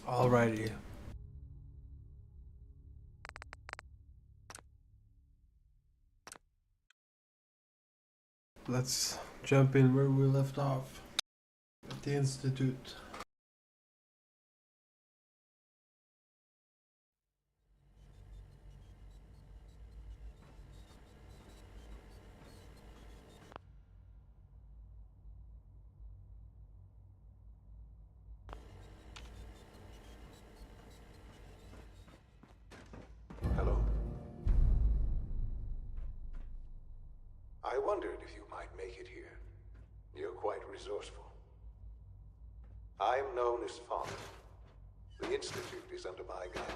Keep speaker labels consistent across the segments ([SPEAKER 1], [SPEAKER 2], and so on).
[SPEAKER 1] Alrighty. Let's jump in where we left off. At the Institute.
[SPEAKER 2] Hello. I wondered if you might make it here. You're quite resourceful. I'm known as Father. The Institute is under my guidance.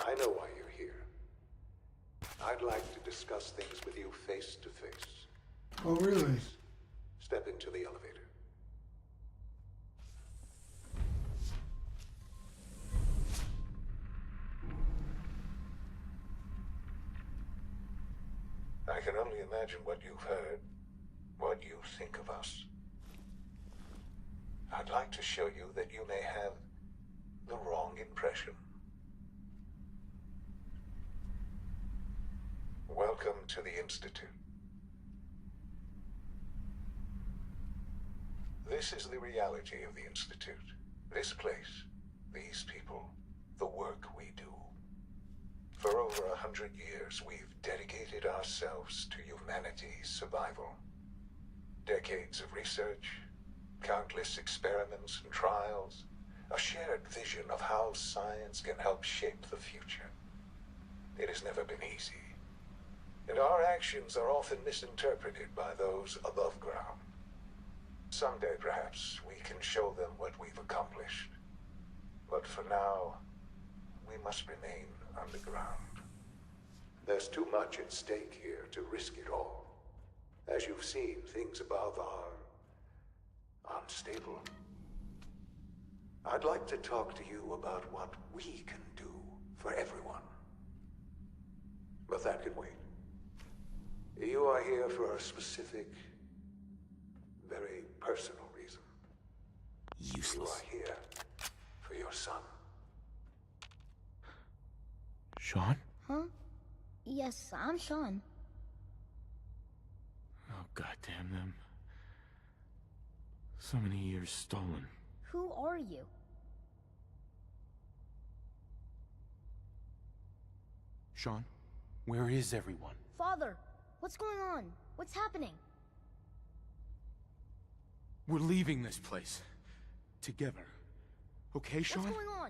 [SPEAKER 2] I know why you're here. I'd like to discuss things with you face to face.
[SPEAKER 1] Oh, really?
[SPEAKER 2] Step into the elevator. I can only imagine what you've heard, what you think of us. I'd like to show you that you may have the wrong impression. Welcome to the Institute. This is the reality of the Institute. This place, these people, the work we do. For over 100 years, we've dedicated ourselves to humanity's survival. Decades of research, countless experiments and trials, a shared vision of how science can help shape the future. It has never been easy. And our actions are often misinterpreted by those above ground. Someday, perhaps, we can show them what we've accomplished. But for now, we must remain underground. There's too much at stake here to risk it all. As you've seen, things above are unstable. I'd like to talk to you about what we can do for everyone. But that can wait. You are here for a specific, very personal reason.
[SPEAKER 3] Useless.
[SPEAKER 2] You are here for your son.
[SPEAKER 3] Sean?
[SPEAKER 4] Huh? Yes, I'm Sean.
[SPEAKER 3] Oh, goddamn them. So many years stolen.
[SPEAKER 4] Who are you?
[SPEAKER 3] Sean, where is everyone?
[SPEAKER 4] Father, what's going on? What's happening?
[SPEAKER 3] We're leaving this place. Together. Okay, Sean?
[SPEAKER 4] What's going on?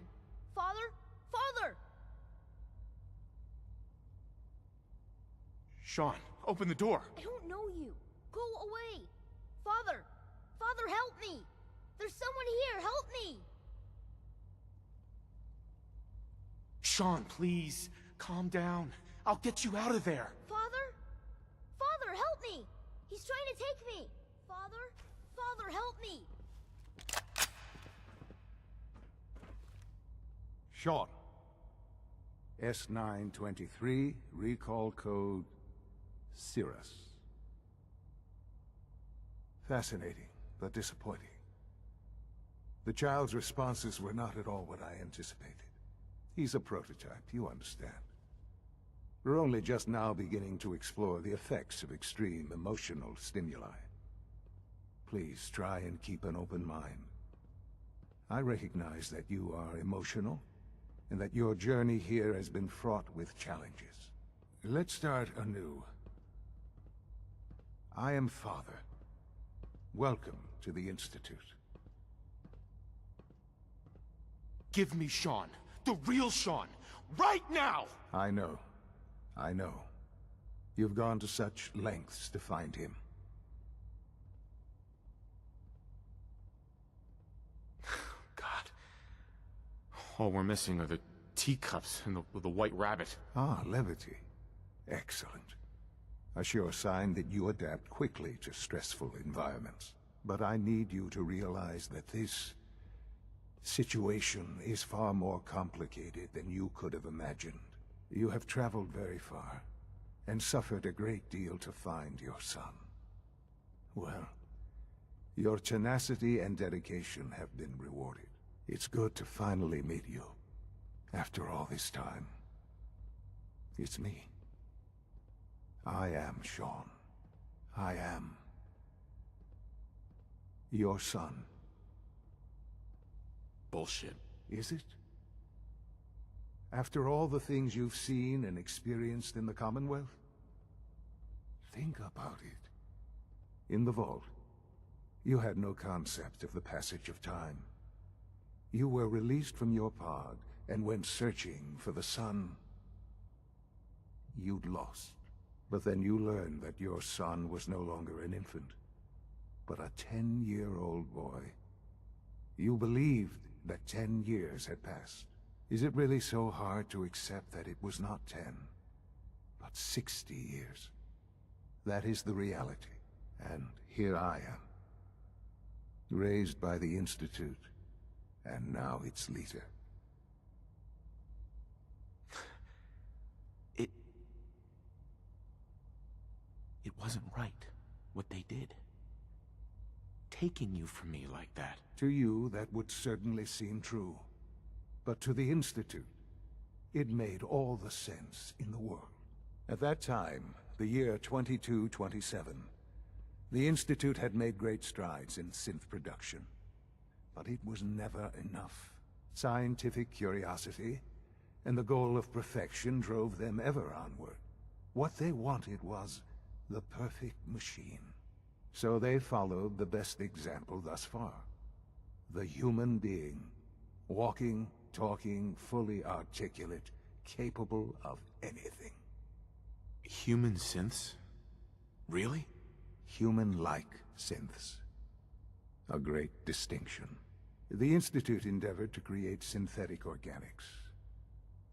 [SPEAKER 4] Father? Father!
[SPEAKER 3] Sean, open the door.
[SPEAKER 4] I don't know you. Go away. Father! Father, help me! There's someone here, help me!
[SPEAKER 3] Sean, please, calm down. I'll get you out of there.
[SPEAKER 4] Father? Father, help me! He's trying to take me! Father? Father, help me!
[SPEAKER 5] Sean. S923, recall code Cirrus. Fascinating, but disappointing. The child's responses were not at all what I anticipated. He's a prototype, you understand. We're only just now beginning to explore the effects of extreme emotional stimuli. Please try and keep an open mind. I recognize that you are emotional, and that your journey here has been fraught with challenges. Let's start anew. I am Father. Welcome to the Institute.
[SPEAKER 3] Give me Sean. The real Sean. Right now!
[SPEAKER 5] I know. I know. You've gone to such lengths to find him.
[SPEAKER 3] God. All we're missing are the teacups and the white rabbit.
[SPEAKER 5] Ah, levity. Excellent. A sure sign that you adapt quickly to stressful environments. But I need you to realize that this situation is far more complicated than you could have imagined. You have traveled very far, and suffered a great deal to find your son. Well, your tenacity and dedication have been rewarded. It's good to finally meet you, after all this time. It's me. I am Shaun. I am your son.
[SPEAKER 3] Bullshit.
[SPEAKER 5] Is it? After all the things you've seen and experienced in the Commonwealth? Think about it. In the vault, you had no concept of the passage of time. You were released from your pod and went searching for the son you'd lost. But then you learned that your son was no longer an infant, but a 10-year-old boy. You believed that 10 years had passed. Is it really so hard to accept that it was not 10, but 60 years? That is the reality, and here I am. Raised by the Institute, and now its leader.
[SPEAKER 3] It wasn't right, what they did. Taking you from me like that.
[SPEAKER 5] To you, that would certainly seem true. But to the Institute, it made all the sense in the world. At that time, the year 2227, the Institute had made great strides in synth production. But it was never enough. Scientific curiosity and the goal of perfection drove them ever onward. What they wanted was the perfect machine. So they followed the best example thus far. The human being. Walking, talking, fully articulate, capable of anything.
[SPEAKER 3] Human synths? Really?
[SPEAKER 5] Human-like synths. A great distinction. The Institute endeavored to create synthetic organics.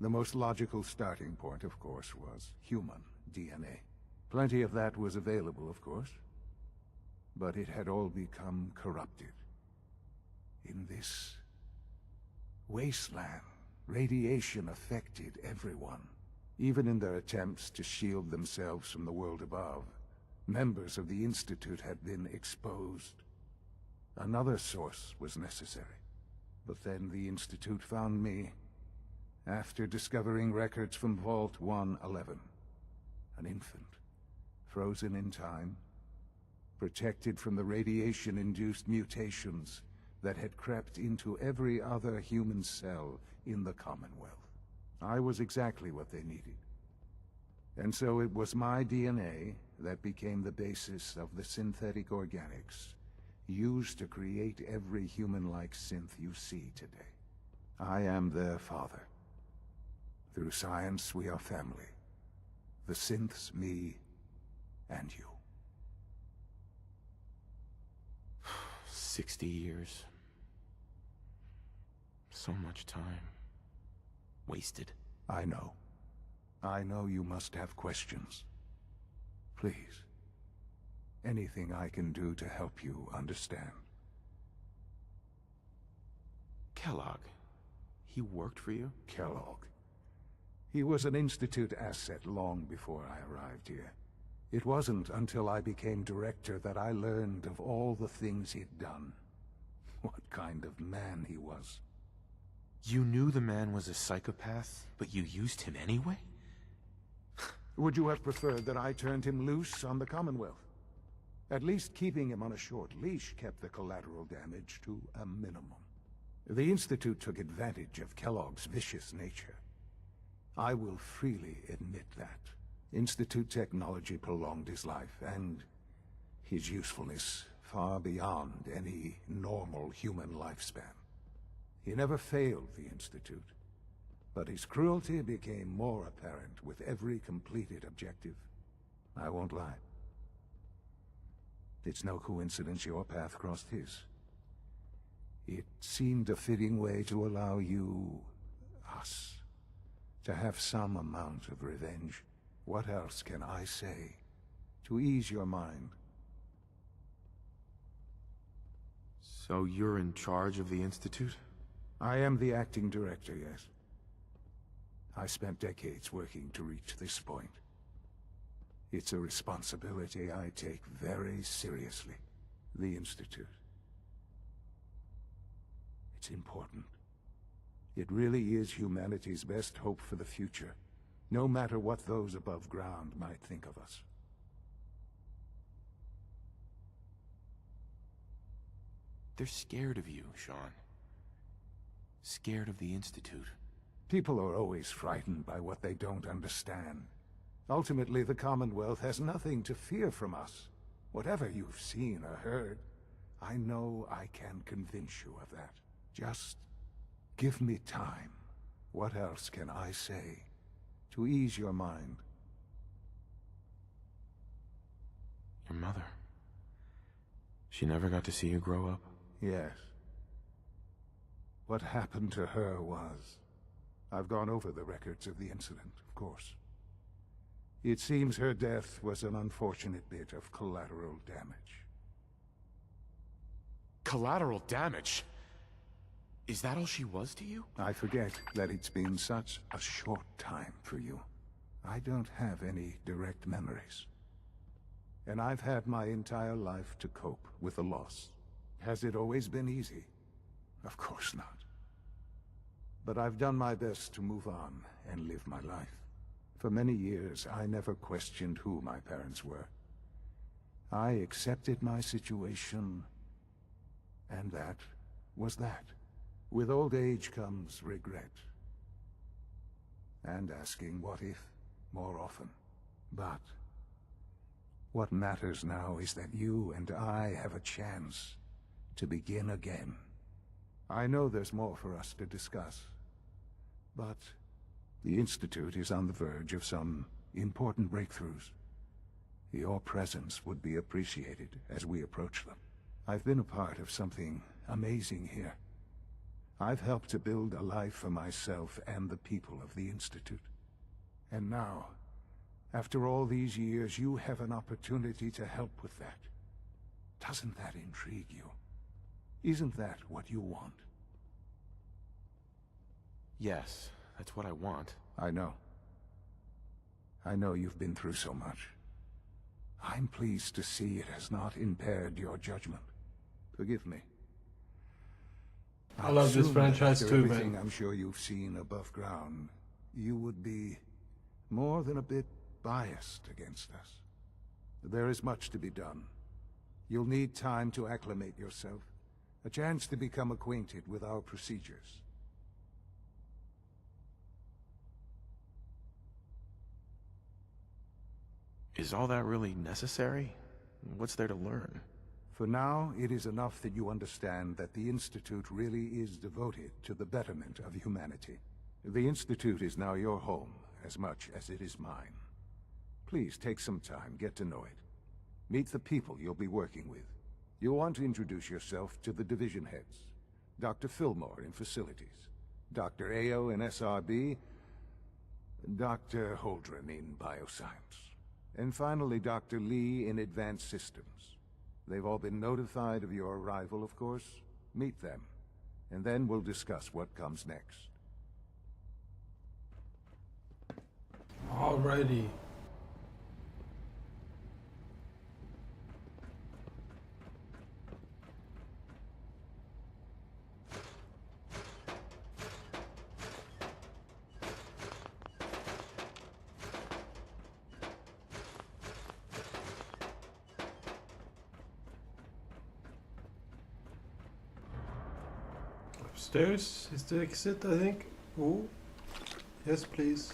[SPEAKER 5] The most logical starting point, of course, was human DNA. Plenty of that was available, of course. But it had all become corrupted. In this wasteland, radiation affected everyone. Even in their attempts to shield themselves from the world above, members of the Institute had been exposed. Another source was necessary. But then the Institute found me, after discovering records from Vault 111. An infant, frozen in time, protected from the radiation-induced mutations that had crept into every other human cell in the Commonwealth. I was exactly what they needed. And so it was my DNA that became the basis of the synthetic organics used to create every human-like synth you see today. I am their father. Through science, we are family. The synths, me, and you.
[SPEAKER 3] 60 years. So much time. Wasted.
[SPEAKER 5] I know. I know you must have questions. Please. Anything I can do to help you understand.
[SPEAKER 3] Kellogg. He worked for you?
[SPEAKER 5] Kellogg. He was an Institute asset long before I arrived here. It wasn't until I became director that I learned of all the things he'd done. What kind of man he was.
[SPEAKER 3] You knew the man was a psychopath, but you used him anyway?
[SPEAKER 5] Would you have preferred that I turned him loose on the Commonwealth? At least keeping him on a short leash kept the collateral damage to a minimum. The Institute took advantage of Kellogg's vicious nature. I will freely admit that. Institute technology prolonged his life, and his usefulness far beyond any normal human lifespan. He never failed the Institute, but his cruelty became more apparent with every completed objective. I won't lie. It's no coincidence your path crossed his. It seemed a fitting way to allow you, us, to have some amount of revenge. What else can I say to ease your mind?
[SPEAKER 3] So you're in charge of the Institute?
[SPEAKER 5] I am the acting director, yes. I spent decades working to reach this point. It's a responsibility I take very seriously. The Institute. It's important. It really is humanity's best hope for the future, no matter what those above ground might think of us.
[SPEAKER 3] They're scared of you, Sean. Scared of the Institute.
[SPEAKER 5] People are always frightened by what they don't understand. Ultimately, the Commonwealth has nothing to fear from us. Whatever you've seen or heard, I know I can convince you of that. Just give me time. What else can I say to ease your mind?
[SPEAKER 3] Your mother. She never got to see you grow up?
[SPEAKER 5] Yes. What happened to her was... I've gone over the records of the incident, of course. It seems her death was an unfortunate bit of collateral damage.
[SPEAKER 3] Collateral damage? Is that all she was to you?
[SPEAKER 5] I forget that it's been such a short time for you. I don't have any direct memories. And I've had my entire life to cope with the loss. Has it always been easy? Of course not. But I've done my best to move on and live my life. For many years, I never questioned who my parents were. I accepted my situation, and that was that. With old age comes regret. And asking what if more often. But what matters now is that you and I have a chance to begin again. I know there's more for us to discuss, but the Institute is on the verge of some important breakthroughs. Your presence would be appreciated as we approach them. I've been a part of something amazing here. I've helped to build a life for myself and the people of the Institute. And now, after all these years, you have an opportunity to help with that. Doesn't that intrigue you? Isn't that what you want?
[SPEAKER 3] Yes, that's what I want.
[SPEAKER 5] I know. I know you've been through so much. I'm pleased to see it has not impaired your judgment. Forgive me.
[SPEAKER 1] I love this
[SPEAKER 5] assume
[SPEAKER 1] franchise
[SPEAKER 5] after
[SPEAKER 1] too,
[SPEAKER 5] everything
[SPEAKER 1] man.
[SPEAKER 5] I'm sure you've seen above ground, you would be more than a bit biased against us. There is much to be done. You'll need time to acclimate yourself, a chance to become acquainted with our procedures.
[SPEAKER 3] Is all that really necessary? What's there to learn?
[SPEAKER 5] For now, it is enough that you understand that the Institute really is devoted to the betterment of humanity. The Institute is now your home, as much as it is mine. Please take some time, get to know it. Meet the people you'll be working with. You'll want to introduce yourself to the division heads. Dr. Fillmore in Facilities, Dr. Ayo in SRB, Dr. Holdren in Bioscience, and finally Dr. Lee in Advanced Systems. They've all been notified of your arrival, of course. Meet them, and then we'll discuss what comes next.
[SPEAKER 1] Alrighty. Upstairs is the exit, I think. Oh, yes, please.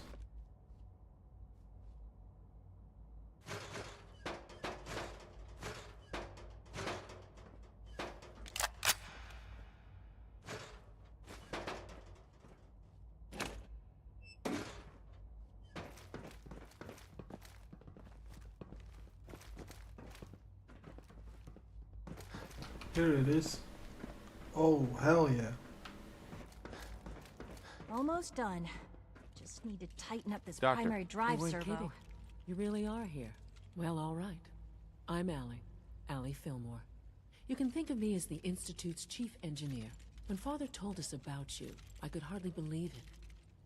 [SPEAKER 1] Here it is. Oh, hell yeah.
[SPEAKER 6] Almost done. Just need to tighten up this
[SPEAKER 3] Doctor,
[SPEAKER 6] primary drive
[SPEAKER 3] we weren't
[SPEAKER 6] servo.
[SPEAKER 3] kidding.
[SPEAKER 6] You really are here. Well, all right. I'm Allie Fillmore. You can think of me as the Institute's chief engineer. When Father told us about you, I could hardly believe it.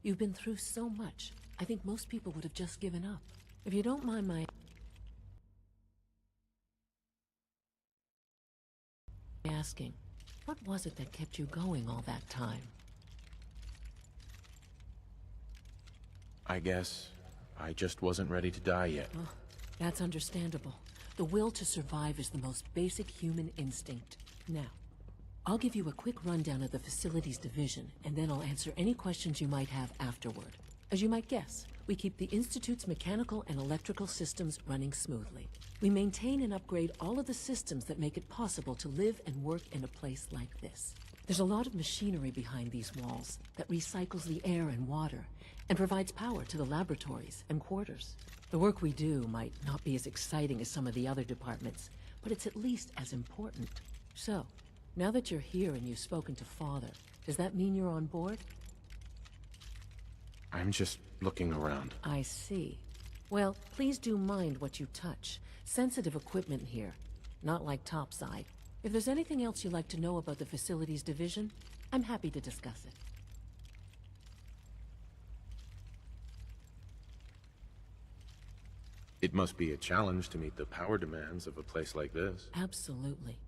[SPEAKER 6] You've been through so much, I think most people would have just given up. If you don't mind my asking, what was it that kept you going all that time?
[SPEAKER 3] I guess I just wasn't ready to die yet.
[SPEAKER 6] Oh, that's understandable. The will to survive is the most basic human instinct. Now, I'll give you a quick rundown of the facilities division, and then I'll answer any questions you might have afterward. As you might guess, we keep the Institute's mechanical and electrical systems running smoothly. We maintain and upgrade all of the systems that make it possible to live and work in a place like this. There's a lot of machinery behind these walls that recycles the air and water and provides power to the laboratories and quarters. The work we do might not be as exciting as some of the other departments, but it's at least as important. So, now that you're here and you've spoken to Father, does that mean you're on board?
[SPEAKER 3] I'm just looking around.
[SPEAKER 6] I see. Well, please do mind what you touch. Sensitive equipment here, not like topside. If there's anything else you'd like to know about the facilities division, I'm happy to discuss it.
[SPEAKER 3] It must be a challenge to meet the power demands of a place like this.
[SPEAKER 6] Absolutely.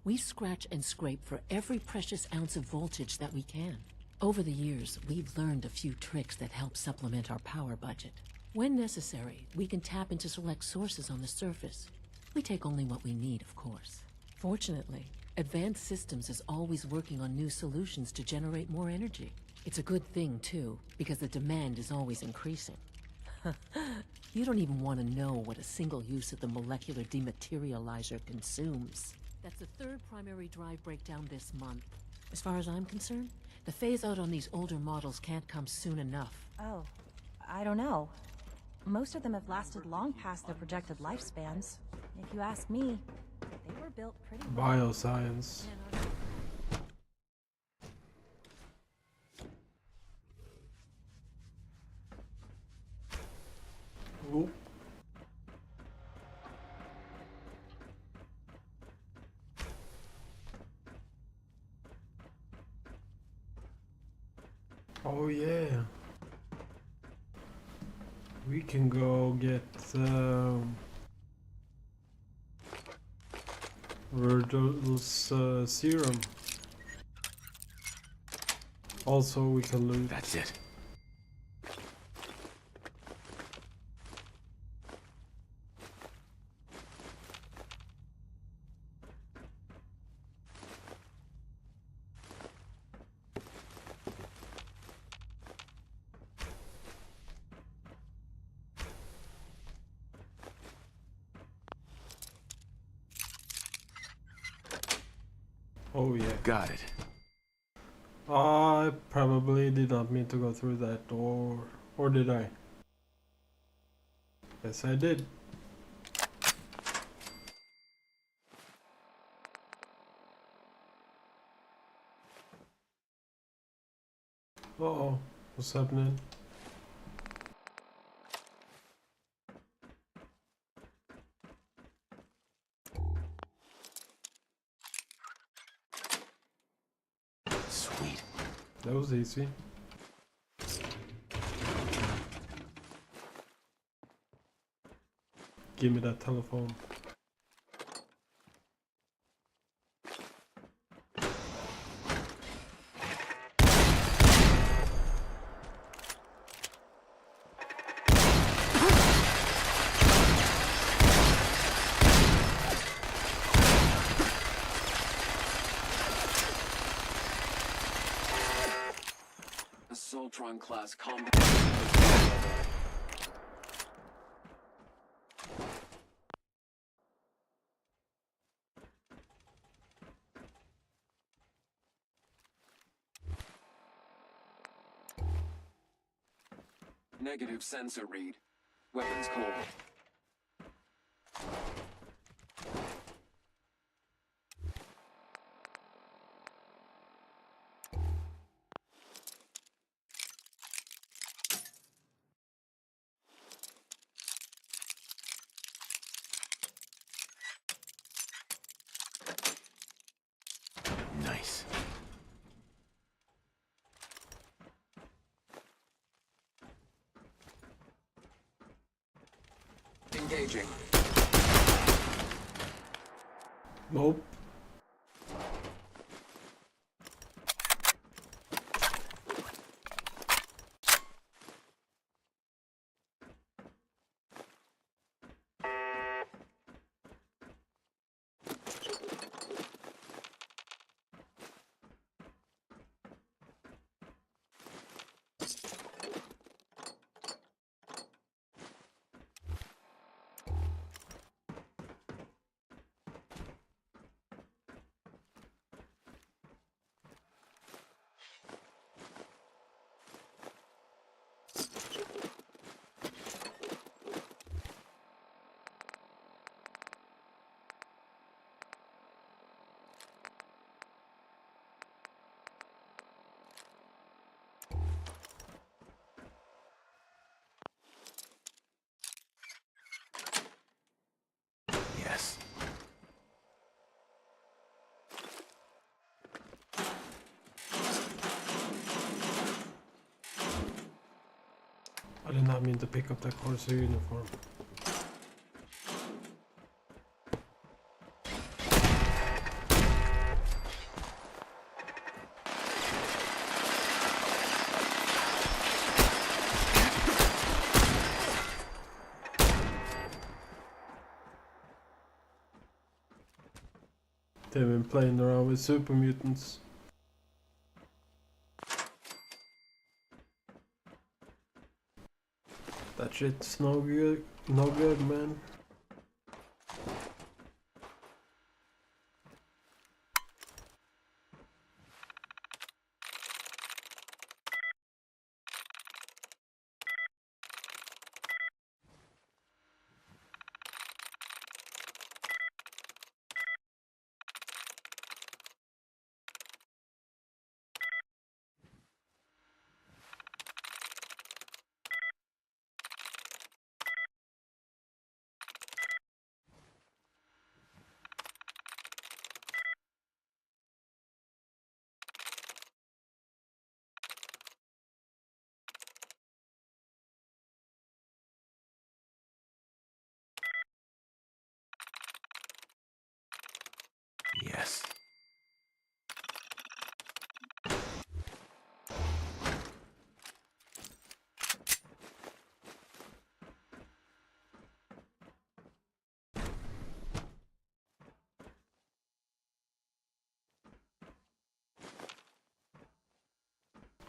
[SPEAKER 6] We scratch and scrape for every precious ounce of voltage that we can. Over the years, we've learned a few tricks that help supplement our power budget. When necessary, we can tap into select sources on the surface. We take only what we need, of course. Fortunately, Advanced Systems is always working on new solutions to generate more energy. It's a good thing, too, because the demand is always increasing. You don't even want to know what a single use of the molecular dematerializer consumes. That's the third primary drive breakdown this month. As far as I'm concerned, the phase-out on these older models can't come soon enough.
[SPEAKER 7] Oh, I don't know. Most of them have lasted long past their projected lifespans. If you ask me, they were built pretty well.
[SPEAKER 1] Bioscience. Ooh. Oh yeah. We can go get Virgil's serum. Also, we can loot.
[SPEAKER 3] That's it.
[SPEAKER 1] Oh yeah.
[SPEAKER 3] Got it.
[SPEAKER 1] I probably did not mean to go through that door. Or did I? Yes, I did. Uh-oh. What's happening?
[SPEAKER 3] Sweet.
[SPEAKER 1] That was easy. Give me that telephone.
[SPEAKER 8] Assaultron class combat. Negative sensor read. Weapons cold. engaging.
[SPEAKER 1] Nope.
[SPEAKER 3] Yes.
[SPEAKER 1] I did not mean to pick up that Corsair uniform. They've been playing around with super mutants. That shit's no good, man.
[SPEAKER 3] Yes.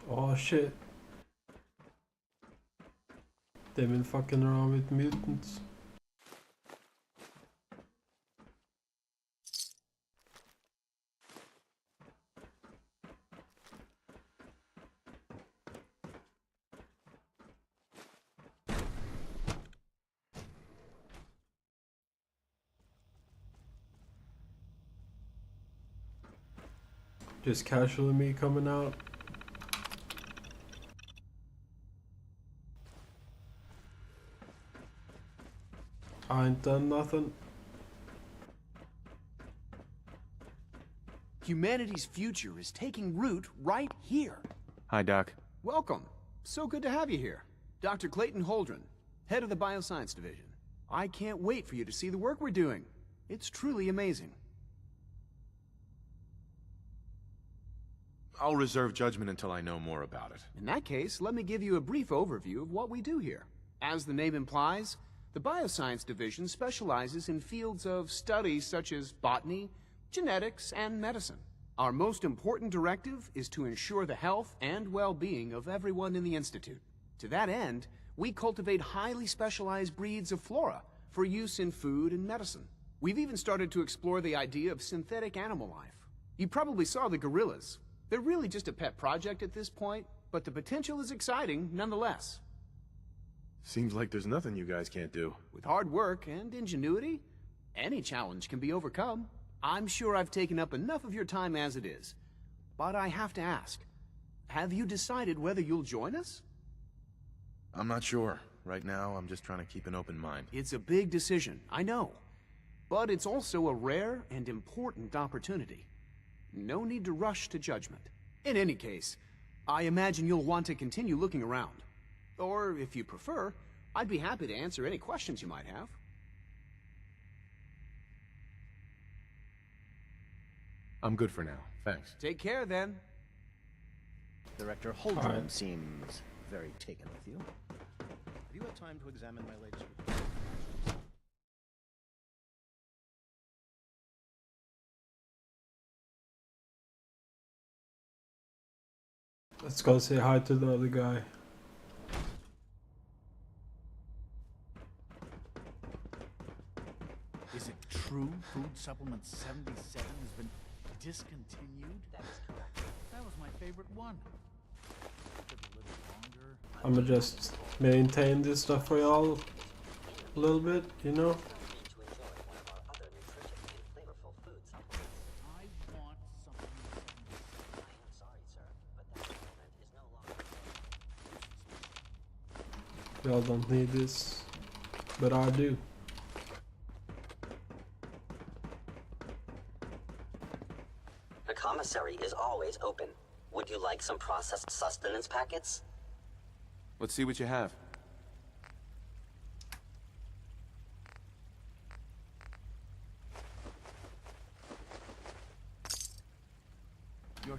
[SPEAKER 1] Oh shit. They've been fucking around with mutants. Just casually me coming out. I ain't done nothing.
[SPEAKER 9] Humanity's future is taking root right here.
[SPEAKER 3] Hi, Doc.
[SPEAKER 9] Welcome. So good to have you here. Dr. Clayton Holdren, head of the Bioscience Division. I can't wait for you to see the work we're doing. It's truly amazing.
[SPEAKER 3] I'll reserve judgment until I know more about it.
[SPEAKER 9] In that case, let me give you a brief overview of what we do here. As the name implies, the Bioscience Division specializes in fields of study such as botany, genetics, and medicine. Our most important directive is to ensure the health and well-being of everyone in the Institute. To that end, we cultivate highly specialized breeds of flora for use in food and medicine. We've even started to explore the idea of synthetic animal life. You probably saw the gorillas. They're really just a pet project at this point, but the potential is exciting nonetheless.
[SPEAKER 10] Seems like there's nothing you guys can't do.
[SPEAKER 9] With hard work and ingenuity, any challenge can be overcome. I'm sure I've taken up enough of your time as it is, but I have to ask, have you decided whether you'll join us?
[SPEAKER 10] I'm not sure. Right now, I'm just trying to keep an open mind.
[SPEAKER 9] It's a big decision, I know, but it's also a rare and important opportunity. No need to rush to judgment. In any case, I imagine you'll want to continue looking around. Or, if you prefer, I'd be happy to answer any questions you might have.
[SPEAKER 10] I'm good for now. Thanks.
[SPEAKER 9] Take care, then.
[SPEAKER 11] Director Holdren
[SPEAKER 1] Alright.
[SPEAKER 11] seems very taken with you. Have you had time to examine my latest report?
[SPEAKER 1] Let's go say hi to the other guy.
[SPEAKER 12] Is it true Food Supplement 77 has been discontinued? That is correct. That was my favorite one. Took a little longer.
[SPEAKER 1] I'ma just maintain this stuff for y'all a little bit, you know?
[SPEAKER 12] I want something.
[SPEAKER 1] Y'all don't need this, but I do.
[SPEAKER 13] The commissary is always open. Would you like some processed sustenance packets?
[SPEAKER 10] Let's see what you have.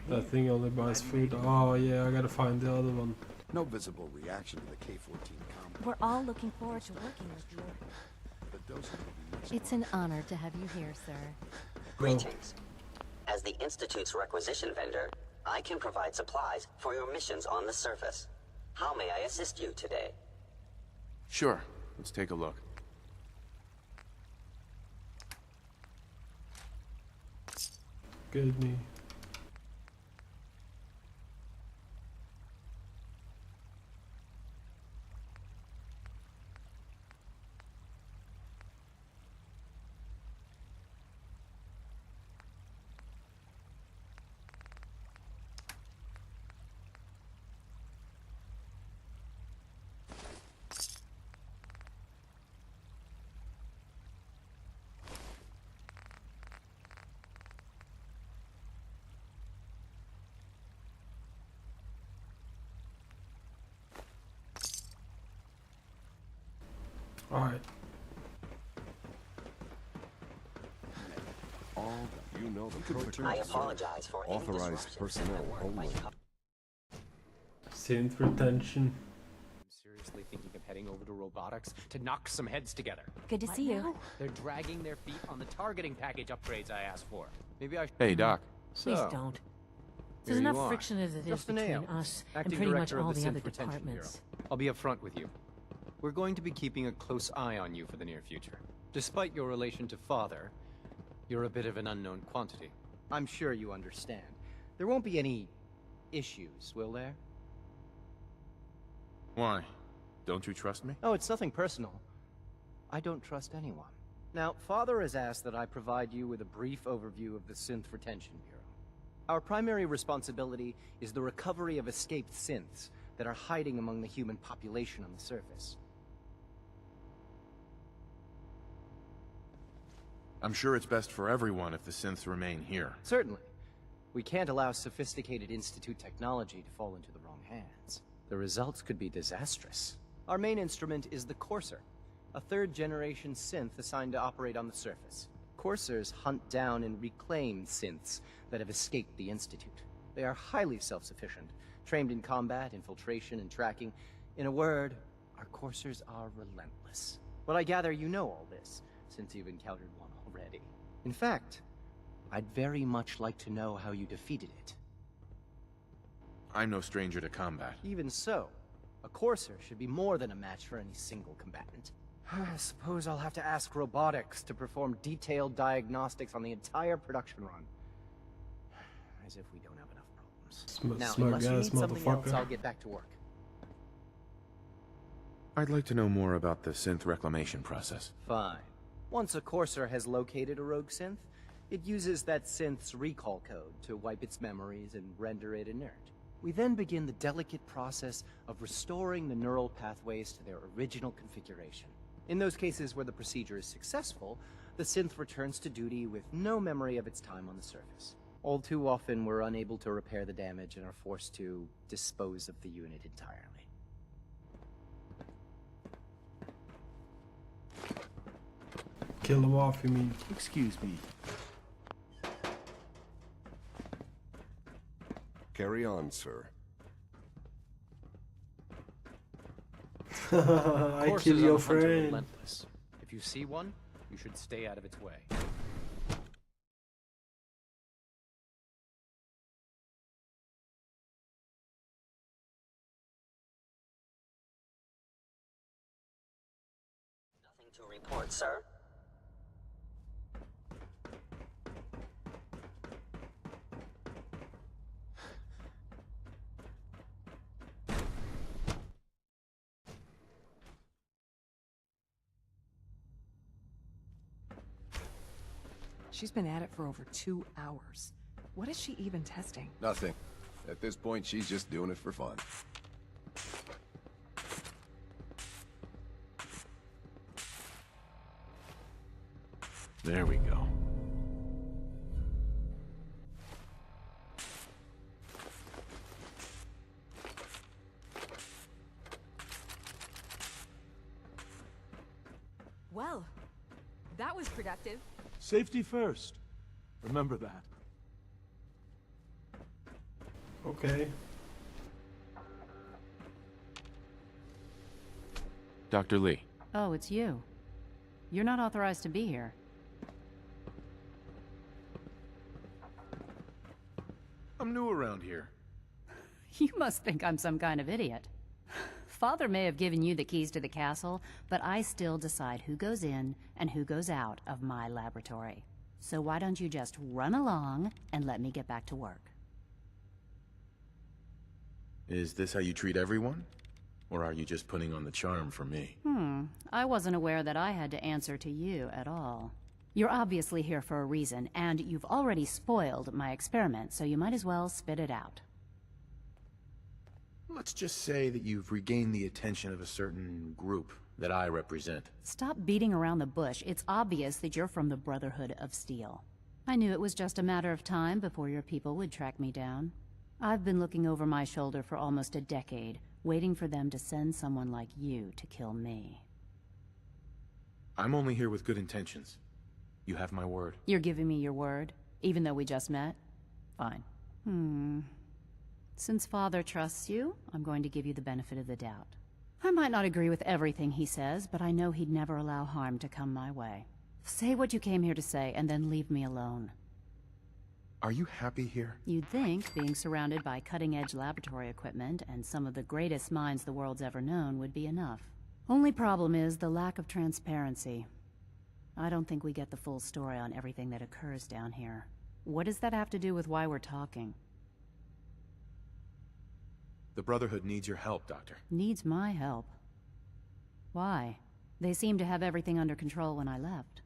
[SPEAKER 1] That thing only buys food. Oh yeah, I gotta find the other one.
[SPEAKER 14] No visible reaction to the K-14 combat.
[SPEAKER 7] We're all looking forward to working with you.
[SPEAKER 14] The dosing will be
[SPEAKER 15] It's an honor to have you here, sir.
[SPEAKER 13] Greetings. As the Institute's requisition vendor, I can provide supplies for your missions on the surface. How may I assist you today?
[SPEAKER 10] Sure. Let's take a look.
[SPEAKER 1] Good me. Alright.
[SPEAKER 14] all that you know the protein.
[SPEAKER 13] I apologize for any
[SPEAKER 14] authorized personnel only.
[SPEAKER 1] Synth retention.
[SPEAKER 16] Seriously thinking of heading over to robotics to knock some heads together.
[SPEAKER 7] Good to see you.
[SPEAKER 16] They're dragging their feet on the targeting package upgrades I asked for. Maybe I should...
[SPEAKER 10] Hey, Doc.
[SPEAKER 6] Please don't. There's enough friction as it is between us and pretty much all the other departments.
[SPEAKER 16] I'll be upfront with you. We're going to be keeping a close eye on you for the near future. Despite your relation to Father, you're a bit of an unknown quantity.
[SPEAKER 11] I'm sure you understand. There won't be any issues, will there?
[SPEAKER 10] Why? Don't you trust me?
[SPEAKER 11] Oh, it's nothing personal. I don't trust anyone. Now, Father has asked that I provide you with a brief overview of the Synth Retention Bureau. Our primary responsibility is the recovery of escaped synths that are hiding among the human population on the surface.
[SPEAKER 10] I'm sure it's best for everyone if the synths remain here.
[SPEAKER 11] Certainly. We can't allow sophisticated Institute technology to fall into the wrong hands. The results could be disastrous. Our main instrument is the Courser, a third-generation synth assigned to operate on the surface. Coursers hunt down and reclaim synths that have escaped the Institute. They are highly self-sufficient, trained in combat, infiltration, and tracking. In a word, our Coursers are relentless. But I gather you know all this, since you've encountered one already. In fact, I'd very much like to know how you defeated it.
[SPEAKER 10] I'm no stranger to combat.
[SPEAKER 11] Even so, a Courser should be more than a match for any single combatant. I suppose I'll have to ask robotics to perform detailed diagnostics on the entire production run. As if we don't have enough problems. Now, unless you need something else, I'll get back to work.
[SPEAKER 10] I'd like to know more about the synth reclamation process.
[SPEAKER 11] Fine. Once a Courser has located a rogue synth, it uses that synth's recall code to wipe its memories and render it inert. We then begin the delicate process of restoring the neural pathways to their original configuration. In those cases where the procedure is successful, the synth returns to duty with no memory of its time on the surface. All too often, we're unable to repair the damage and are forced to dispose of the unit entirely.
[SPEAKER 1] Kill them off, you mean?
[SPEAKER 12] Excuse me.
[SPEAKER 14] Carry on, sir.
[SPEAKER 1] I
[SPEAKER 16] Courses
[SPEAKER 1] kill
[SPEAKER 16] on
[SPEAKER 1] your
[SPEAKER 16] the hunt are
[SPEAKER 1] friend.
[SPEAKER 16] relentless. If you see one, you should stay out of its way.
[SPEAKER 13] Nothing to report, sir.
[SPEAKER 17] She's been at it for over 2 hours. What is she even testing?
[SPEAKER 14] Nothing. At this point, she's just doing it for fun.
[SPEAKER 3] There we go.
[SPEAKER 17] Well, that was productive.
[SPEAKER 18] Safety first. Remember that.
[SPEAKER 1] Okay.
[SPEAKER 3] Dr. Lee.
[SPEAKER 15] Oh, it's you. You're not authorized to be here.
[SPEAKER 10] I'm new around here.
[SPEAKER 15] You must think I'm some kind of idiot. Father may have given you the keys to the castle, but I still decide who goes in and who goes out of my laboratory. So why don't you just run along and let me get back to work?
[SPEAKER 10] Is this how you treat everyone? Or are you just putting on the charm for me?
[SPEAKER 15] I wasn't aware that I had to answer to you at all. You're obviously here for a reason, and you've already spoiled my experiment, so you might as well spit it out.
[SPEAKER 10] Let's just say that you've regained the attention of a certain group that I represent.
[SPEAKER 15] Stop beating around the bush. It's obvious that you're from the Brotherhood of Steel. I knew it was just a matter of time before your people would track me down. I've been looking over my shoulder for almost a decade, waiting for them to send someone like you to kill me.
[SPEAKER 10] I'm only here with good intentions. You have my word.
[SPEAKER 15] You're giving me your word, even though we just met? Fine. Since Father trusts you, I'm going to give you the benefit of the doubt. I might not agree with everything he says, but I know he'd never allow harm to come my way. Say what you came here to say, and then leave me alone.
[SPEAKER 10] Are you happy here?
[SPEAKER 15] You'd think being surrounded by cutting-edge laboratory equipment and some of the greatest minds the world's ever known would be enough. Only problem is the lack of transparency. I don't think we get the full story on everything that occurs down here. What does that have to do with why we're talking?
[SPEAKER 10] The Brotherhood needs your help, Doctor.
[SPEAKER 15] Needs my help. Why? They seemed to have everything under control when I left.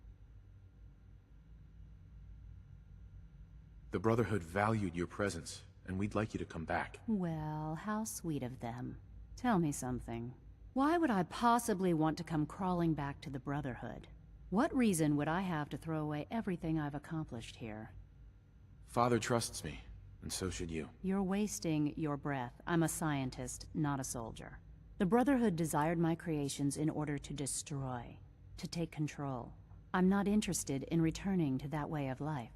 [SPEAKER 10] The Brotherhood valued your presence, and we'd like you to come back.
[SPEAKER 15] Well, how sweet of them. Tell me something. Why would I possibly want to come crawling back to the Brotherhood? What reason would I have to throw away everything I've accomplished here?
[SPEAKER 10] Father trusts me, and so should you.
[SPEAKER 15] You're wasting your breath. I'm a scientist, not a soldier. The Brotherhood desired my creations in order to destroy, to take control. I'm not interested in returning to that way of life.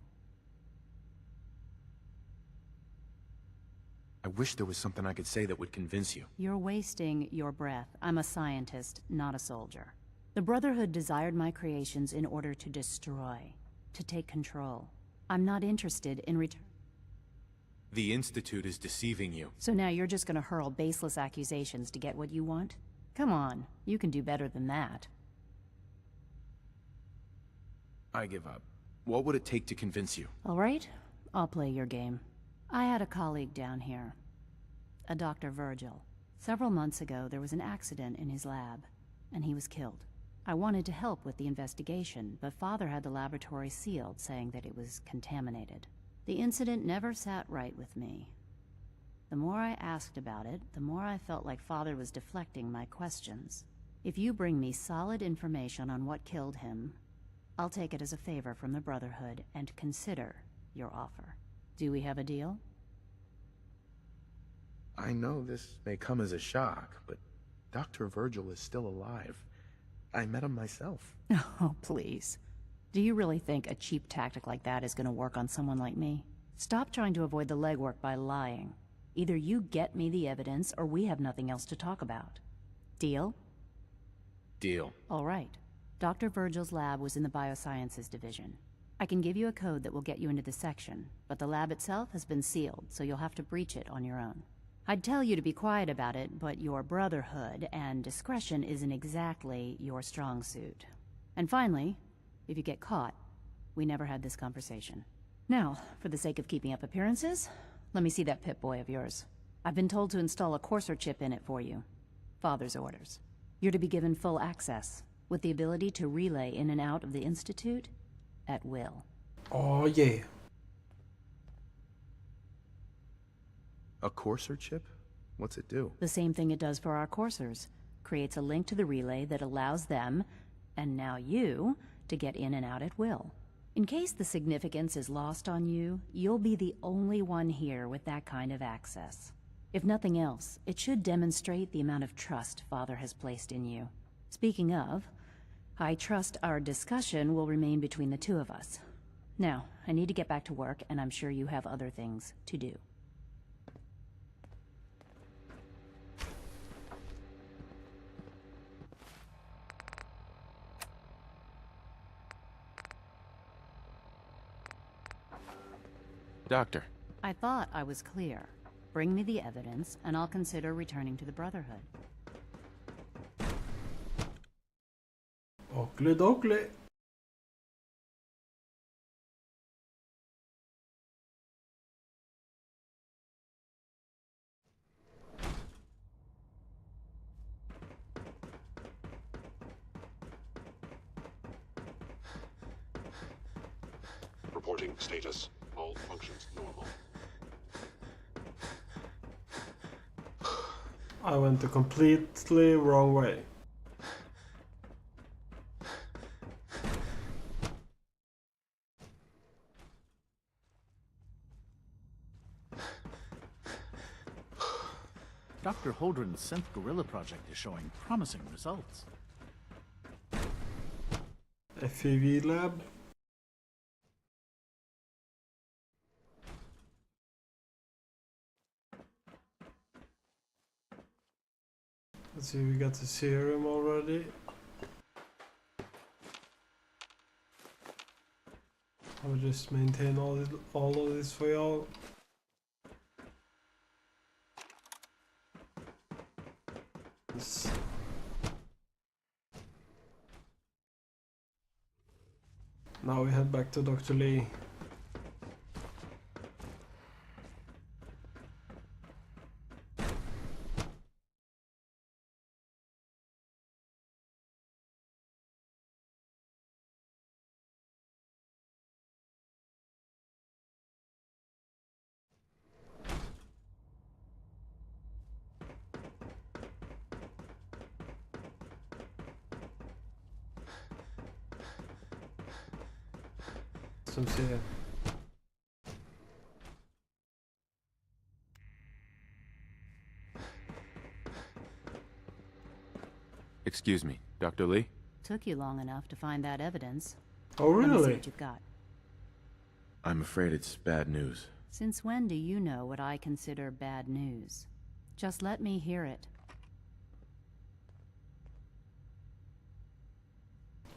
[SPEAKER 10] I wish there was something I could say that would convince you.
[SPEAKER 15] You're wasting your breath. I'm a scientist, not a soldier. The Brotherhood desired my creations in order to destroy, to take control. I'm not interested in return.
[SPEAKER 10] The Institute is deceiving you.
[SPEAKER 15] So now you're just gonna hurl baseless accusations to get what you want? Come on, you can do better than that.
[SPEAKER 10] I give up. What would it take to convince you?
[SPEAKER 15] All right, I'll play your game. I had a colleague down here, a Dr. Virgil. Several months ago, there was an accident in his lab, and he was killed. I wanted to help with the investigation, but Father had the laboratory sealed, saying that it was contaminated. The incident never sat right with me. The more I asked about it, the more I felt like Father was deflecting my questions. If you bring me solid information on what killed him, I'll take it as a favor from the Brotherhood and consider your offer. Do we have a deal?
[SPEAKER 10] I know this may come as a shock, but Dr. Virgil is still alive. I met him myself.
[SPEAKER 15] Oh, please. Do you really think a cheap tactic like that is going to work on someone like me? Stop trying to avoid the legwork by lying. Either you get me the evidence, or we have nothing else to talk about. Deal?
[SPEAKER 3] Deal.
[SPEAKER 15] All right. Dr. Virgil's lab was in the Biosciences Division. I can give you a code that will get you into the section, but the lab itself has been sealed, so you'll have to breach it on your own. I'd tell you to be quiet about it, but your brotherhood and discretion isn't exactly your strong suit. And finally, if you get caught, we never had this conversation. Now, for the sake of keeping up appearances, let me see that Pip-Boy of yours. I've been told to install a Courser chip in it for you. Father's orders. You're to be given full access, with the ability to relay in and out of the Institute at will.
[SPEAKER 1] Oh yeah.
[SPEAKER 10] A Courser chip? What's it do?
[SPEAKER 15] The same thing it does for our coursers. Creates a link to the relay that allows them, and now you, to get in and out at will. In case the significance is lost on you, you'll be the only one here with that kind of access. If nothing else, it should demonstrate the amount of trust Father has placed in you. Speaking of, I trust our discussion will remain between the two of us. Now, I need to get back to work, and I'm sure you have other things to do.
[SPEAKER 3] Doctor.
[SPEAKER 15] I thought I was clear. Bring me the evidence, and I'll consider returning to the Brotherhood.
[SPEAKER 1] Oakley dokley.
[SPEAKER 19] Reporting status. All functions normal.
[SPEAKER 1] I went the completely wrong way.
[SPEAKER 12] Dr. Holdren's synth gorilla project is showing promising results.
[SPEAKER 1] FEV lab. Let's see, we got the serum already. I'll just maintain all of this for y'all. Now we head back to Dr. Lee. Some serum.
[SPEAKER 3] Excuse me, Dr. Lee?
[SPEAKER 15] Took you long enough to find that evidence.
[SPEAKER 1] Oh,
[SPEAKER 15] Let me see
[SPEAKER 1] really?
[SPEAKER 15] what you've got.
[SPEAKER 10] I'm afraid it's bad news.
[SPEAKER 15] Since when do you know what I consider bad news? Just let me hear it.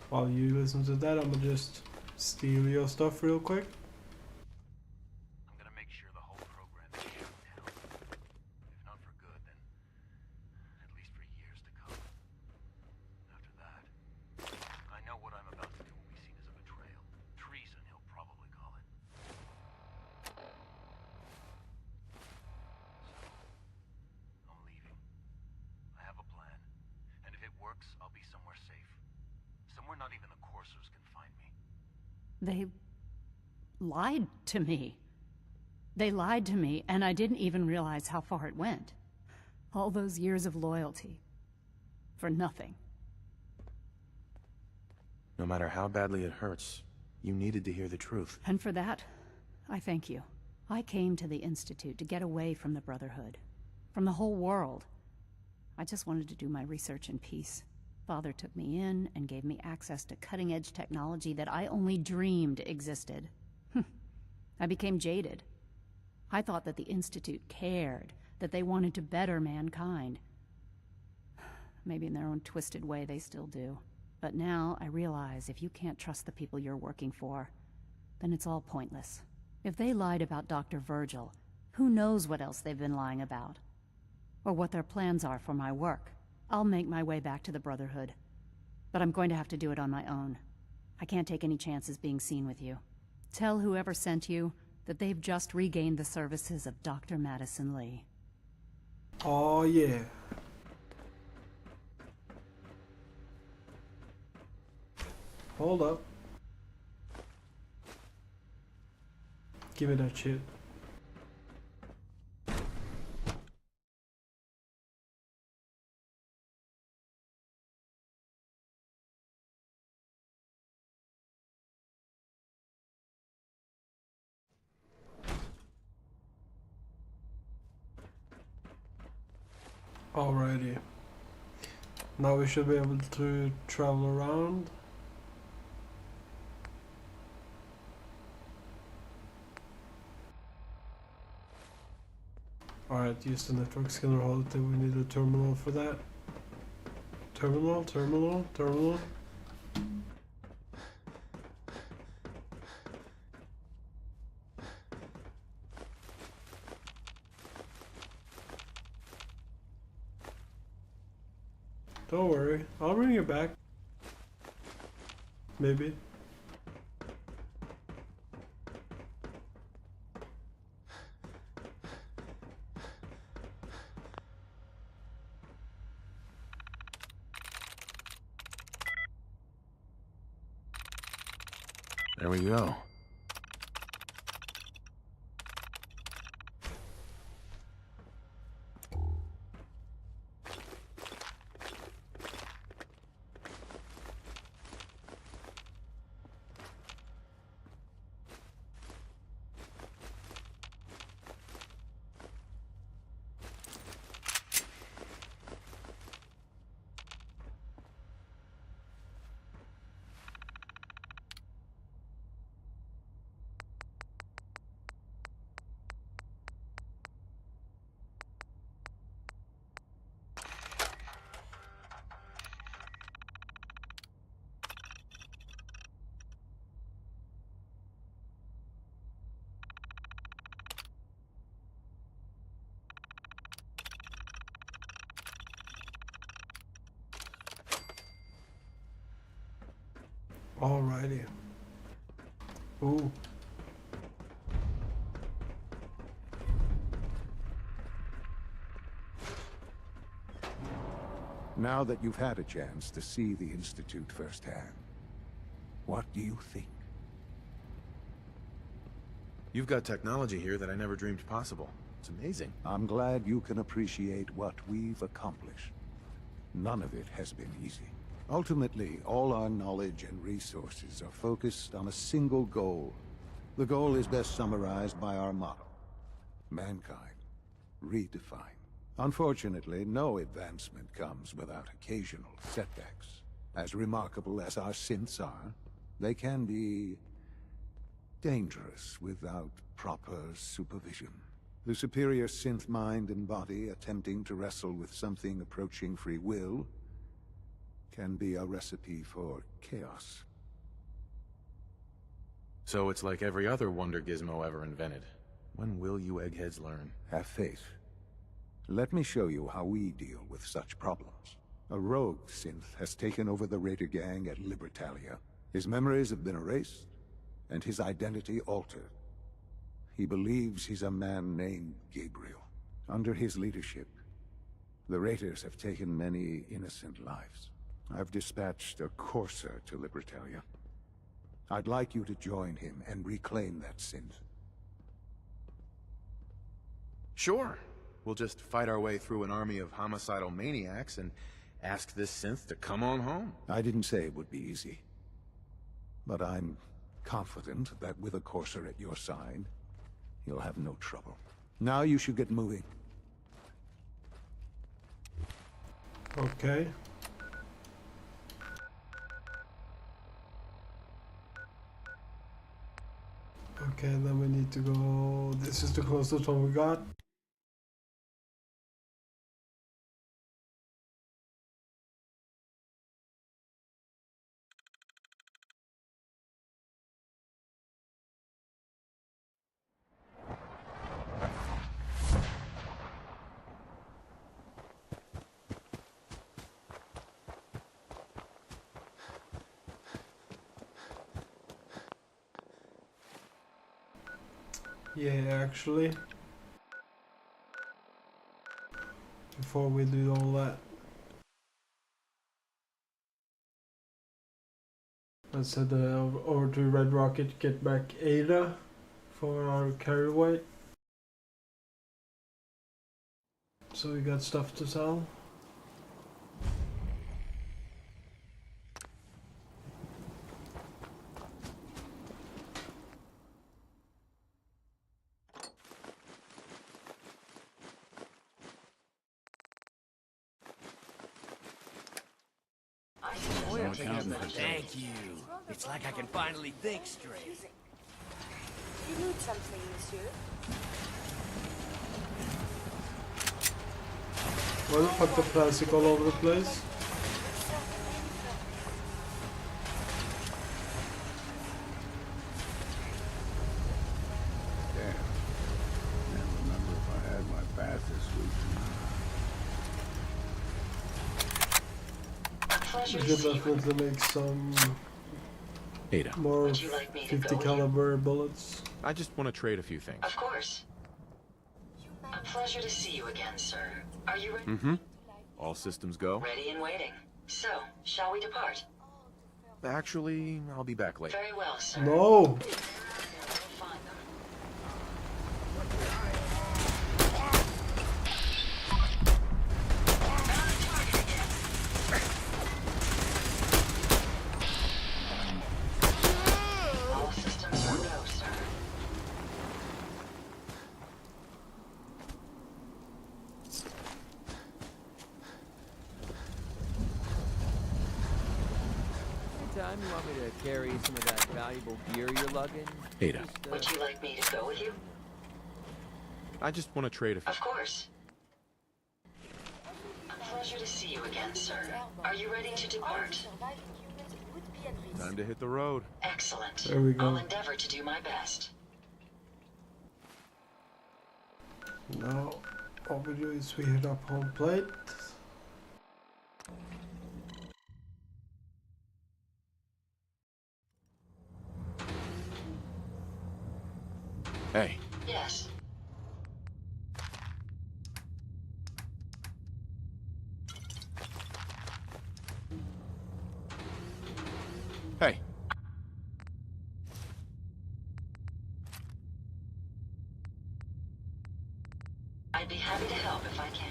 [SPEAKER 1] While you listen to that, I'm gonna just steal your stuff real quick.
[SPEAKER 12] I'm gonna make sure the whole program is shut down. If not for good, then at least for years to come. After that, I know what I'm about to do will be seen as a betrayal. Treason, he'll probably call it. So, I'm leaving. I have a plan. And if it works, I'll be somewhere safe. Somewhere not even the coursers can find me.
[SPEAKER 15] They lied to me. They lied to me, and I didn't even realize how far it went. All those years of loyalty. For nothing.
[SPEAKER 10] No matter how badly it hurts, you needed to hear the truth.
[SPEAKER 15] And for that, I thank you. I came to the Institute to get away from the Brotherhood. From the whole world. I just wanted to do my research in peace. Father took me in and gave me access to cutting-edge technology that I only dreamed existed. I became jaded. I thought that the Institute cared, that they wanted to better mankind. Maybe in their own twisted way they still do. But now I realize if you can't trust the people you're working for, then it's all pointless. If they lied about Dr. Virgil, who knows what else they've been lying about? Or what their plans are for my work. I'll make my way back to the Brotherhood. But I'm going to have to do it on my own. I can't take any chances being seen with you. Tell whoever sent you that they've just regained the services of Dr. Madison Lee.
[SPEAKER 1] Oh yeah. Hold up. Give me that shit. Alrighty. Now we should be able to travel around. Alright, use the network scanner. Hold it. We need a terminal for that. Terminal. Don't worry, I'll bring you back. Maybe.
[SPEAKER 3] There we go.
[SPEAKER 1] Alrighty. Ooh.
[SPEAKER 5] Now that you've had a chance to see the Institute firsthand, what do you think?
[SPEAKER 10] You've got technology here that I never dreamed possible. It's amazing.
[SPEAKER 5] I'm glad you can appreciate what we've accomplished. None of it has been easy. Ultimately, all our knowledge and resources are focused on a single goal. The goal is best summarized by our motto: mankind, redefined. Unfortunately, no advancement comes without occasional setbacks. As remarkable as our synths are, they can be dangerous without proper supervision. The superior synth mind and body attempting to wrestle with something approaching free will can be a recipe for chaos.
[SPEAKER 10] So it's like every other wonder gizmo ever invented. When will you eggheads learn?
[SPEAKER 5] Have faith. Let me show you how we deal with such problems. A rogue synth has taken over the Raider gang at Libertalia. His memories have been erased, and his identity altered. He believes he's a man named Gabriel. Under his leadership, the Raiders have taken many innocent lives. I've dispatched a courser to Libertalia. I'd like you to join him and reclaim that synth.
[SPEAKER 10] Sure. We'll just fight our way through an army of homicidal maniacs and ask this synth to come on home.
[SPEAKER 5] I didn't say it would be easy. But I'm confident that with a courser at your side, you'll have no trouble. Now you should get moving.
[SPEAKER 1] Okay. Okay, then we need to go. This is the closest one we got. Yeah, actually, before we do all that, let's head over to Red Rocket, get back Ada for our carry weight. So we got stuff to sell.
[SPEAKER 20] Thank you. It's like I can finally think straight.
[SPEAKER 21] You need something, monsieur?
[SPEAKER 1] Why the fuck the plastic all over the place?
[SPEAKER 5] Damn. Can't remember if I had my bath this week.
[SPEAKER 1] We should definitely make some
[SPEAKER 10] Ada.
[SPEAKER 1] more 50 caliber bullets.
[SPEAKER 10] I just want to trade a few things.
[SPEAKER 22] Of course. A pleasure to see you again, sir. Are you ready?
[SPEAKER 10] Mm-hmm. All systems go?
[SPEAKER 22] Ready and waiting. So, shall we depart?
[SPEAKER 10] Actually, I'll be back later.
[SPEAKER 22] Very well, sir.
[SPEAKER 1] No!
[SPEAKER 22] All systems are go, sir.
[SPEAKER 11] Anytime you want me to carry some of that valuable gear you're lugging?
[SPEAKER 10] Ada.
[SPEAKER 22] Would you like me to go with you?
[SPEAKER 10] I just want to trade a few.
[SPEAKER 22] Of course. A pleasure to see you again, sir. Are you ready to depart?
[SPEAKER 10] Time to hit the road.
[SPEAKER 22] Excellent.
[SPEAKER 1] There we go.
[SPEAKER 22] I'll endeavor to do my best.
[SPEAKER 1] Now, all we do is we hit up home plate.
[SPEAKER 10] Hey.
[SPEAKER 22] Yes.
[SPEAKER 10] Hey.
[SPEAKER 22] I'd be happy to help if I can.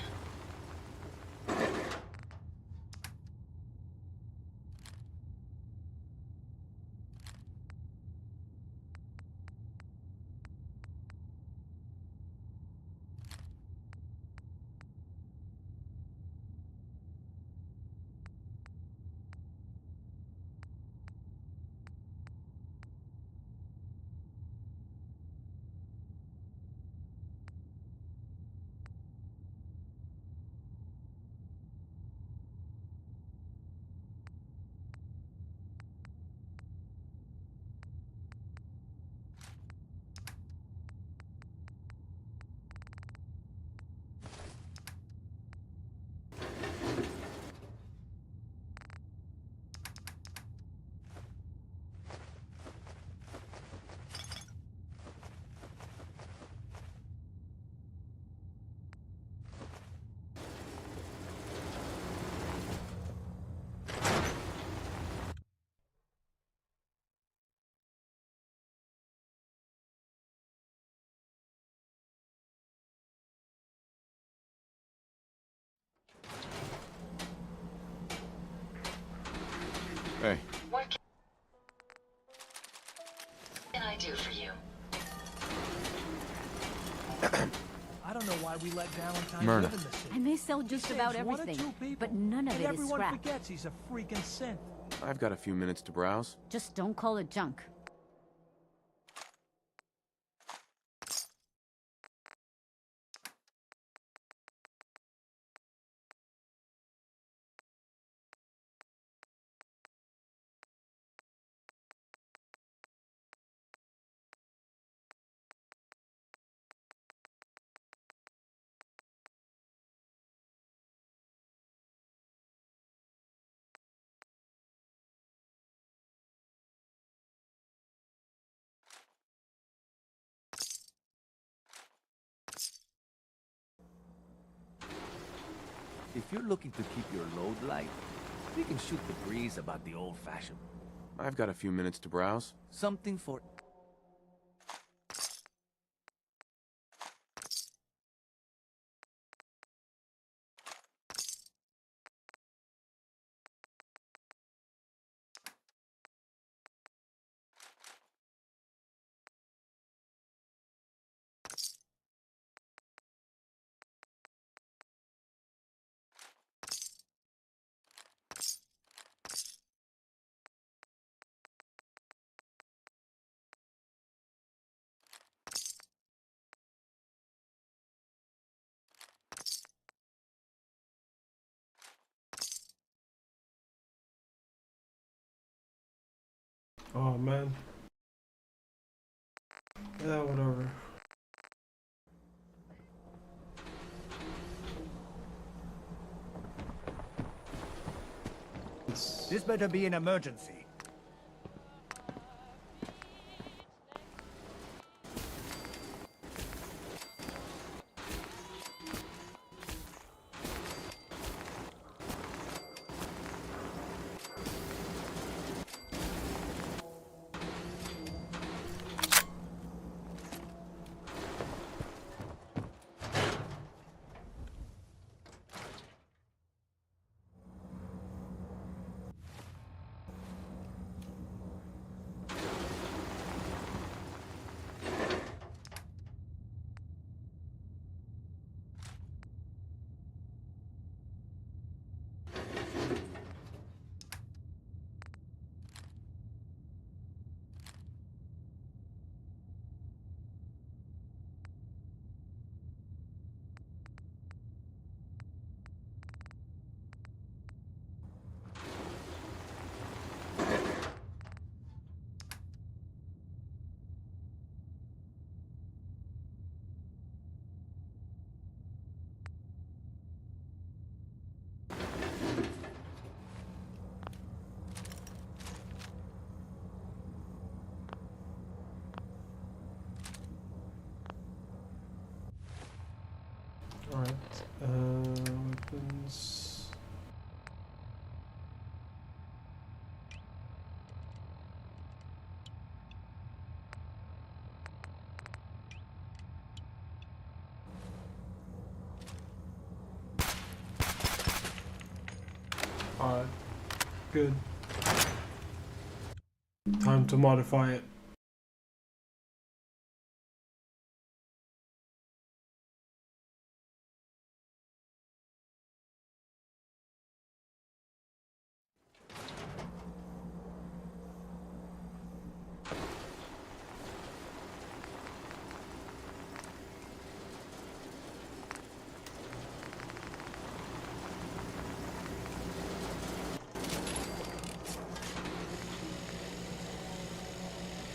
[SPEAKER 10] Hey.
[SPEAKER 22] What can I do for you?
[SPEAKER 20] I don't know why we let Valentine
[SPEAKER 10] Myrna.
[SPEAKER 20] live in the city.
[SPEAKER 15] I may sell just
[SPEAKER 20] He
[SPEAKER 15] about
[SPEAKER 20] saves one or
[SPEAKER 15] everything,
[SPEAKER 20] two people,
[SPEAKER 15] but none of
[SPEAKER 20] and
[SPEAKER 15] it is
[SPEAKER 20] everyone
[SPEAKER 15] scrap.
[SPEAKER 20] forgets he's a freaking synth.
[SPEAKER 10] I've got a few minutes to browse.
[SPEAKER 15] Just don't call it junk.
[SPEAKER 20] If you're looking to keep your load light, we can shoot the breeze about the old-fashioned.
[SPEAKER 10] I've got a few minutes to browse.
[SPEAKER 20] Something for...
[SPEAKER 1] Oh man. Yeah, whatever.
[SPEAKER 2] This better be an emergency.
[SPEAKER 1] Alright, weapons. Alright, good. Time to modify it.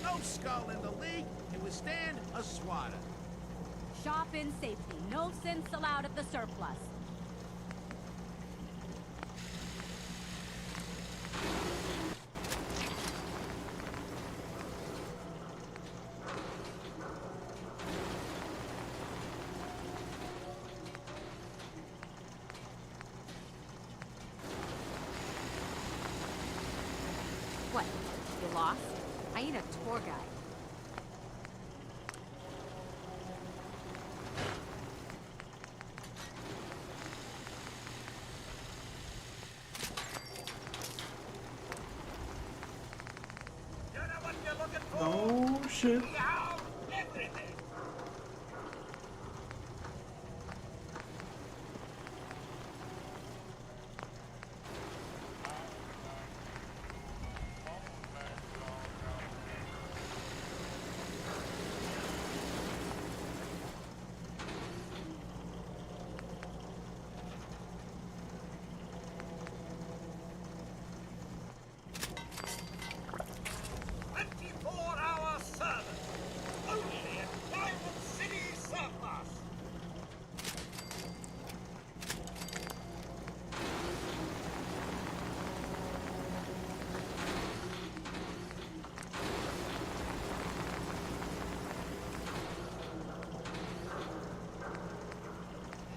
[SPEAKER 2] No skull in the league can withstand a swatter.
[SPEAKER 4] Shop in safety. No synths allowed at the surplus. What? You lost? I need a tour guide.
[SPEAKER 1] Oh shit.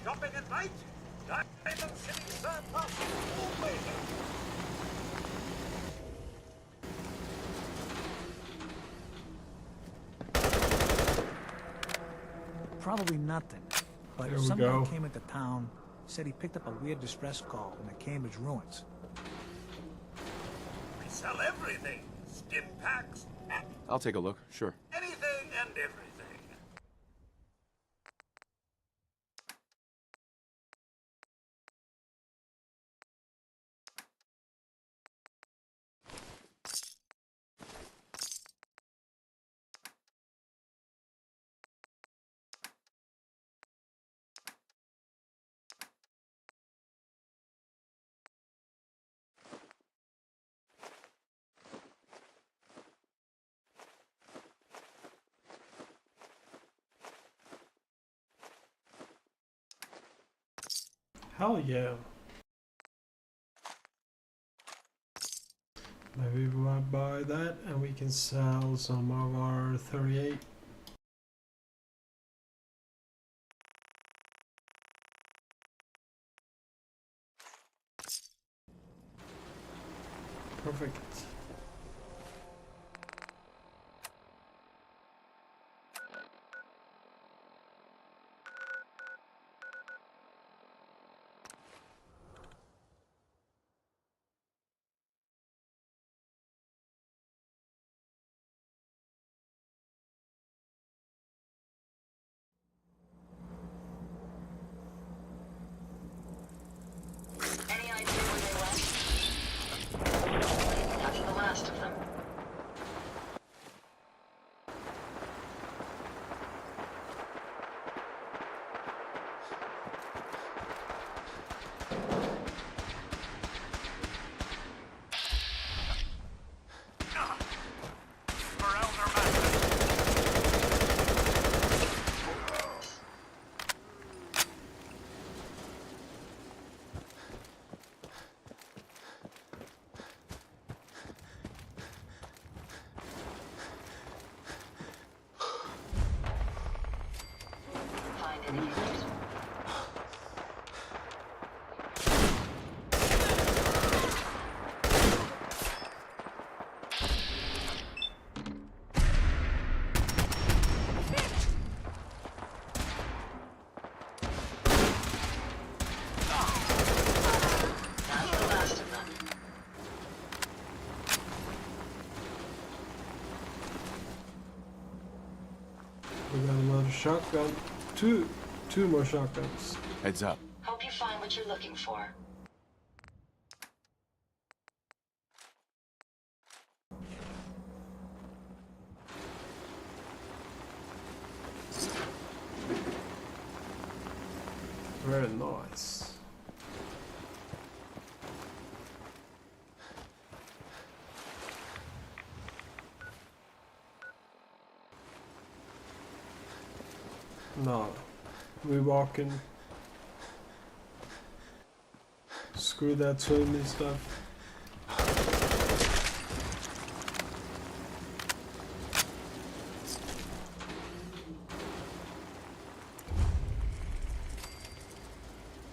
[SPEAKER 2] Shopping at night?
[SPEAKER 8] Probably nothing. But
[SPEAKER 1] There we
[SPEAKER 8] someone
[SPEAKER 1] go.
[SPEAKER 8] came into town, said he picked up a weird distress call in the Cambridge ruins.
[SPEAKER 2] We sell everything. Stim packs,
[SPEAKER 14] I'll take a look, sure.
[SPEAKER 2] anything and everything.
[SPEAKER 1] Hell yeah. Maybe we might buy that and we can sell some of our 38. Perfect.
[SPEAKER 22] Any idea where they went? That's the last of them. Find any users. That's the last of them.
[SPEAKER 1] We got another shotgun. Two more shotguns.
[SPEAKER 14] Heads up.
[SPEAKER 22] Hope you find what you're looking for.
[SPEAKER 1] Very nice. No, we walking. Screw that swimming stuff.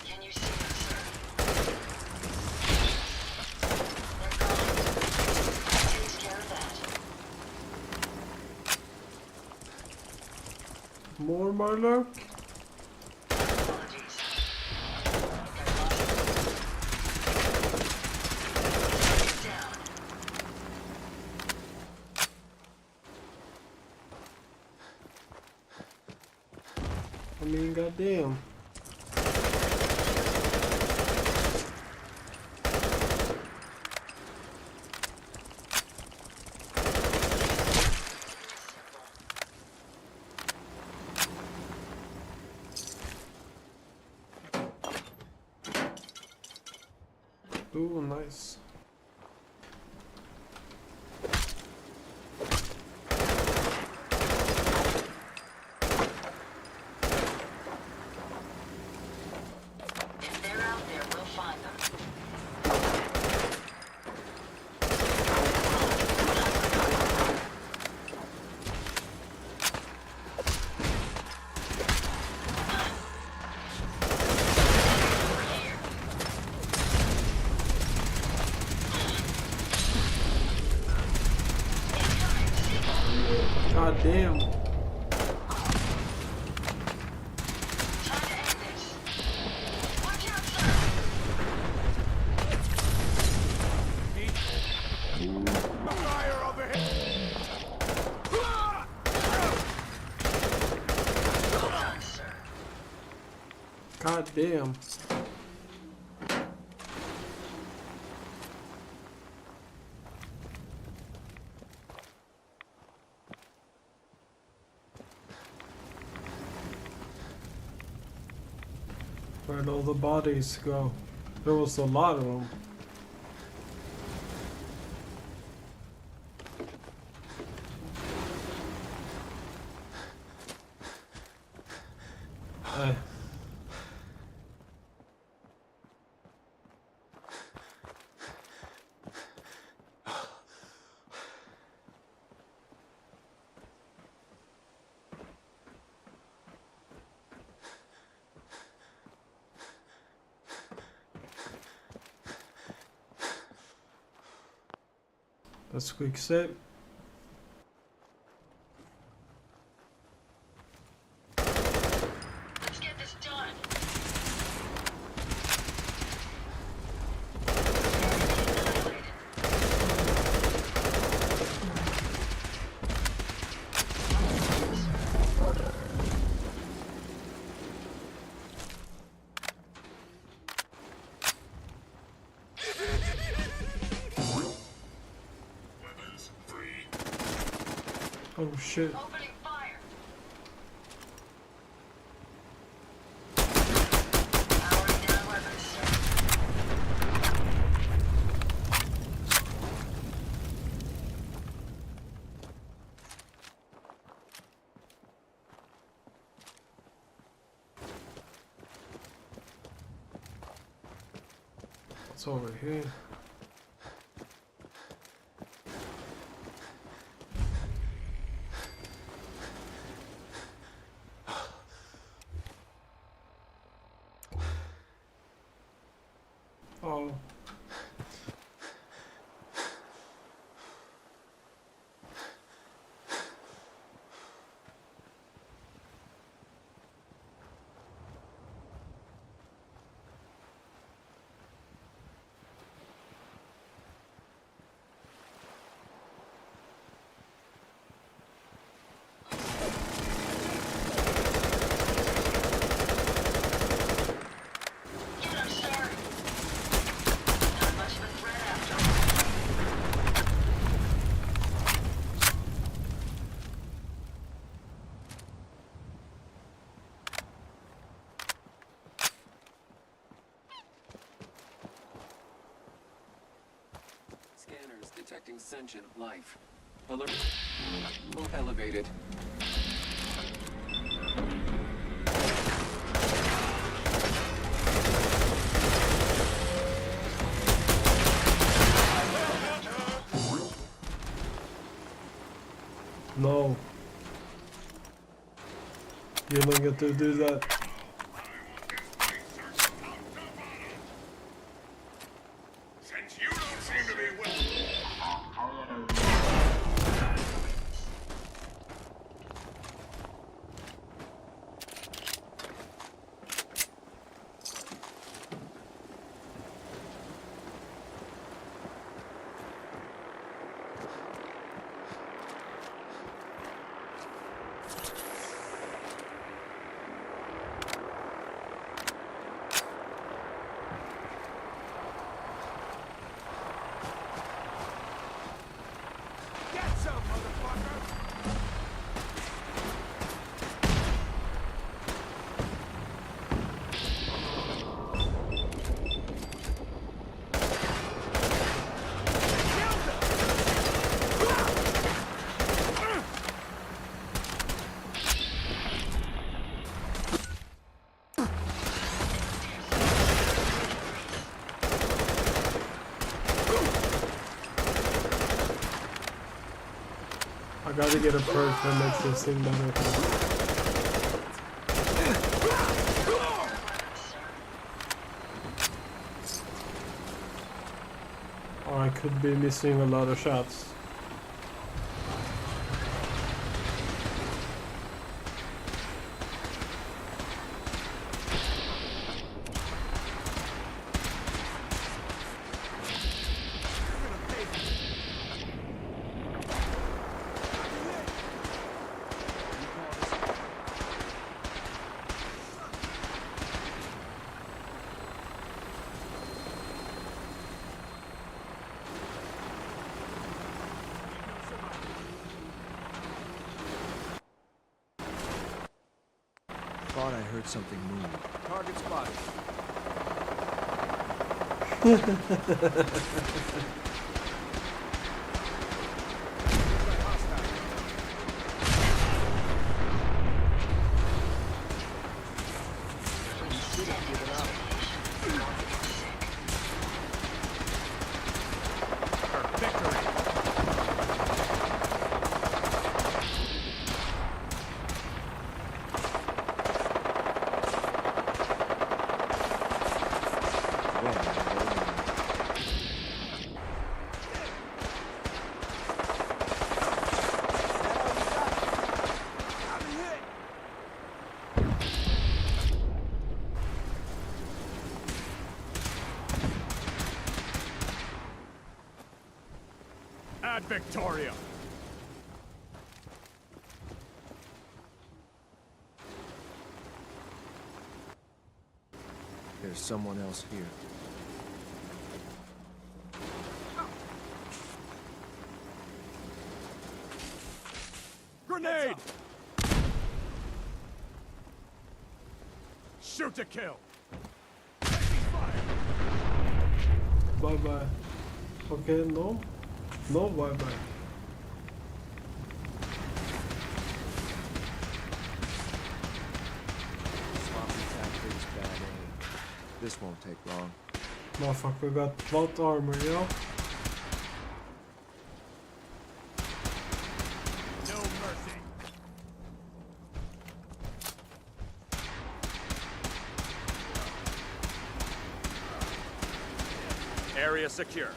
[SPEAKER 22] Can you see them, sir? That takes care of that.
[SPEAKER 1] More Murloc? I mean, goddamn. Ooh, nice.
[SPEAKER 22] If they're out there, we'll find them.
[SPEAKER 1] God damn.
[SPEAKER 2] Fire over here!
[SPEAKER 1] God damn. Where'd all the bodies go? There was a lot of them. Let's quick save.
[SPEAKER 22] Let's get this done.
[SPEAKER 1] Oh shit.
[SPEAKER 22] Opening fire. Powering down weapons, sir.
[SPEAKER 1] It's over here. Oh.
[SPEAKER 22] Yet I'm sorry. Not much of a threat after all.
[SPEAKER 7] Scanners detecting sentient life. Alert. Elevated.
[SPEAKER 1] No. You don't get to do that.
[SPEAKER 2] Since you don't seem to be well. Get some, motherfucker!
[SPEAKER 1] I gotta get a perk that makes this thing better. Or I could be missing a lot of shots.
[SPEAKER 6] thought I heard something move.
[SPEAKER 2] Target spotted. Ad Victoria.
[SPEAKER 6] There's someone else here.
[SPEAKER 2] Grenade! Shoot to kill.
[SPEAKER 1] Bye bye. Okay, no. No, bye bye.
[SPEAKER 6] Sloppy tactics, bad aim. This won't take long.
[SPEAKER 1] Motherfucker got plot armor, yo.
[SPEAKER 2] No mercy. Area secure.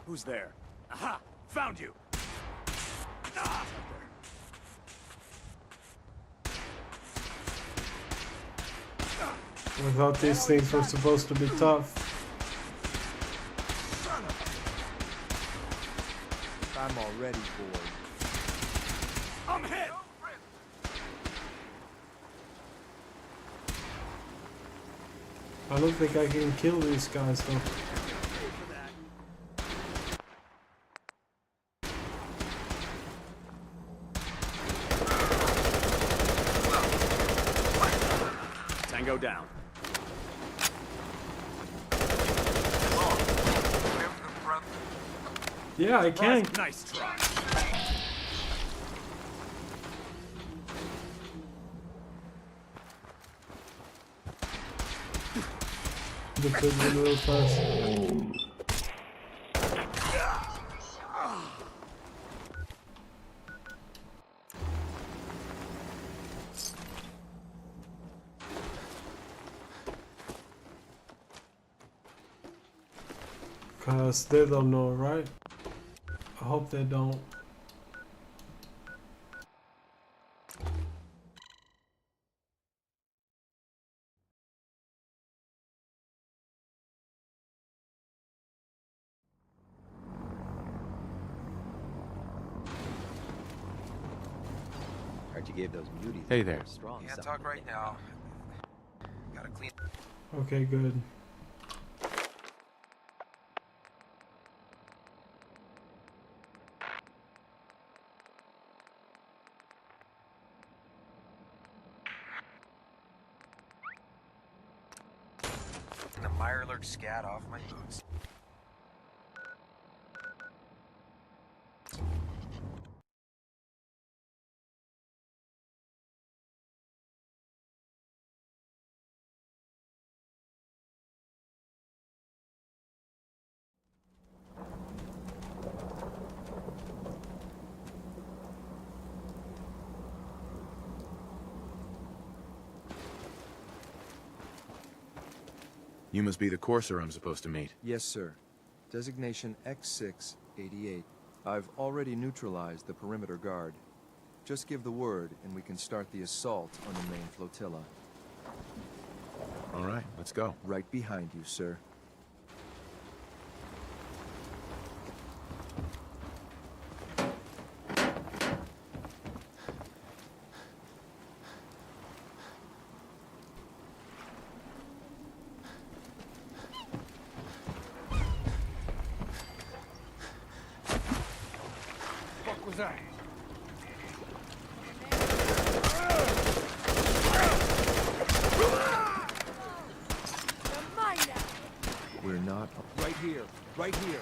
[SPEAKER 2] Who's there? Aha! Found you! Ah!
[SPEAKER 1] I thought these things were supposed to be tough.
[SPEAKER 6] I'm already bored.
[SPEAKER 2] I'm hit!
[SPEAKER 1] I don't think I can kill these guys though.
[SPEAKER 2] Tango down.
[SPEAKER 1] Yeah, I can.
[SPEAKER 2] Nice try.
[SPEAKER 1] The kid was real fast. Cause they don't know, right? I hope they don't.
[SPEAKER 6] Heard you gave those muties.
[SPEAKER 3] Hey there.
[SPEAKER 6] Strong.
[SPEAKER 20] Can't talk right now. Gotta clean.
[SPEAKER 1] Okay, good.
[SPEAKER 20] The Mirelurk scat off my boots.
[SPEAKER 10] You must be the courser I'm supposed to meet.
[SPEAKER 6] Yes, sir. Designation X688. I've already neutralized the perimeter guard. Just give the word, and we can start the assault on the main flotilla.
[SPEAKER 10] All right, let's go.
[SPEAKER 6] Right behind you, sir.
[SPEAKER 20] bullseye.
[SPEAKER 6] We're not...
[SPEAKER 20] Right here. Right here.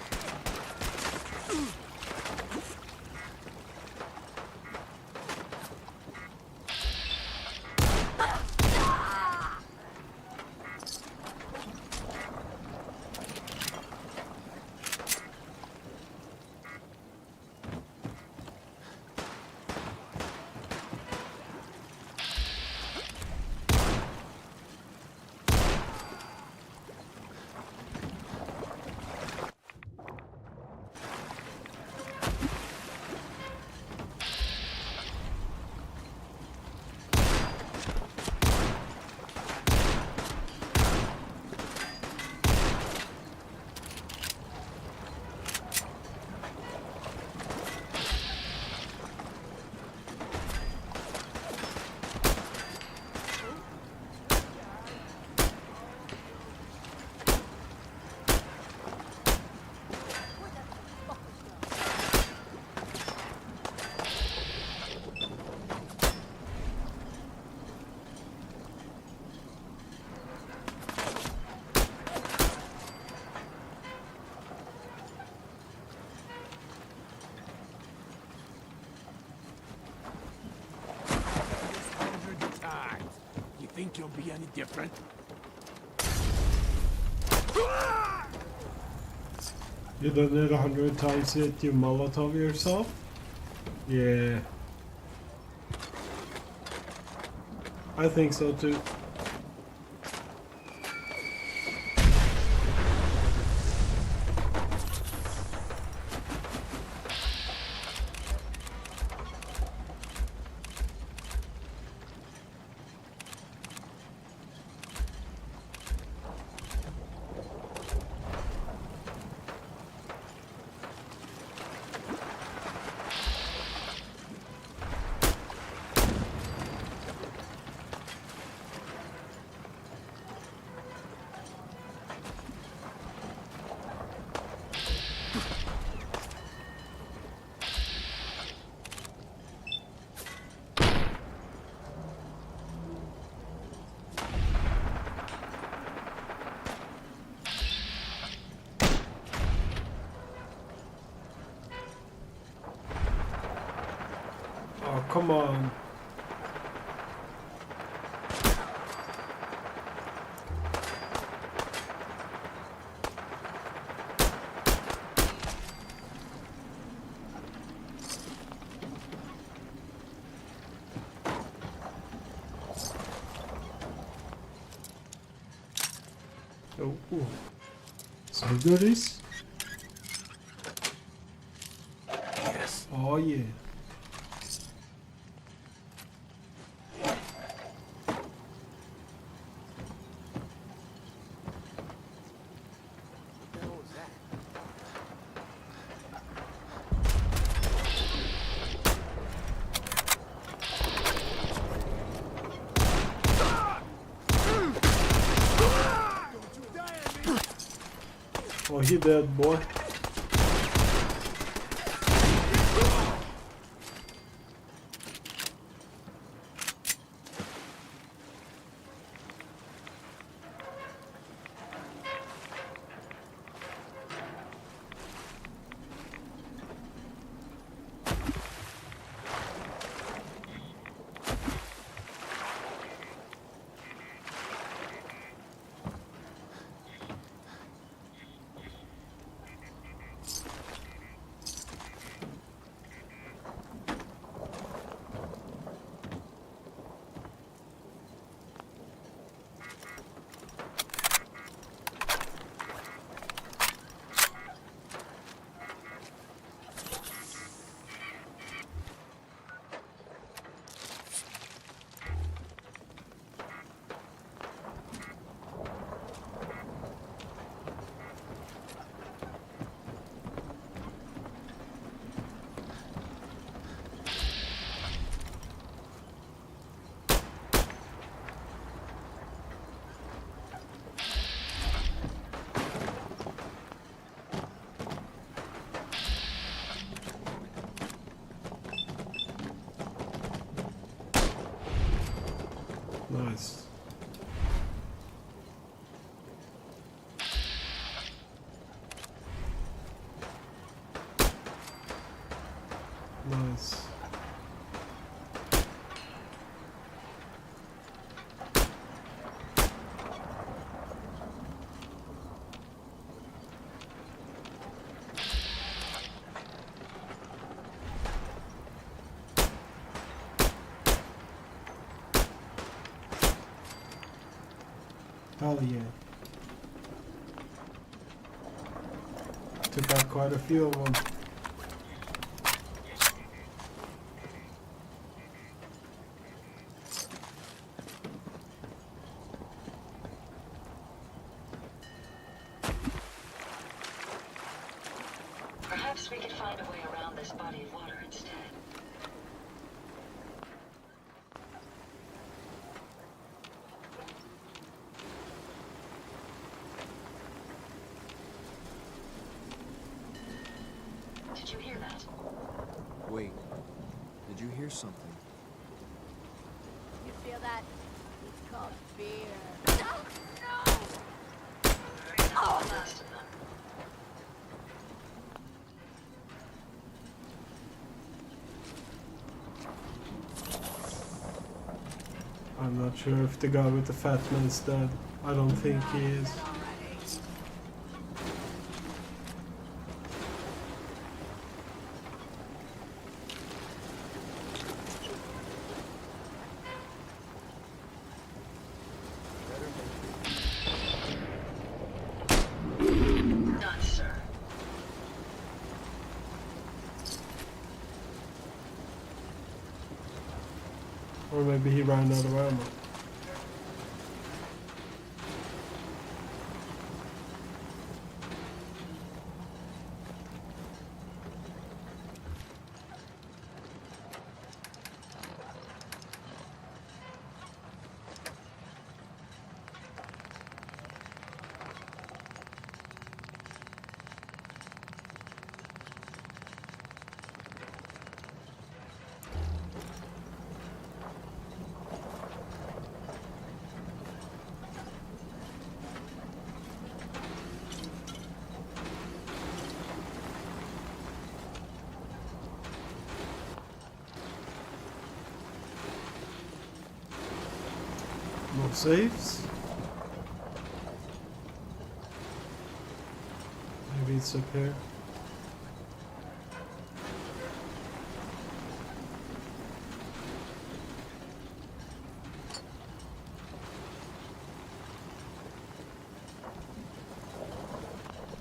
[SPEAKER 20] Think you'll be any different?
[SPEAKER 1] You done it 100 times yet, you Molotov yourself? Yeah. I think so too. Oh, come on. Oh, so goodies.
[SPEAKER 20] Yes.
[SPEAKER 1] Oh yeah. Oh, he dead, boy. Nice. Nice. Hell yeah. Took out quite a few of them.
[SPEAKER 22] Perhaps we could find a way around this body of water instead. Did you hear that?
[SPEAKER 6] Wait. Did you hear something?
[SPEAKER 4] You feel that? It's called fear. No!
[SPEAKER 22] Oh. The last of them.
[SPEAKER 1] I'm not sure if the guy with the fat man's dead. I don't think he is.
[SPEAKER 22] Done, sir.
[SPEAKER 1] Or maybe he ran out of ammo. No saves? Maybe it's up here.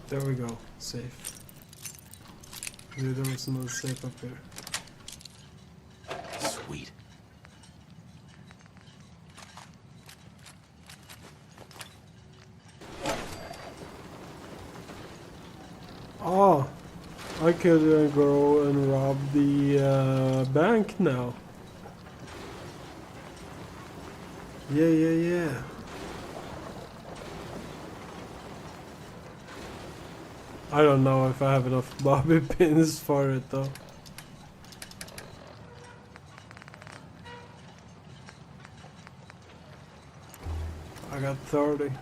[SPEAKER 1] There we go, safe. Maybe there was another safe up here.
[SPEAKER 3] Sweet.
[SPEAKER 1] Oh, I could go and rob the bank now. Yeah. I don't know if I have enough bobby pins for it though. I got 30,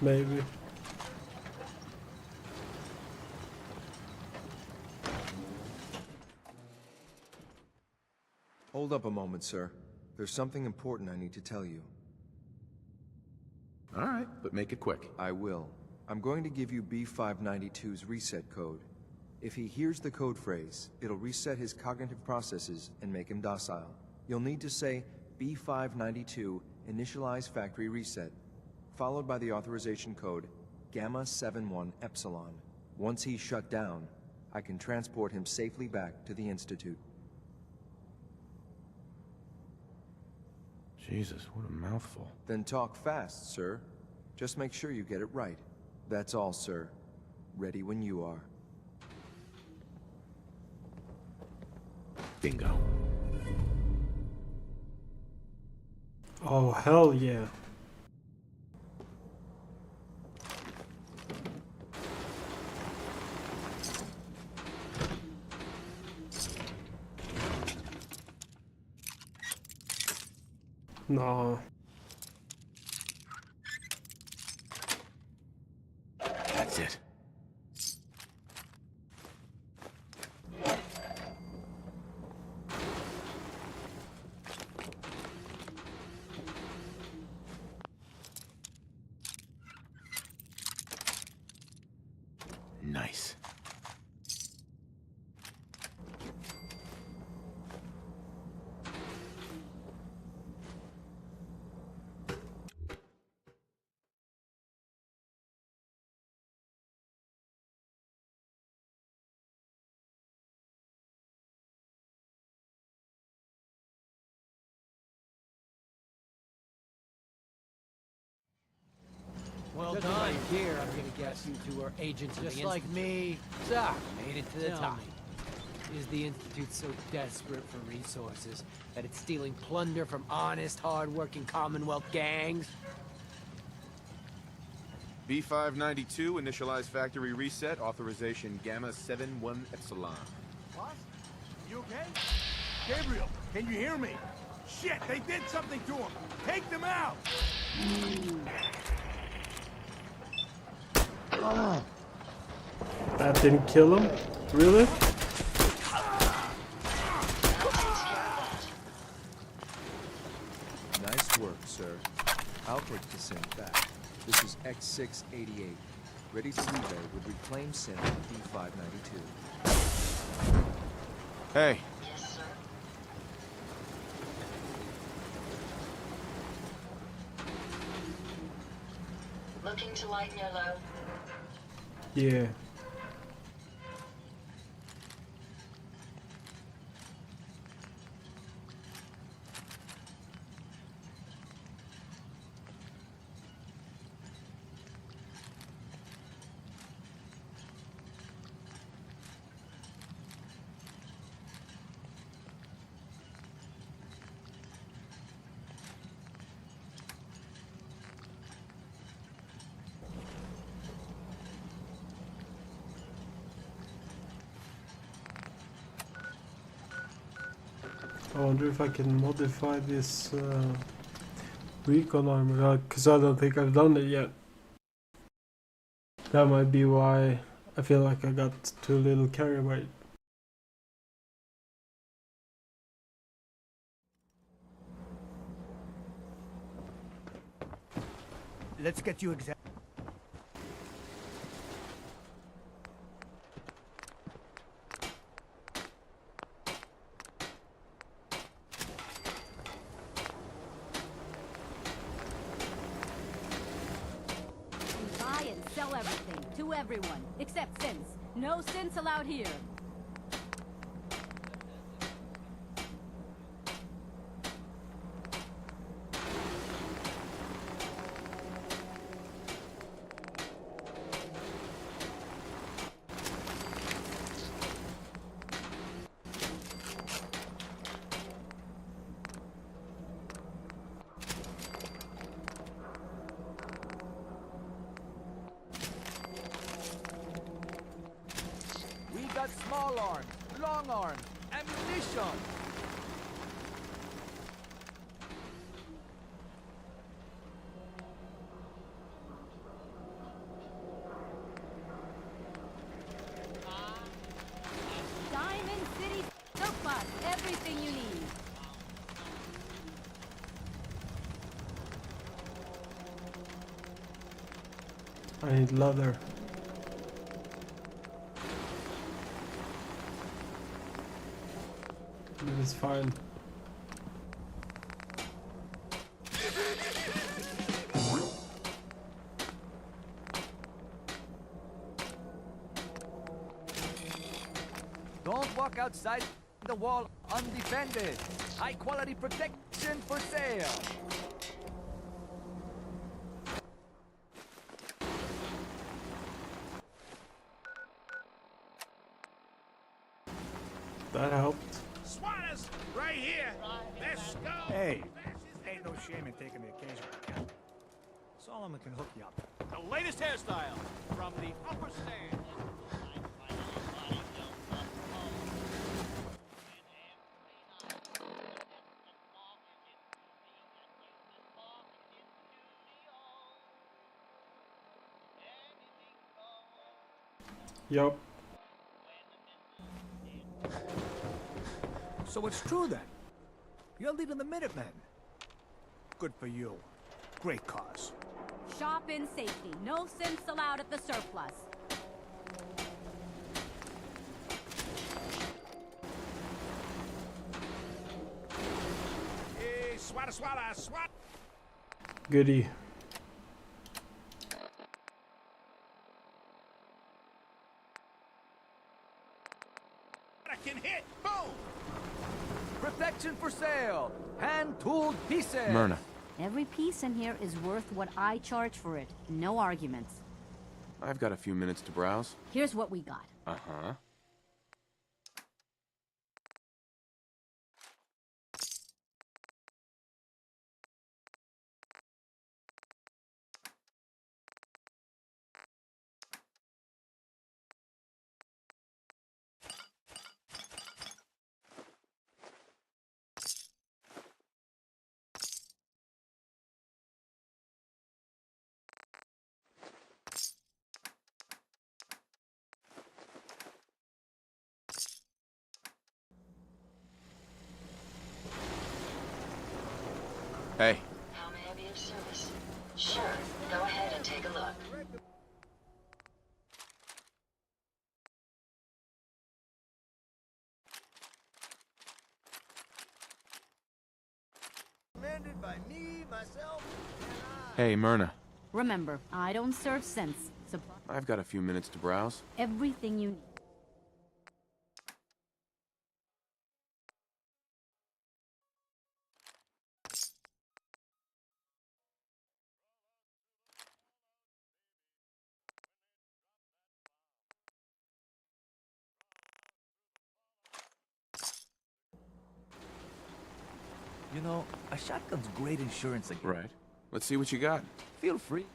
[SPEAKER 1] maybe.
[SPEAKER 6] Hold up a moment, sir. There's something important I need to tell you.
[SPEAKER 10] All right, but make it quick.
[SPEAKER 6] I will. I'm going to give you B592's reset code. If he hears the code phrase, it'll reset his cognitive processes and make him docile. You'll need to say B592 initialize factory reset, followed by the authorization code Gamma 71 Epsilon. Once he's shut down, I can transport him safely back to the Institute.
[SPEAKER 10] Jesus, what a mouthful.
[SPEAKER 6] Then talk fast, sir. Just make sure you get it right. That's all, sir. Ready when you are.
[SPEAKER 3] Bingo.
[SPEAKER 1] Oh, hell yeah. No.
[SPEAKER 3] That's it. Nice.
[SPEAKER 20] Well
[SPEAKER 9] Judging
[SPEAKER 20] done.
[SPEAKER 9] by your gear, I'm gonna guess you two are agents of the
[SPEAKER 20] Just like
[SPEAKER 9] Institute.
[SPEAKER 20] me.
[SPEAKER 9] So, made it to the
[SPEAKER 20] Tell
[SPEAKER 9] top.
[SPEAKER 20] me.
[SPEAKER 9] Is the Institute so desperate for resources that it's stealing plunder from honest, hard-working Commonwealth gangs?
[SPEAKER 10] B592, initialize factory reset, authorization Gamma 71 Epsilon.
[SPEAKER 2] What? You okay? Gabriel, can you hear me? Shit, they did something to him. Take them out.
[SPEAKER 1] That didn't kill him? Really?
[SPEAKER 6] Nice work, sir. I'll take the synth back. This is X688. Ready to relay with reclaim synth D592.
[SPEAKER 10] Hey.
[SPEAKER 22] Yes, sir. Looking to lighten your load?
[SPEAKER 1] Yeah. I wonder if I can modify this recon armor, because I don't think I've done it yet. That might be why I feel like I got too little carry weight.
[SPEAKER 8] Let's get you exact.
[SPEAKER 4] We buy and sell everything to everyone, except synths. No synths allowed here.
[SPEAKER 20] We got small arms, long arms, ammunition.
[SPEAKER 4] Diamond City Silk Bus, everything you need.
[SPEAKER 1] I need leather. But it's fine.
[SPEAKER 20] Don't walk outside the wall undefended. High quality protection for sale.
[SPEAKER 1] That helped.
[SPEAKER 2] Swatters, right here. Let's go.
[SPEAKER 8] Hey, ain't no shame in taking the occasional cap. Solomon can hook you up.
[SPEAKER 2] The latest hairstyle from the upper stand.
[SPEAKER 1] Yup.
[SPEAKER 8] So it's true then. You're leading the Minutemen. Good for you. Great cause.
[SPEAKER 4] Shop in safety. No synths allowed at the surplus.
[SPEAKER 2] Hey, swata, swata, swat!
[SPEAKER 1] Goody.
[SPEAKER 2] I can hit! Boom!
[SPEAKER 20] Protection for sale! Hand-tooled pieces!
[SPEAKER 14] Myrna.
[SPEAKER 4] Every piece in here is worth what I charge for it. No arguments.
[SPEAKER 14] I've got a few minutes to browse.
[SPEAKER 4] Here's what we got.
[SPEAKER 14] Uh-huh. Hey.
[SPEAKER 22] How may I be of service? Sure, go ahead and take a look.
[SPEAKER 20] Commanded by me, myself,
[SPEAKER 14] Hey, Myrna.
[SPEAKER 4] Remember, I don't serve synths. Supply
[SPEAKER 14] I've got a few minutes to browse.
[SPEAKER 4] everything you need.
[SPEAKER 20] You know, a shotgun's great insurance again.
[SPEAKER 14] Right. Let's see what you got.
[SPEAKER 20] Feel free.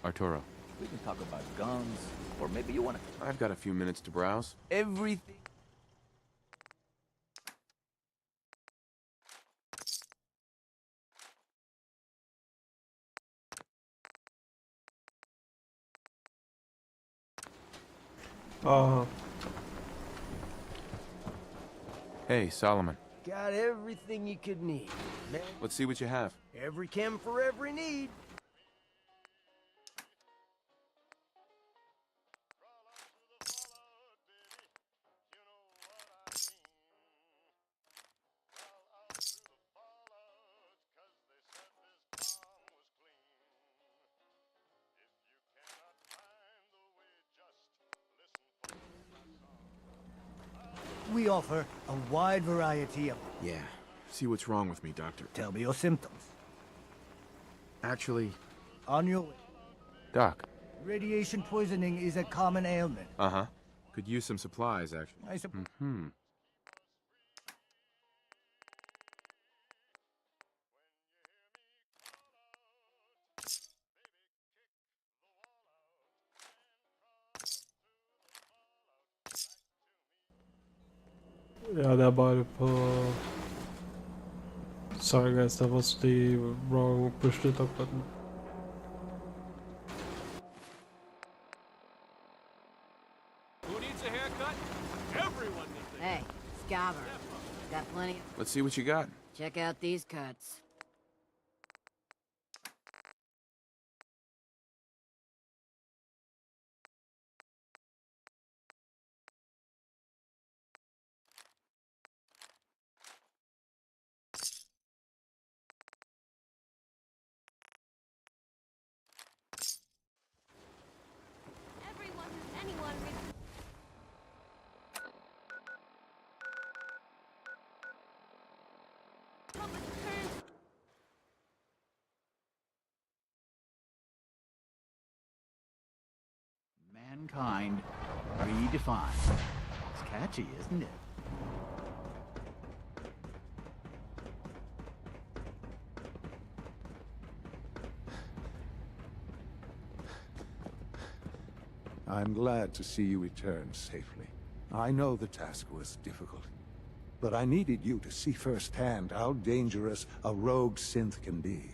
[SPEAKER 14] Arturo.
[SPEAKER 20] We can talk about guns, or maybe you want to...
[SPEAKER 14] I've got a few minutes to browse.
[SPEAKER 20] Everything.
[SPEAKER 14] Hey, Solomon.
[SPEAKER 9] Got everything you could need. Man,
[SPEAKER 14] Let's see what you have.
[SPEAKER 9] every chem for every need.
[SPEAKER 8] We offer a wide variety of...
[SPEAKER 10] Yeah. See what's wrong with me, Doctor.
[SPEAKER 8] Tell me your symptoms.
[SPEAKER 10] Actually...
[SPEAKER 8] On your way.
[SPEAKER 14] Doc.
[SPEAKER 8] Radiation poisoning is a common ailment.
[SPEAKER 10] Uh-huh. Could use some supplies, actually.
[SPEAKER 8] I suppose.
[SPEAKER 14] Hmm.
[SPEAKER 1] Ja, det är bara på... Sorry guys, that was the wrong push to talk button.
[SPEAKER 2] Who needs a haircut? Everyone needs a
[SPEAKER 4] Hey, Scaver. Got plenty.
[SPEAKER 14] Let's see what you got.
[SPEAKER 4] Check out these cuts. Everyone who's anyone
[SPEAKER 13] Mankind redefined. It's catchy, isn't it?
[SPEAKER 5] I'm glad to see you return safely. I know the task was difficult, but I needed you to see firsthand how dangerous a rogue synth can be.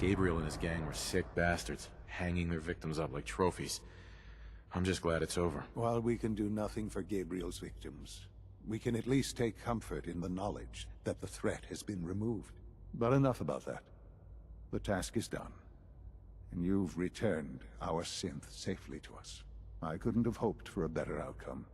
[SPEAKER 14] Gabriel and his gang were sick bastards, hanging their victims up like trophies. I'm just glad it's over.
[SPEAKER 5] While we can do nothing for Gabriel's victims, we can at least take comfort in the knowledge that the threat has been removed. But enough about that. The task is done, and you've returned our synth safely to us. I couldn't have hoped for a better outcome.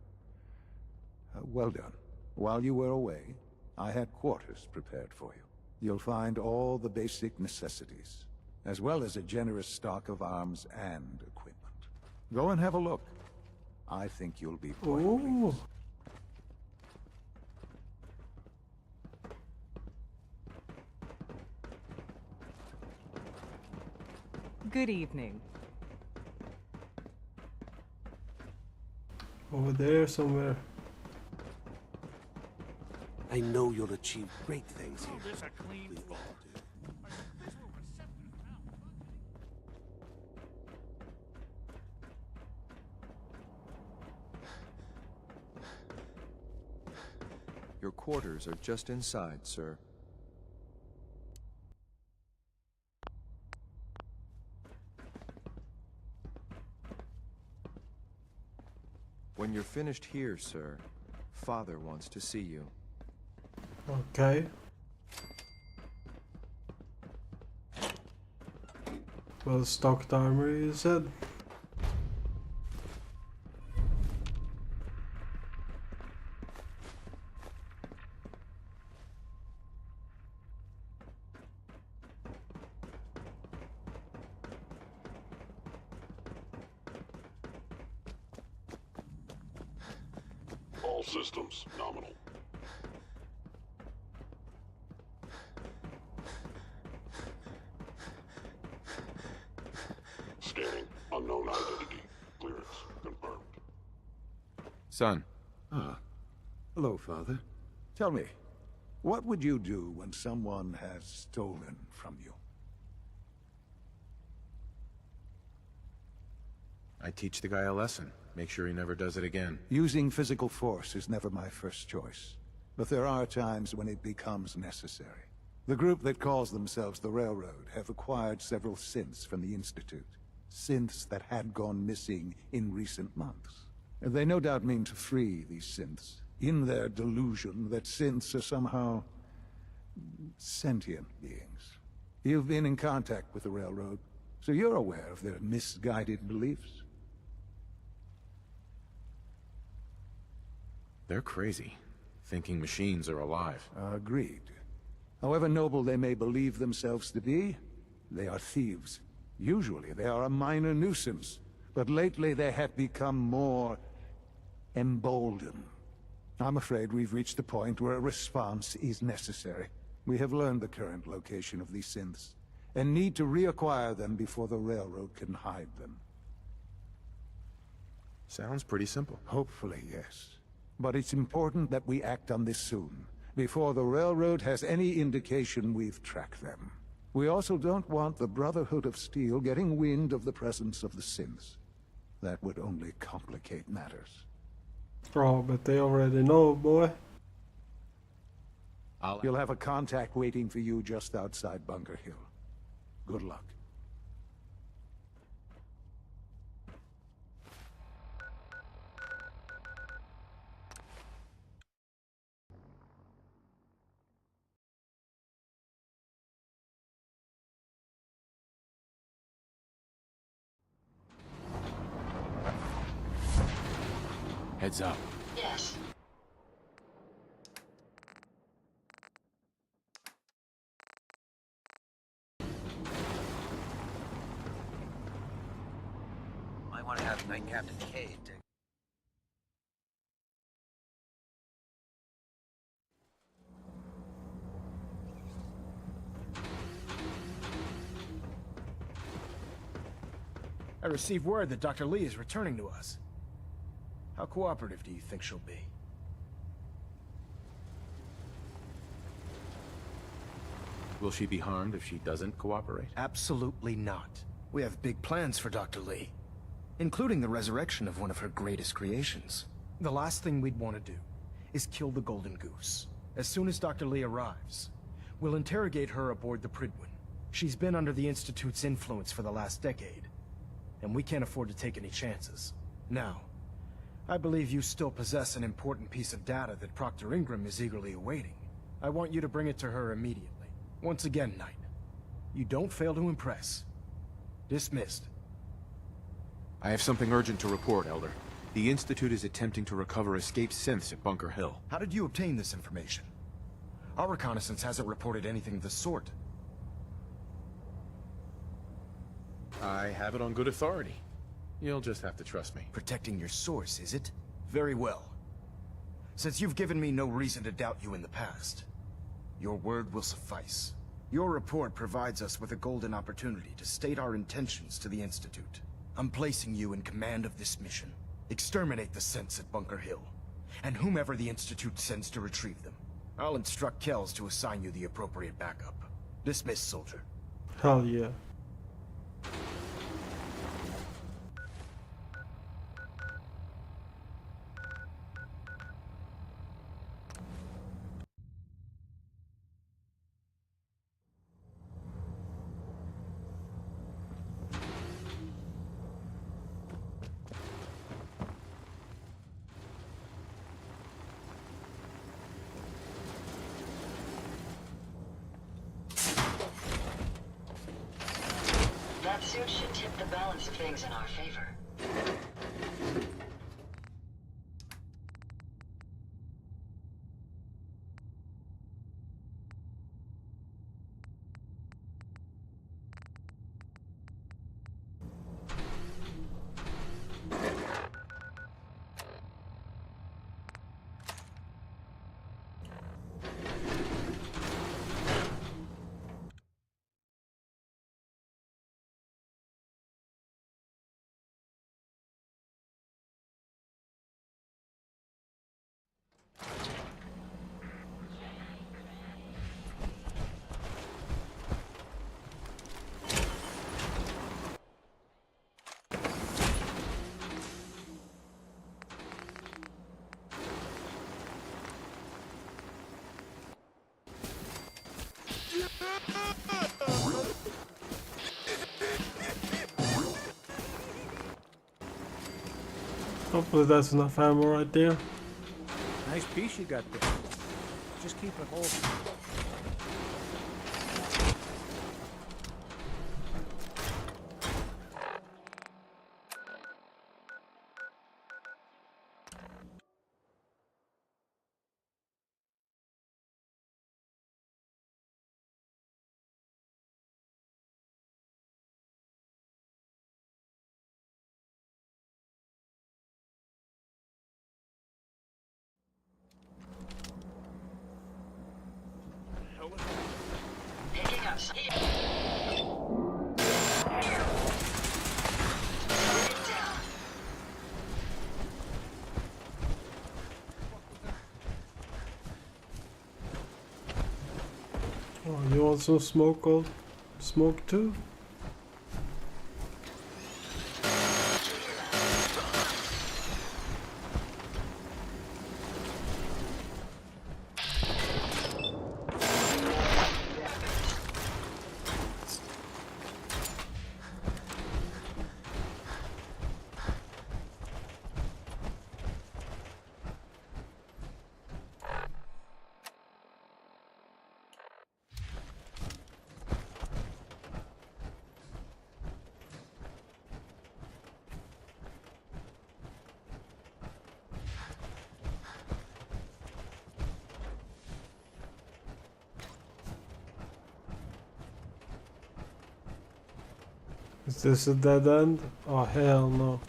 [SPEAKER 5] Well done. While you were away, I had quarters prepared for you. You'll find all the basic necessities, as well as a generous stock of arms and equipment. Go and have a look. I think you'll be quite pleased.
[SPEAKER 16] Good evening.
[SPEAKER 1] Over there somewhere.
[SPEAKER 17] I know you'll achieve great things here.
[SPEAKER 2] This a clean
[SPEAKER 17] We all do.
[SPEAKER 6] Your quarters are just inside, sir. When you're finished here, sir, Father wants to see you.
[SPEAKER 1] Okay. Well stocked armory, you said?
[SPEAKER 19] All systems nominal. Scanning. Unknown identity. Clearance confirmed.
[SPEAKER 14] Son.
[SPEAKER 5] Ah. Hello, Father. Tell me, what would you do when someone has stolen from you?
[SPEAKER 14] I teach the guy a lesson. Make sure he never does it again.
[SPEAKER 5] Using physical force is never my first choice, but there are times when it becomes necessary. The group that calls themselves the Railroad have acquired several synths from the Institute. Synths that had gone missing in recent months. They no doubt mean to free these synths, in their delusion that synths are somehow sentient beings. You've been in contact with the Railroad, so you're aware of their misguided beliefs.
[SPEAKER 14] They're crazy, thinking machines are alive.
[SPEAKER 5] Agreed. However noble they may believe themselves to be, they are thieves. Usually they are a minor nuisance, but lately they have become more emboldened. I'm afraid we've reached the point where a response is necessary. We have learned the current location of these synths, and need to reacquire them before the Railroad can hide them.
[SPEAKER 14] Sounds pretty simple.
[SPEAKER 5] Hopefully, yes. But it's important that we act on this soon, before the Railroad has any indication we've tracked them. We also don't want the Brotherhood of Steel getting wind of the presence of the synths. That would only complicate matters.
[SPEAKER 1] Oh, but they already know, boy.
[SPEAKER 5] You'll have a contact waiting for you just outside Bunker Hill. Good luck.
[SPEAKER 14] Heads up.
[SPEAKER 22] Yes.
[SPEAKER 20] Might want to have Knight Captain Cade to...
[SPEAKER 8] I received word that Dr. Lee is returning to us. How cooperative do you think she'll be?
[SPEAKER 14] Will she be harmed if she doesn't cooperate?
[SPEAKER 8] Absolutely not. We have big plans for Dr. Lee, including the resurrection of one of her greatest creations. The last thing we'd want to do is kill the Golden Goose. As soon as Dr. Lee arrives, we'll interrogate her aboard the Prydwen. She's been under the Institute's influence for the last decade, and we can't afford to take any chances. Now, I believe you still possess an important piece of data that Proctor Ingram is eagerly awaiting. I want you to bring it to her immediately. Once again, Knight, you don't fail to impress. Dismissed.
[SPEAKER 14] I have something urgent to report, Elder. The Institute is attempting to recover escaped synths at Bunker Hill.
[SPEAKER 8] How did you obtain this information? Our reconnaissance hasn't reported anything of the sort.
[SPEAKER 14] I have it on good authority. You'll just have to trust me.
[SPEAKER 8] Protecting your source, is it? Very well. Since you've given me no reason to doubt you in the past, your word will suffice. Your report provides us with a golden opportunity to state our intentions to the Institute. I'm placing you in command of this mission. Exterminate the synths at Bunker Hill, and whomever the Institute sends to retrieve them. I'll instruct Kells to assign you the appropriate backup. Dismissed, soldier.
[SPEAKER 1] Hell yeah.
[SPEAKER 22] That suit should tip the balance of things in our favor.
[SPEAKER 1] Hopefully that's enough ammo right there.
[SPEAKER 17] Nice piece you got there. Just keep it whole.
[SPEAKER 22] Picking up speed.
[SPEAKER 1] Oh, you also smoke too? Is this a dead end? Oh hell no.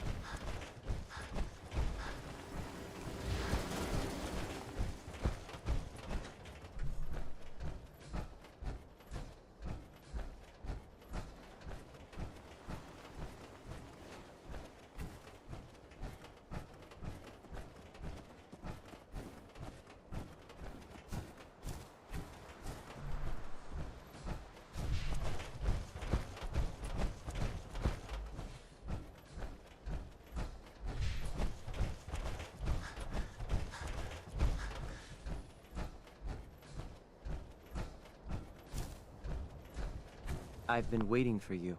[SPEAKER 11] I've been waiting for you.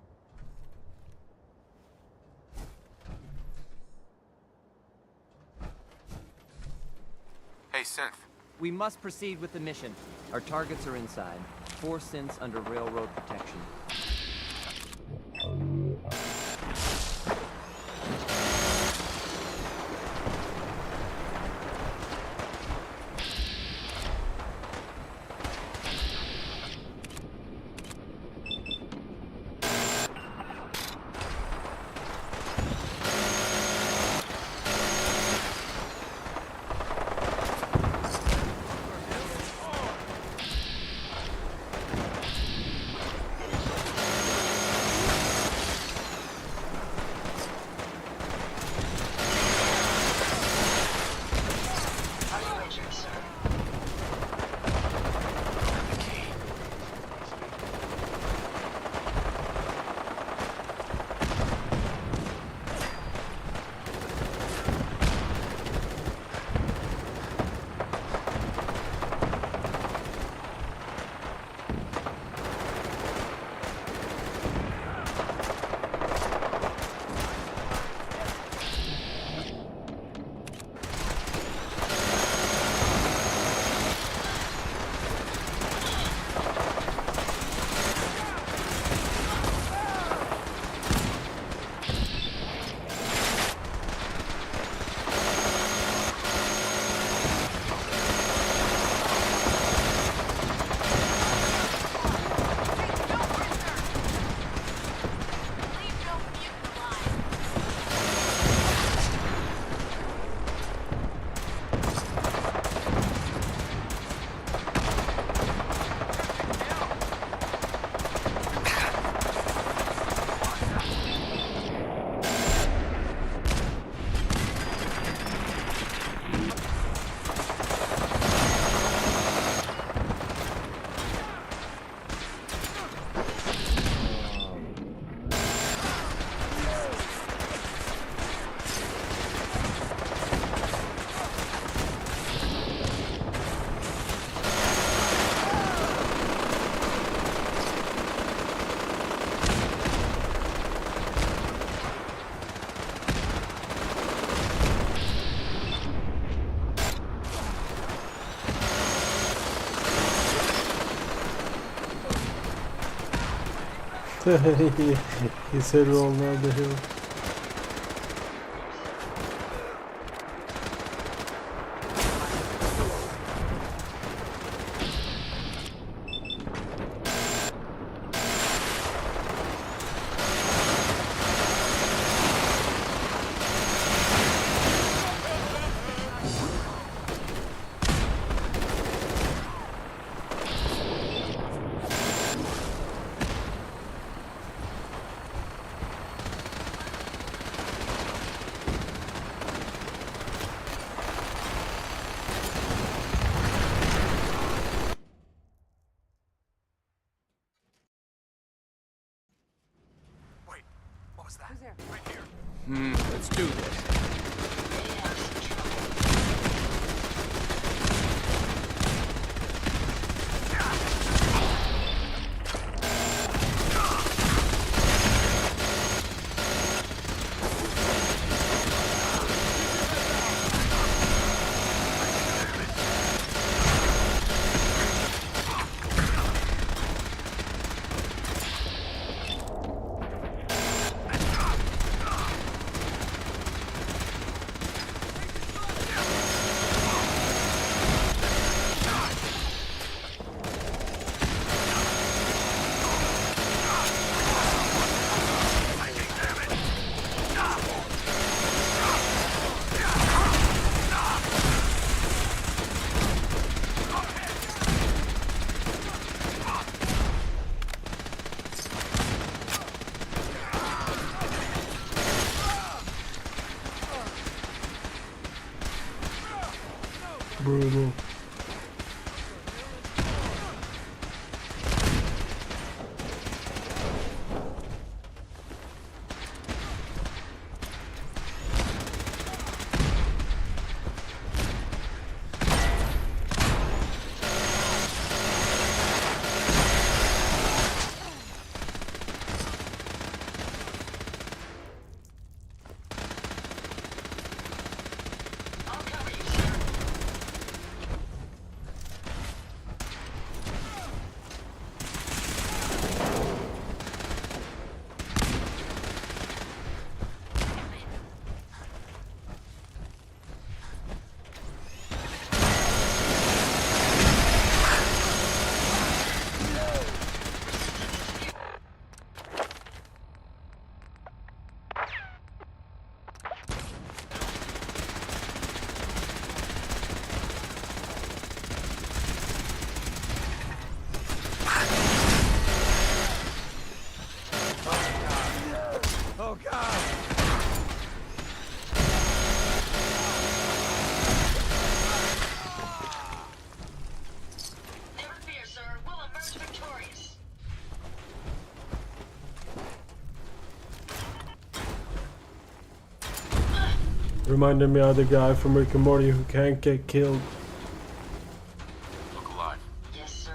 [SPEAKER 14] Hey, Synth.
[SPEAKER 11] We must proceed with the mission. Our targets are inside. 4 synths under railroad protection.
[SPEAKER 1] He said roll down the hill.
[SPEAKER 17] Let's do this.
[SPEAKER 1] Brutal. Reminded me of the guy from Rick and Morty who can't get killed.
[SPEAKER 10] Look alive.
[SPEAKER 22] Yes, sir.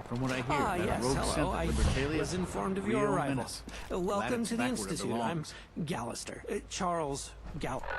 [SPEAKER 13] From what I hear, that
[SPEAKER 9] yes,
[SPEAKER 13] rogue
[SPEAKER 9] hello.
[SPEAKER 13] synth
[SPEAKER 9] I
[SPEAKER 13] at Libertalia
[SPEAKER 9] was informed of
[SPEAKER 13] real
[SPEAKER 9] your arrival.
[SPEAKER 13] menace.
[SPEAKER 9] Welcome
[SPEAKER 13] Glad it's
[SPEAKER 9] to the
[SPEAKER 13] back where it
[SPEAKER 9] Institute. I'm
[SPEAKER 13] belongs.
[SPEAKER 9] Gallister. Charles Gallister.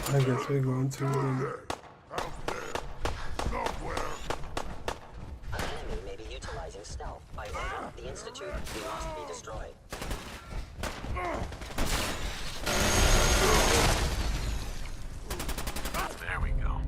[SPEAKER 1] I guess we're going through them.
[SPEAKER 22] An enemy may be utilizing stealth. By order of the Institute, he must be destroyed.
[SPEAKER 10] There we go.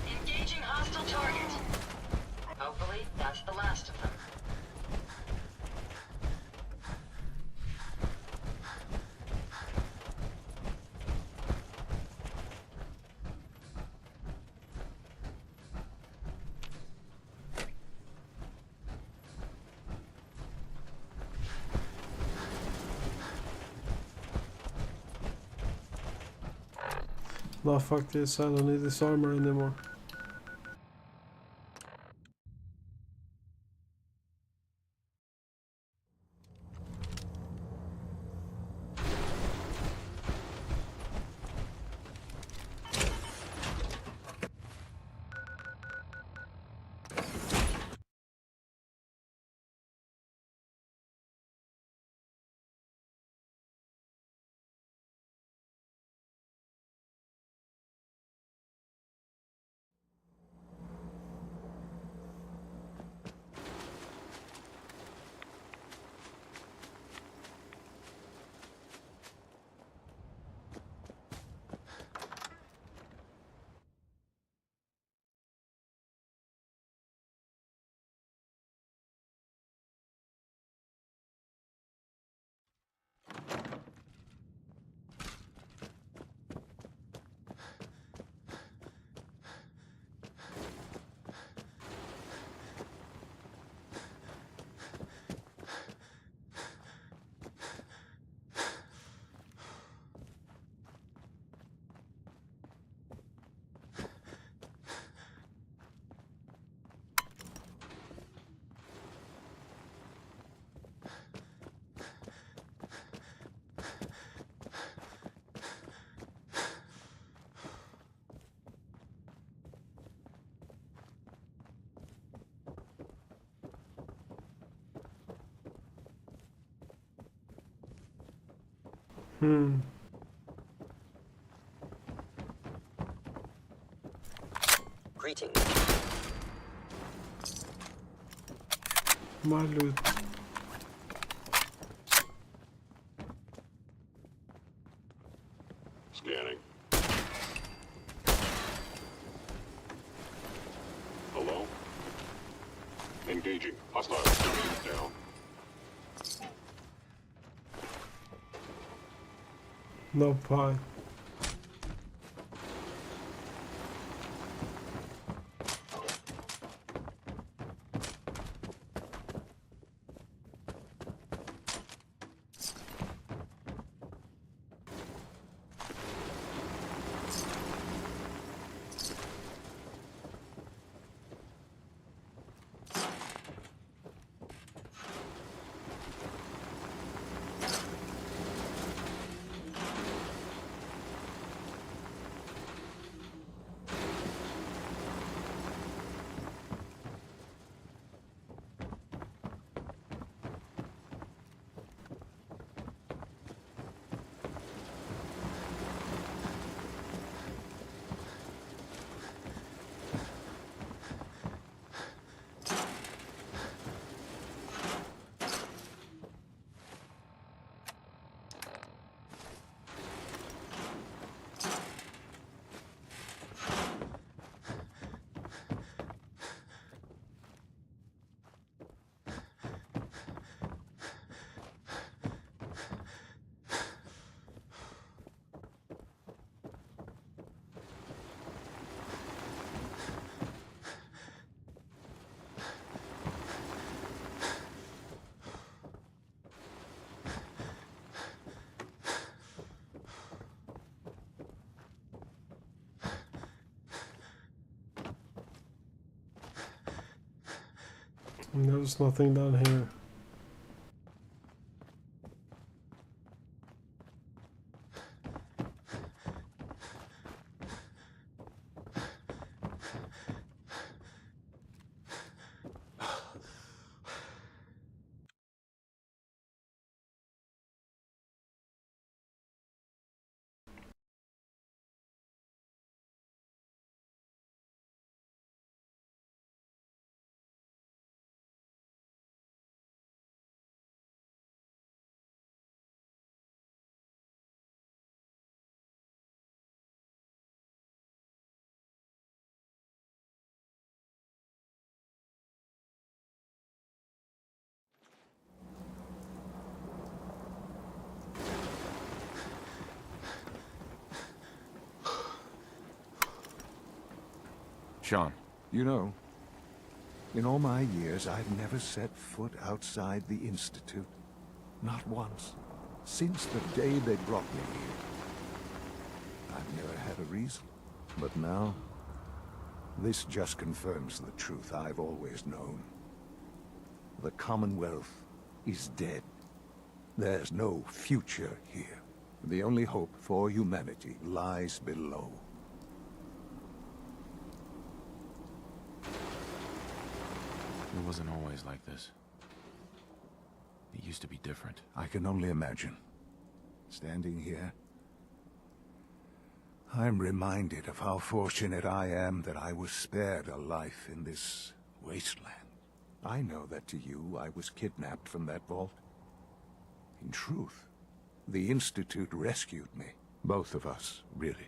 [SPEAKER 22] Engaging hostile target. Hopefully, that's the last of them.
[SPEAKER 1] No, fuck this, I don't need this armor anymore.
[SPEAKER 12] Greetings.
[SPEAKER 1] My loot.
[SPEAKER 19] Scanning. Hello? Engaging. Hostile. Down.
[SPEAKER 1] No pie. There's nothing down here.
[SPEAKER 14] Sean.
[SPEAKER 5] You know, in all my years, I've never set foot outside the Institute. Not once. Since the day they brought me here. I've never had a reason. But now, this just confirms the truth I've always known. The Commonwealth is dead. There's no future here. The only hope for humanity lies below.
[SPEAKER 14] It wasn't always like this. It used to be different.
[SPEAKER 5] I can only imagine. Standing here, I'm reminded of how fortunate I am that I was spared a life in this wasteland. I know that to you, I was kidnapped from that vault. In truth, the Institute rescued me. Both of us, really.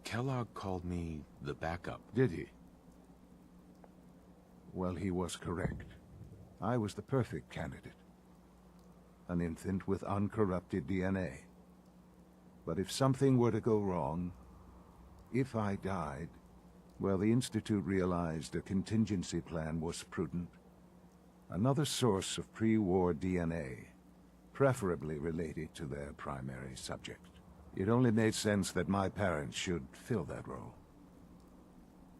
[SPEAKER 14] Kellogg called me the backup.
[SPEAKER 5] Did he? Well, he was correct. I was the perfect candidate. An infant with uncorrupted DNA. But if something were to go wrong, if I died, well, the Institute realized a contingency plan was prudent. Another source of pre-war DNA, preferably related to their primary subject. It only made sense that my parents should fill that role.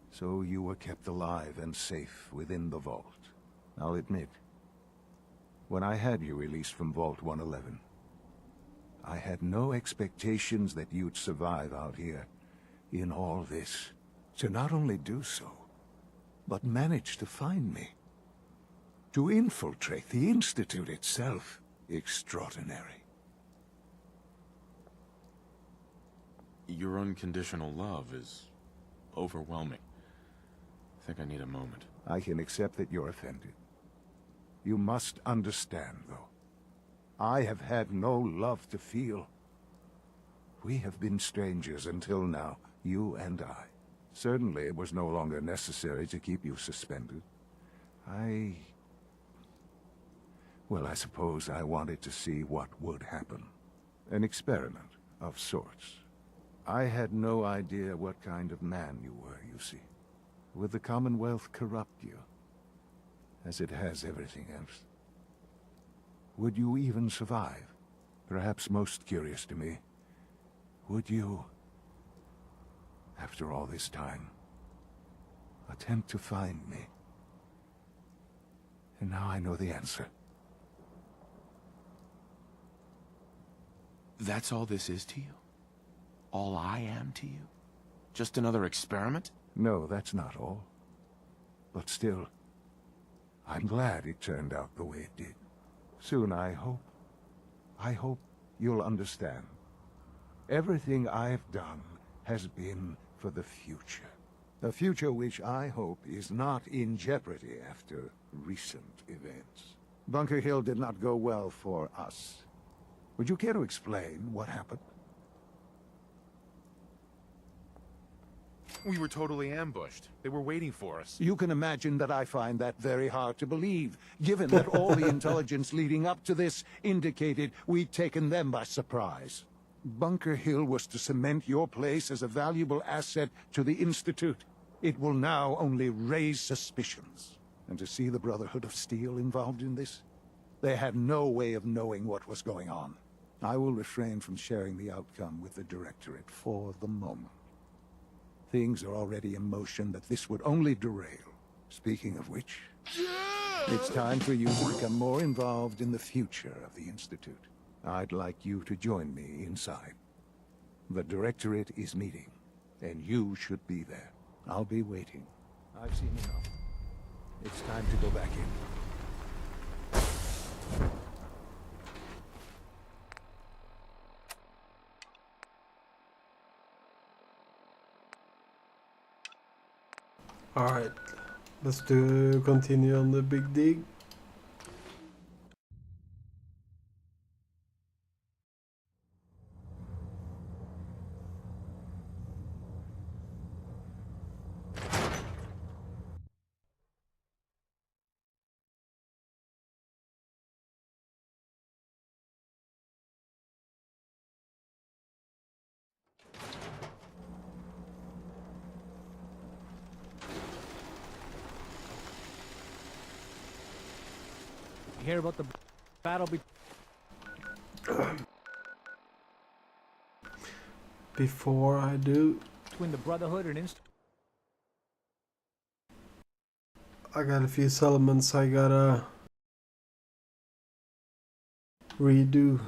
[SPEAKER 5] So you were kept alive and safe within the vault. I'll admit, when I had you released from Vault 111, I had no expectations that you'd survive out here in all this. To not only do so, but manage to find me. To infiltrate the Institute itself, extraordinary.
[SPEAKER 14] Your unconditional love is overwhelming. I think I need a moment.
[SPEAKER 5] I can accept that you're offended. You must understand, though. I have had no love to feel. We have been strangers until now, you and I. Certainly it was no longer necessary to keep you suspended. Well, I suppose I wanted to see what would happen. An experiment of sorts. I had no idea what kind of man you were, you see. Would the Commonwealth corrupt you, as it has everything else? Would you even survive? Perhaps most curious to me, would you, after all this time, attempt to find me? And now I know the answer.
[SPEAKER 14] That's all this is to you? All I am to you? Just another experiment?
[SPEAKER 5] No, that's not all. But still, I'm glad it turned out the way it did. Soon, I hope you'll understand. Everything I've done has been for the future. A future which I hope is not in jeopardy after recent events. Bunker Hill did not go well for us. Would you care to explain what happened?
[SPEAKER 14] We were totally ambushed. They were waiting for us.
[SPEAKER 5] You can imagine that I find that very hard to believe, given that all the intelligence leading up to this indicated we'd taken them by surprise. Bunker Hill was to cement your place as a valuable asset to the Institute. It will now only raise suspicions. And to see the Brotherhood of Steel involved in this? They had no way of knowing what was going on. I will refrain from sharing the outcome with the Directorate for the moment. Things are already in motion that this would only derail. Speaking of which, it's time for you to become more involved in the future of the Institute. I'd like you to join me inside. The Directorate is meeting, and you should be there. I'll be waiting. I've seen enough. It's time to go back in.
[SPEAKER 1] Alright, let's continue on the big dig.
[SPEAKER 17] You hear about the battle
[SPEAKER 1] Before I do,
[SPEAKER 17] between the Brotherhood and Institute?
[SPEAKER 1] I got a few settlements I gotta redo.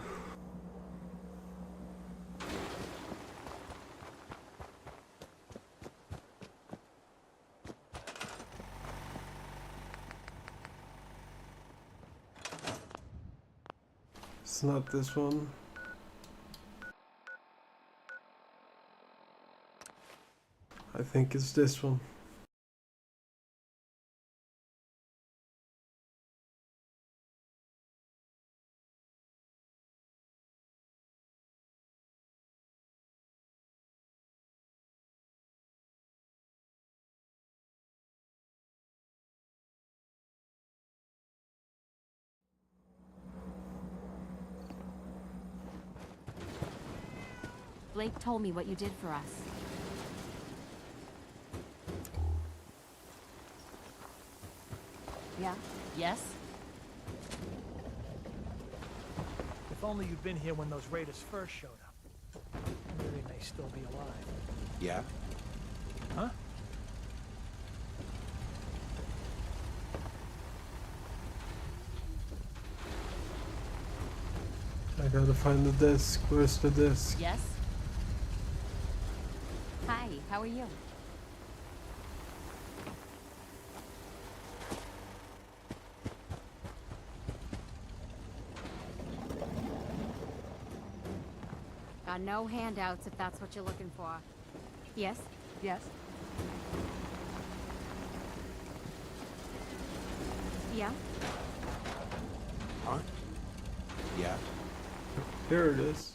[SPEAKER 1] It's not this one. I think it's this one.
[SPEAKER 4] Blake told me what you did for us. Yeah? Yes?
[SPEAKER 17] If only you'd been here when those raiders first showed up. They may still be alive.
[SPEAKER 10] Yeah?
[SPEAKER 17] Huh?
[SPEAKER 1] I gotta find the disc. Where's the disc?
[SPEAKER 4] Yes? Hi, how are you? Got no handouts if that's what you're looking for. Yes?
[SPEAKER 16] Yes?
[SPEAKER 4] Yeah?
[SPEAKER 10] Huh? Yeah.
[SPEAKER 1] Here it is.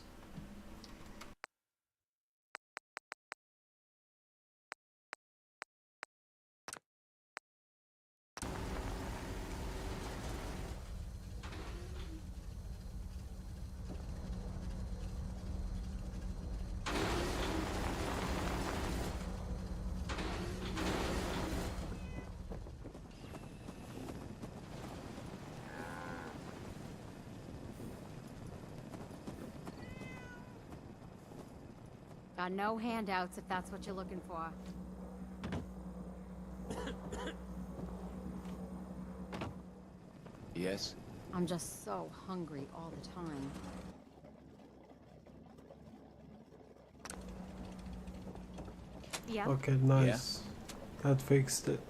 [SPEAKER 4] Got no handouts if that's what you're looking for.
[SPEAKER 10] Yes?
[SPEAKER 4] I'm just so hungry all the time. Yeah?
[SPEAKER 1] Okay, nice. That fixed it.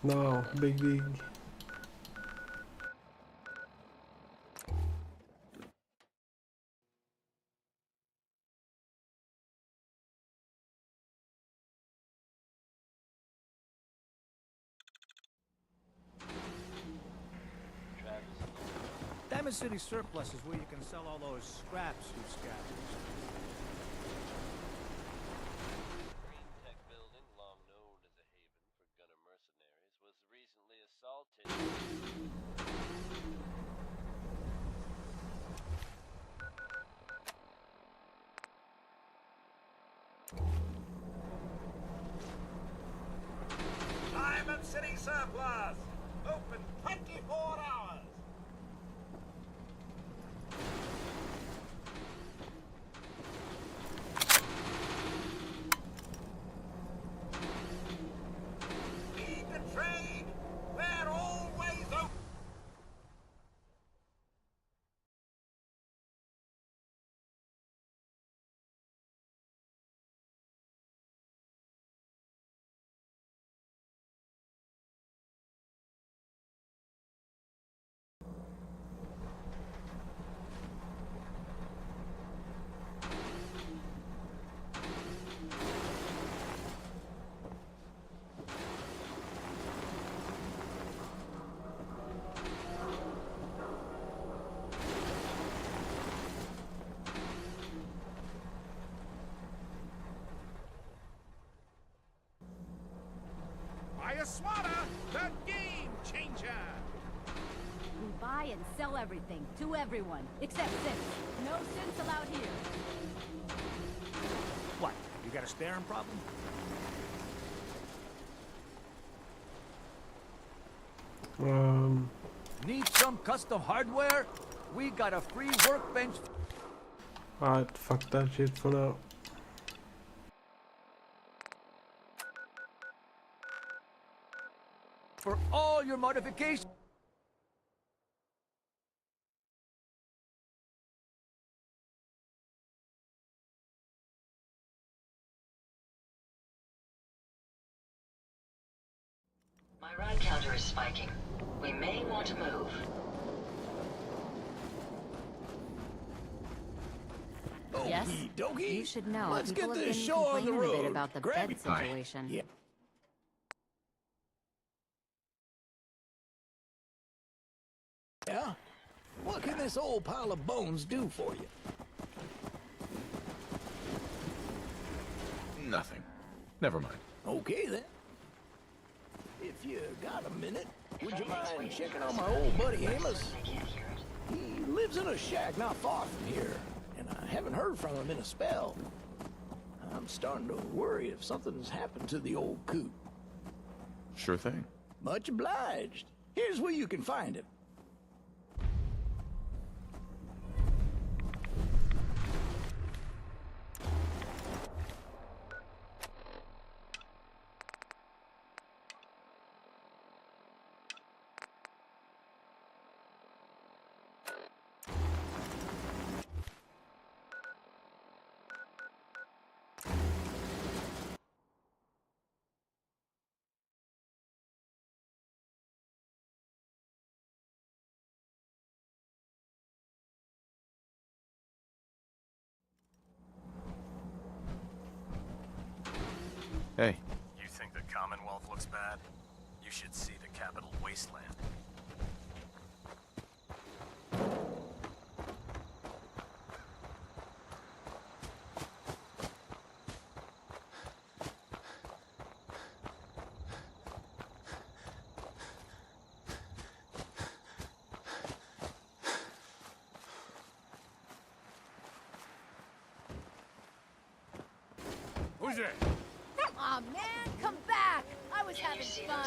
[SPEAKER 1] Now, big league.
[SPEAKER 17] Diamond City Surplus is where you can sell all those scraps you've scavenged.
[SPEAKER 12] Green Tech building, long known as a haven for gunner mercenaries, was recently assaulted.
[SPEAKER 20] Diamond City Surplus! Open 24 hours! Need to trade? We're always open! Buy a swatter, the game changer!
[SPEAKER 4] We buy and sell everything, to everyone, except synths. No synths allowed here.
[SPEAKER 17] What? You got a staring problem?
[SPEAKER 20] Need some custom hardware? We got a free workbench.
[SPEAKER 1] Alright, fuck that shit for now.
[SPEAKER 20] For all your modifications.
[SPEAKER 22] My ride counter is spiking. We may want to move.
[SPEAKER 4] Yes?
[SPEAKER 17] Dokey.
[SPEAKER 4] You should know.
[SPEAKER 17] Let's
[SPEAKER 4] People
[SPEAKER 17] get
[SPEAKER 4] have
[SPEAKER 17] this
[SPEAKER 4] been
[SPEAKER 17] show on the
[SPEAKER 4] complaining a bit
[SPEAKER 17] road.
[SPEAKER 4] about the
[SPEAKER 17] Grab
[SPEAKER 4] bed
[SPEAKER 17] your- Aye.
[SPEAKER 4] situation.
[SPEAKER 17] Yeah. Yeah? What can this old pile of bones do for you?
[SPEAKER 10] Nothing. Never mind.
[SPEAKER 17] Okay, then. If you got a minute, would you mind checking on my old buddy Amos? He lives in a shack not far from here, and I haven't heard from him in a spell. I'm starting to worry if something's happened to the old coot.
[SPEAKER 10] Sure thing.
[SPEAKER 17] Much obliged. Here's where you can find him.
[SPEAKER 14] Hey.
[SPEAKER 18] You think the Commonwealth looks bad? You should see the capital wasteland.
[SPEAKER 2] Who's there?
[SPEAKER 4] Aw, man, come back! I was having fun.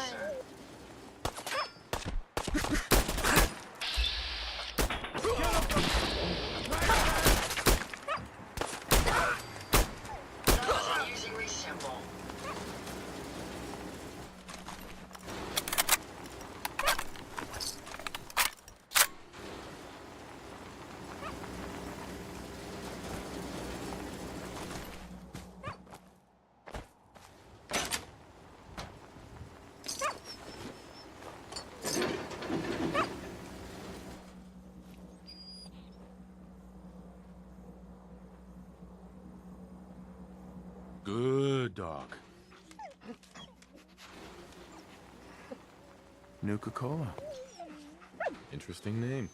[SPEAKER 22] Using resymbol.
[SPEAKER 14] Good dog. Nuka-Cola. Interesting name.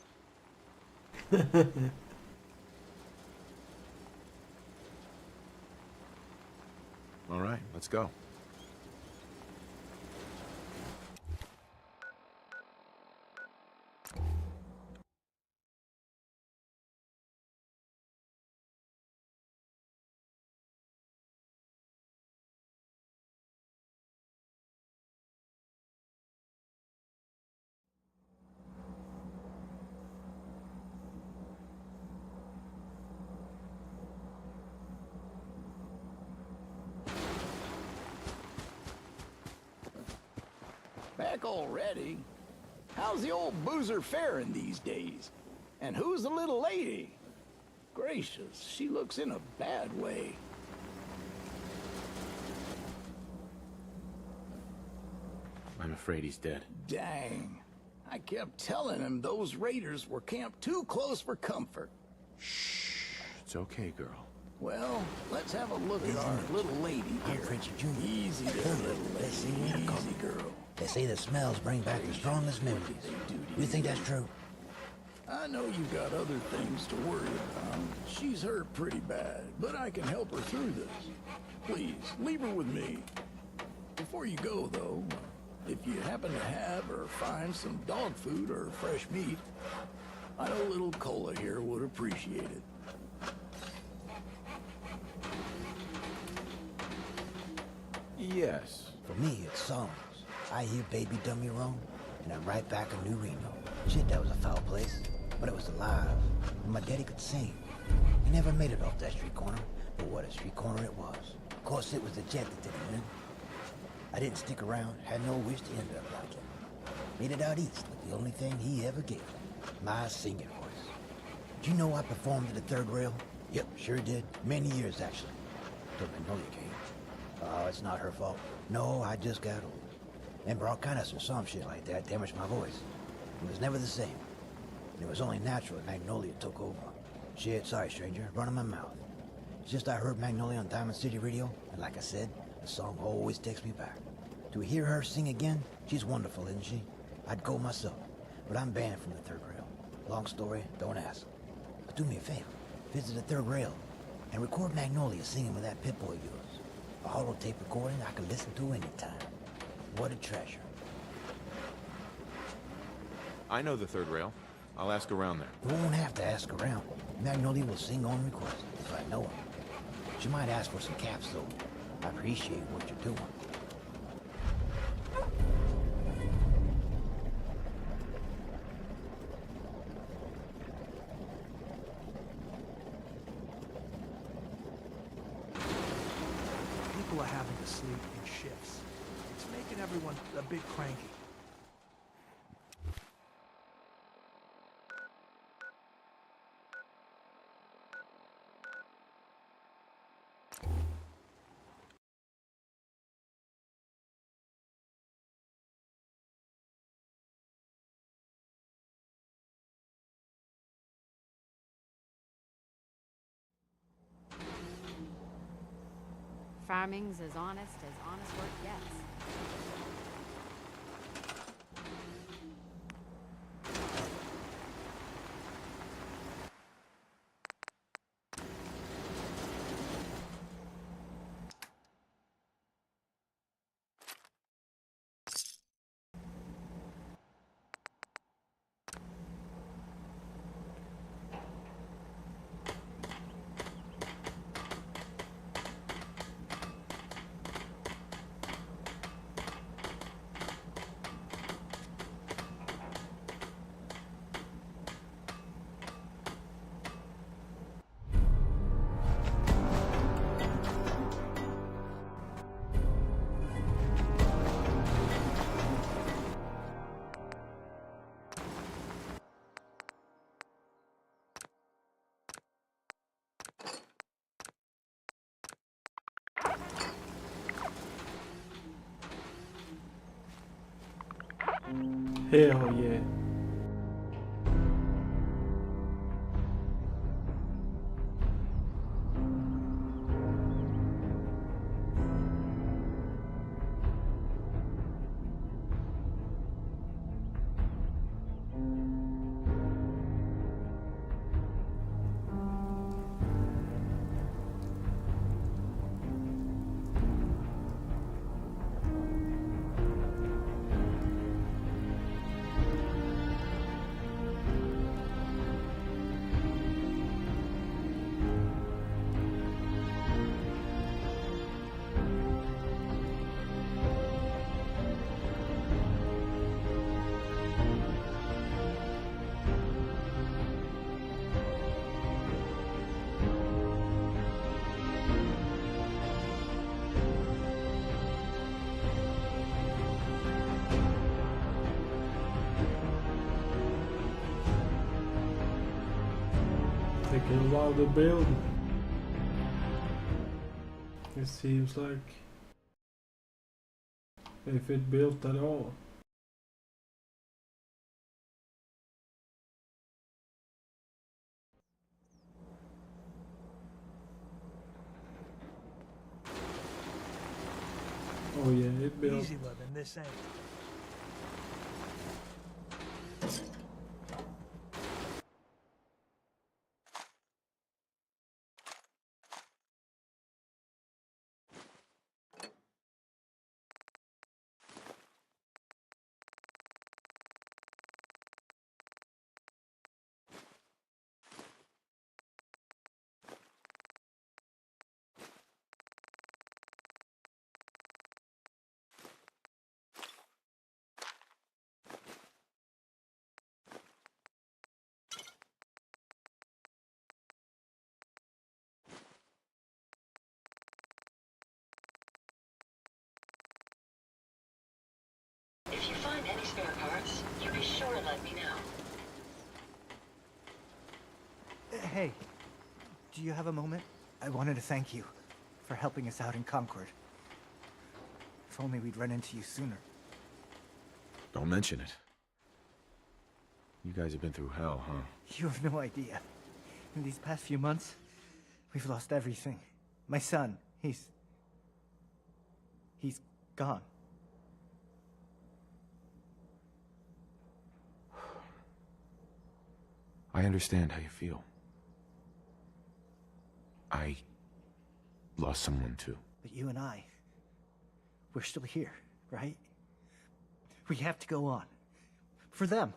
[SPEAKER 14] All right, let's go.
[SPEAKER 17] Back already? How's the old boozer faring these days? And who's the little lady? Gracious, she looks in a bad way.
[SPEAKER 14] I'm afraid he's dead.
[SPEAKER 17] Dang. I kept telling him those raiders were camped too close for comfort.
[SPEAKER 14] It's okay, girl.
[SPEAKER 17] Well, let's have a look at our little lady here.
[SPEAKER 21] Frenchie Jr.
[SPEAKER 17] Easy there, little lady. Easy, girl.
[SPEAKER 21] They say the smells bring back the strongest memories. You think that's true?
[SPEAKER 17] I know you've got other things to worry about. She's hurt pretty bad, but I can help her through this. Please, leave her with me. Before you go, though, if you happen to have or find some dog food or fresh meat, I know little Cola here would appreciate it.
[SPEAKER 14] Yes.
[SPEAKER 21] For me, it's songs. I hear Baby Done Me Wrong, and I'm right back in New Reno. Shit, that was a foul place, but it was alive, and my daddy could sing. He never made it off that street corner, but what a street corner it was. Of course, it was the jet that did it, man. I didn't stick around, had no wish to end up like him. Made it out east with the only thing he ever gave me, my singing voice. Did you know I performed at the Third Rail? Yep, sure did. Many years, actually. Till Magnolia came. Oh, it's not her fault. No, I just got old. And bronchitis or some shit like that damaged my voice. It was never the same. And it was only natural that Magnolia took over. Shit, sorry, stranger, running my mouth. It's just I heard Magnolia on Diamond City Radio, and like I said, the song always takes me back. To hear her sing again, she's wonderful, isn't she? I'd go myself, but I'm banned from the Third Rail. Long story, don't ask. But do me a favor, visit the Third Rail, and record Magnolia singing with that Pip-Boy of yours. A holotape recording I can listen to anytime. What a treasure.
[SPEAKER 14] I know the Third Rail. I'll ask around there.
[SPEAKER 21] You won't have to ask around. Magnolia will sing on request, if I know her. She might ask for some caps, though. I appreciate what you're doing.
[SPEAKER 2] People are having to sleep in shifts. It's making everyone a bit cranky.
[SPEAKER 4] Farming's as honest work gets.
[SPEAKER 1] Hell yeah. Taking a while to build. It seems like if it built at all. Oh yeah, it built.
[SPEAKER 17] Easy living, this ain't.
[SPEAKER 22] If you find any spare parts, you be sure to let me know.
[SPEAKER 7] Hey, do you have a moment? I wanted to thank you for helping us out in Concord. If only we'd run into you sooner.
[SPEAKER 14] Don't mention it. You guys have been through hell, huh?
[SPEAKER 7] You have no idea. In these past few months, we've lost everything. My son, he's gone.
[SPEAKER 14] I understand how you feel. I lost someone too.
[SPEAKER 7] But you and I, we're still here, right? We have to go on. For them.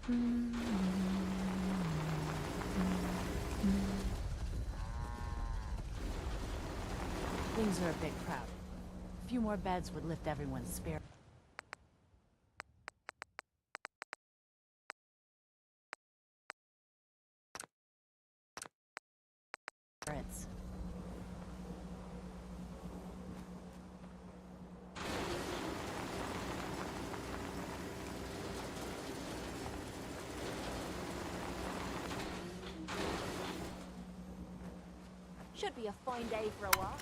[SPEAKER 4] Things are a bit crowded. A few more beds would lift everyone's spirit. Should be a fine day for a walk.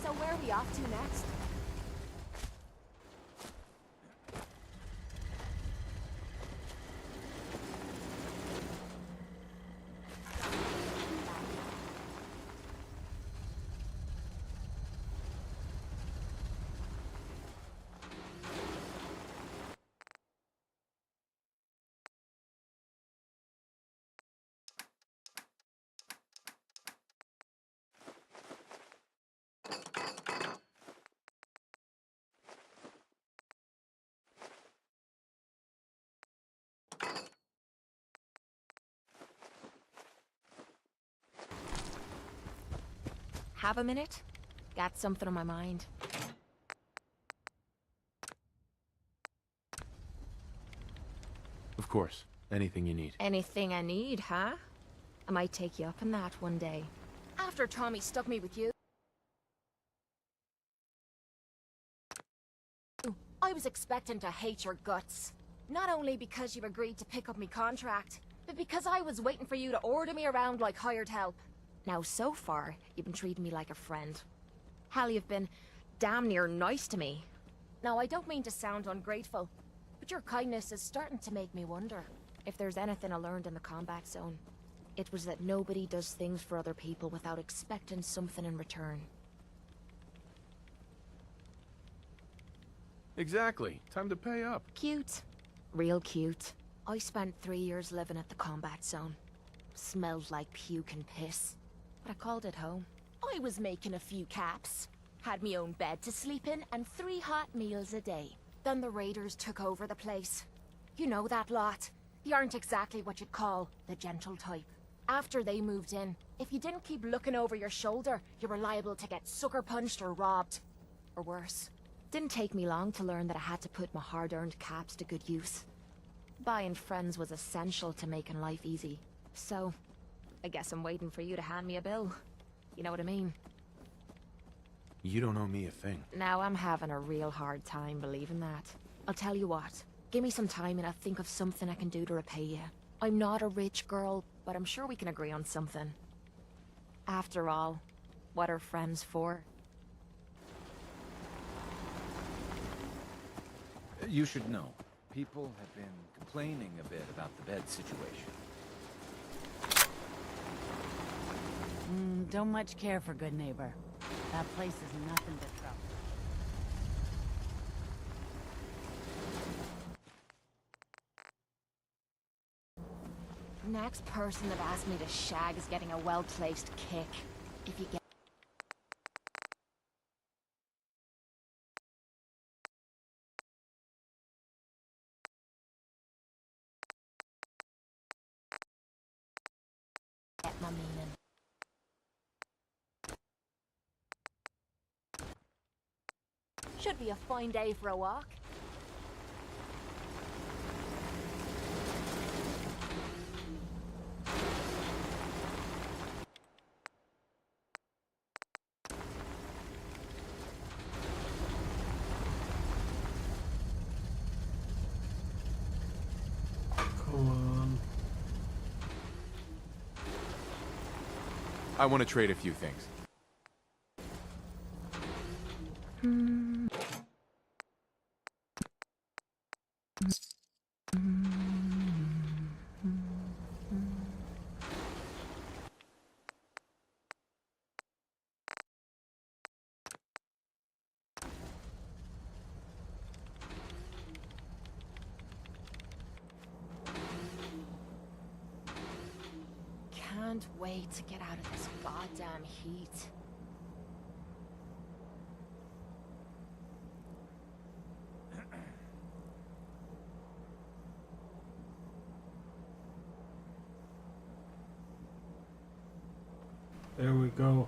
[SPEAKER 4] So where are we off to next? Have a minute? Got something on my mind.
[SPEAKER 14] Of course. Anything you need.
[SPEAKER 4] Anything I need, huh? I might take you up on that one day. After Tommy stuck me with you. I was expecting to hate your guts. Not only because you agreed to pick up me contract, but because I was waiting for you to order me around like hired help. Now, so far, you've been treating me like a friend. Hell, you've been damn near nice to me. Now, I don't mean to sound ungrateful, but your kindness is starting to make me wonder if there's anything I learned in the combat zone. It was that nobody does things for other people without expecting something in return.
[SPEAKER 14] Exactly. Time to pay up.
[SPEAKER 4] Cute. Real cute. I spent 3 years living at the combat zone. Smelled like puke and piss. But I called it home. I was making a few caps. Had me own bed to sleep in and 3 hot meals a day. Then the raiders took over the place. You know that lot. They aren't exactly what you'd call the gentle type. After they moved in, if you didn't keep looking over your shoulder, you were liable to get sucker punched or robbed. Or worse. Didn't take me long to learn that I had to put my hard-earned caps to good use. Buying friends was essential to making life easy. So, I guess I'm waiting for you to hand me a bill. You know what I mean?
[SPEAKER 14] You don't owe me a thing.
[SPEAKER 4] Now I'm having a real hard time believing that. I'll tell you what. Give me some time and I'll think of something I can do to repay you. I'm not a rich girl, but I'm sure we can agree on something. After all, what are friends for?
[SPEAKER 13] You should know. People have been complaining a bit about the bed situation.
[SPEAKER 16] Don't much care for Good Neighbor. That place is nothing but trouble.
[SPEAKER 4] Next person that asked me to shag is getting a well-placed kick. If you get... Get my meaning. Should be a fine day for a walk.
[SPEAKER 14] I want to trade a few things.
[SPEAKER 4] Can't wait to get out of this goddamn heat.
[SPEAKER 1] There we go.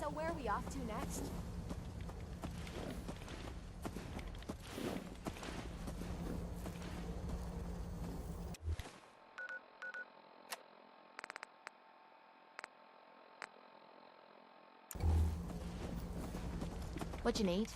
[SPEAKER 4] So where are we off to next? What you need?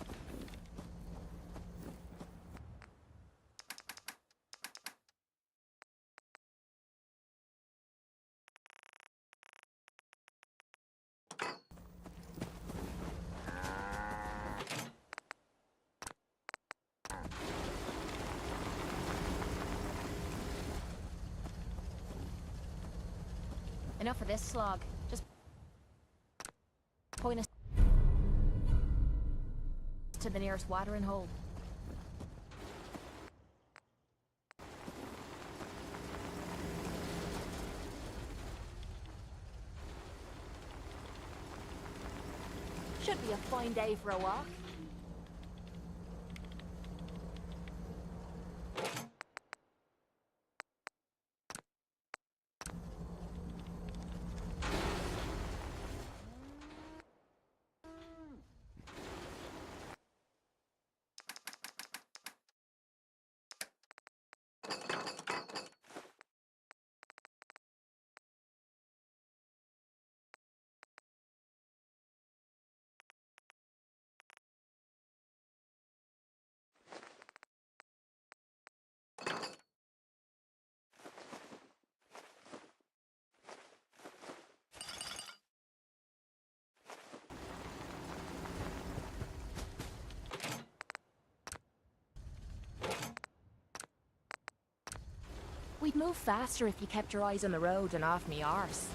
[SPEAKER 4] Enough of this slog. Just point us to the nearest watering hole. Should be a fine day for a walk. We'd move faster if you kept your eyes on the road and off me arse.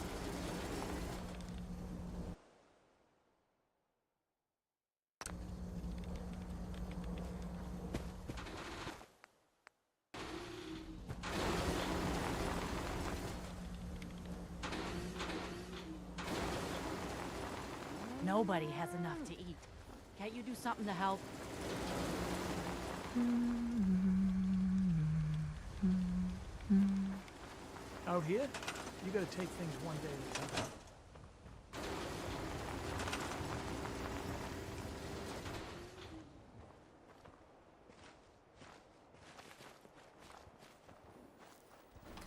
[SPEAKER 16] Nobody has enough to eat. Can't you do something to help?
[SPEAKER 17] Out here, you gotta take things one day at a time.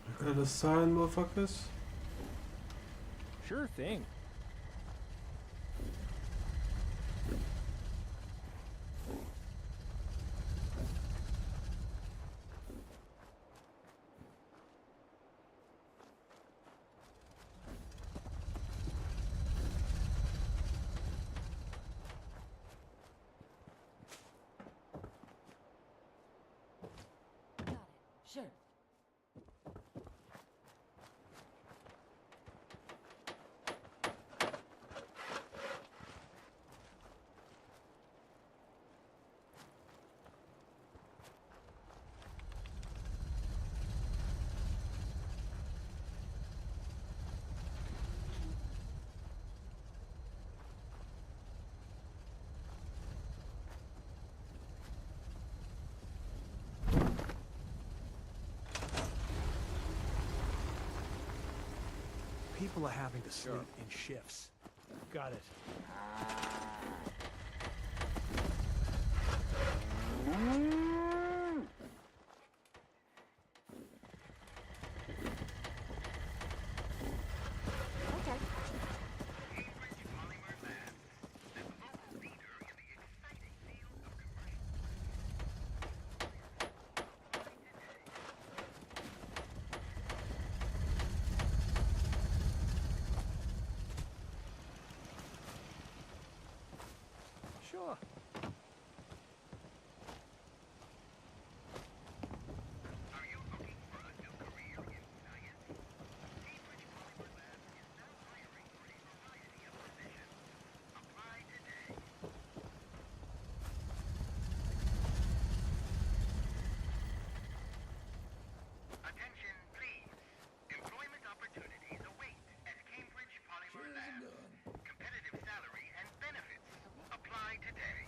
[SPEAKER 1] I got a sign, motherfuckers.
[SPEAKER 17] Sure thing.
[SPEAKER 16] Sure.
[SPEAKER 17] People are having to sleep in shifts. Got it. Sure.
[SPEAKER 3] Attention, please. Employment opportunities await at Cambridge Polymer Lab. Competitive salary and benefits. Apply today.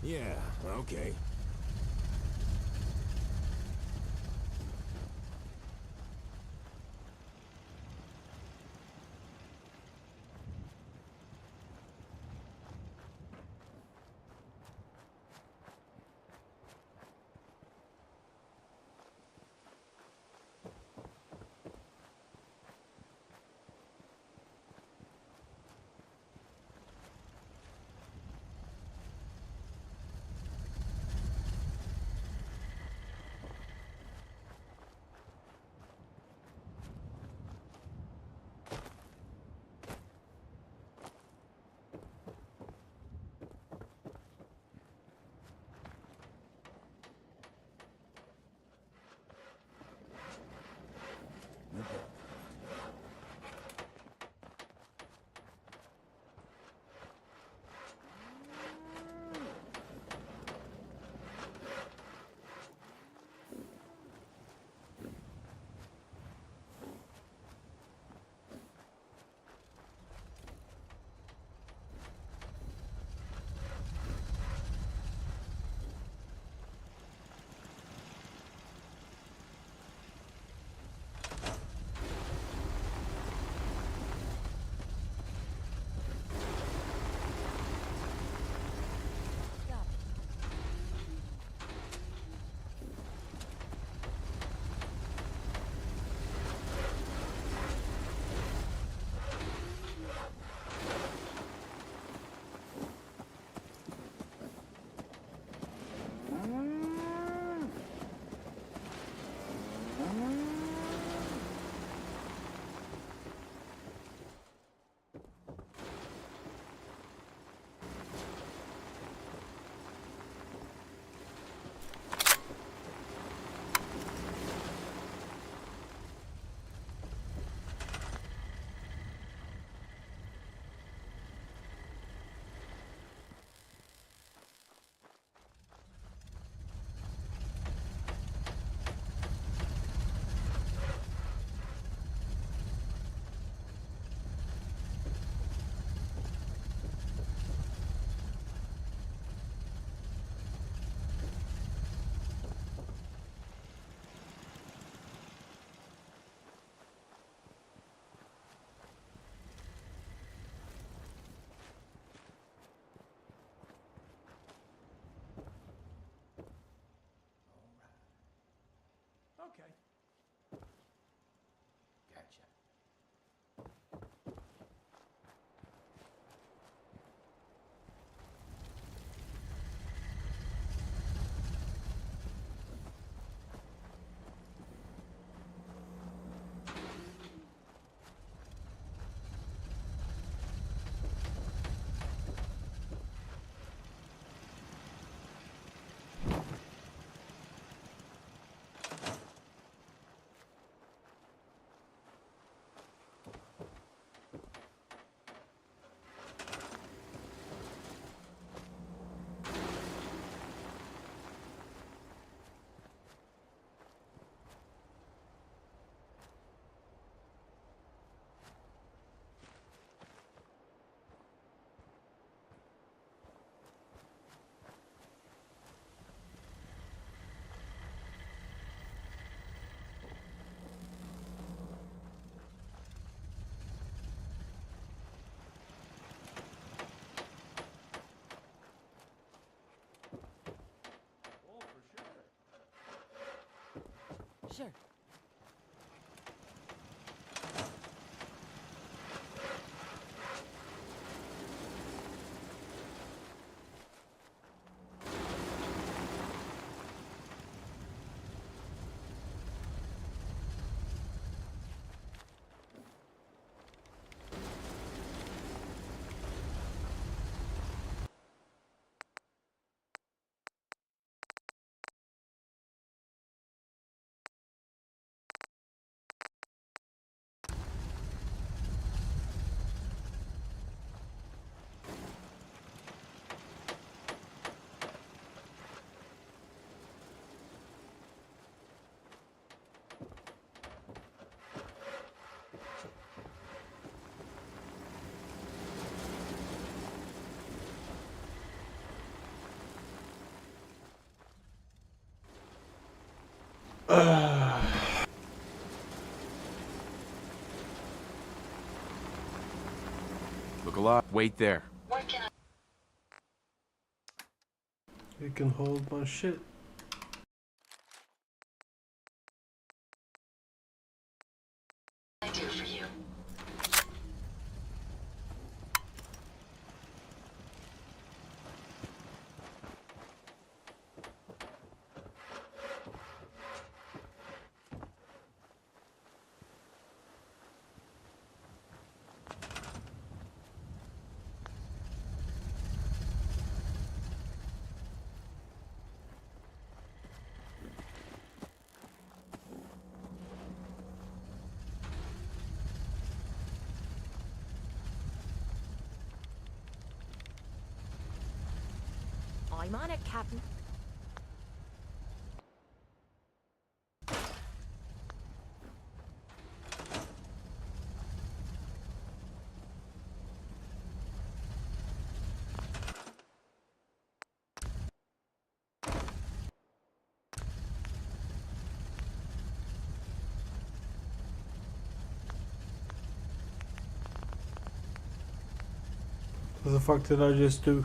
[SPEAKER 17] Yeah, okay.
[SPEAKER 14] Buckle up. Wait there.
[SPEAKER 22] What can
[SPEAKER 1] You can hold my shit.
[SPEAKER 22] I do for you?
[SPEAKER 4] I'm on it, Captain.
[SPEAKER 1] What the fuck did I just do?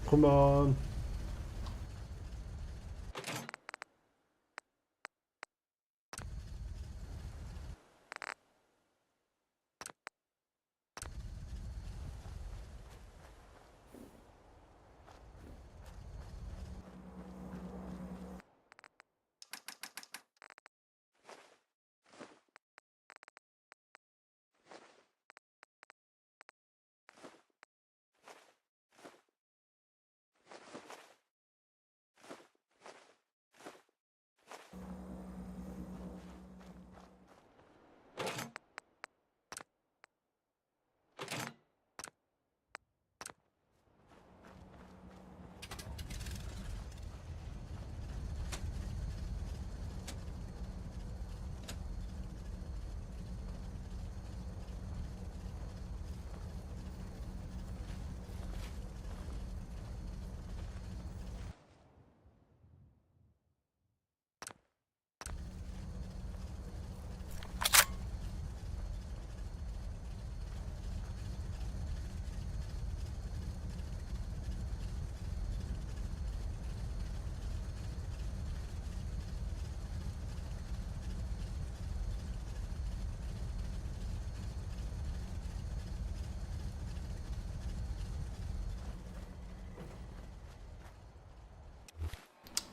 [SPEAKER 1] Come on.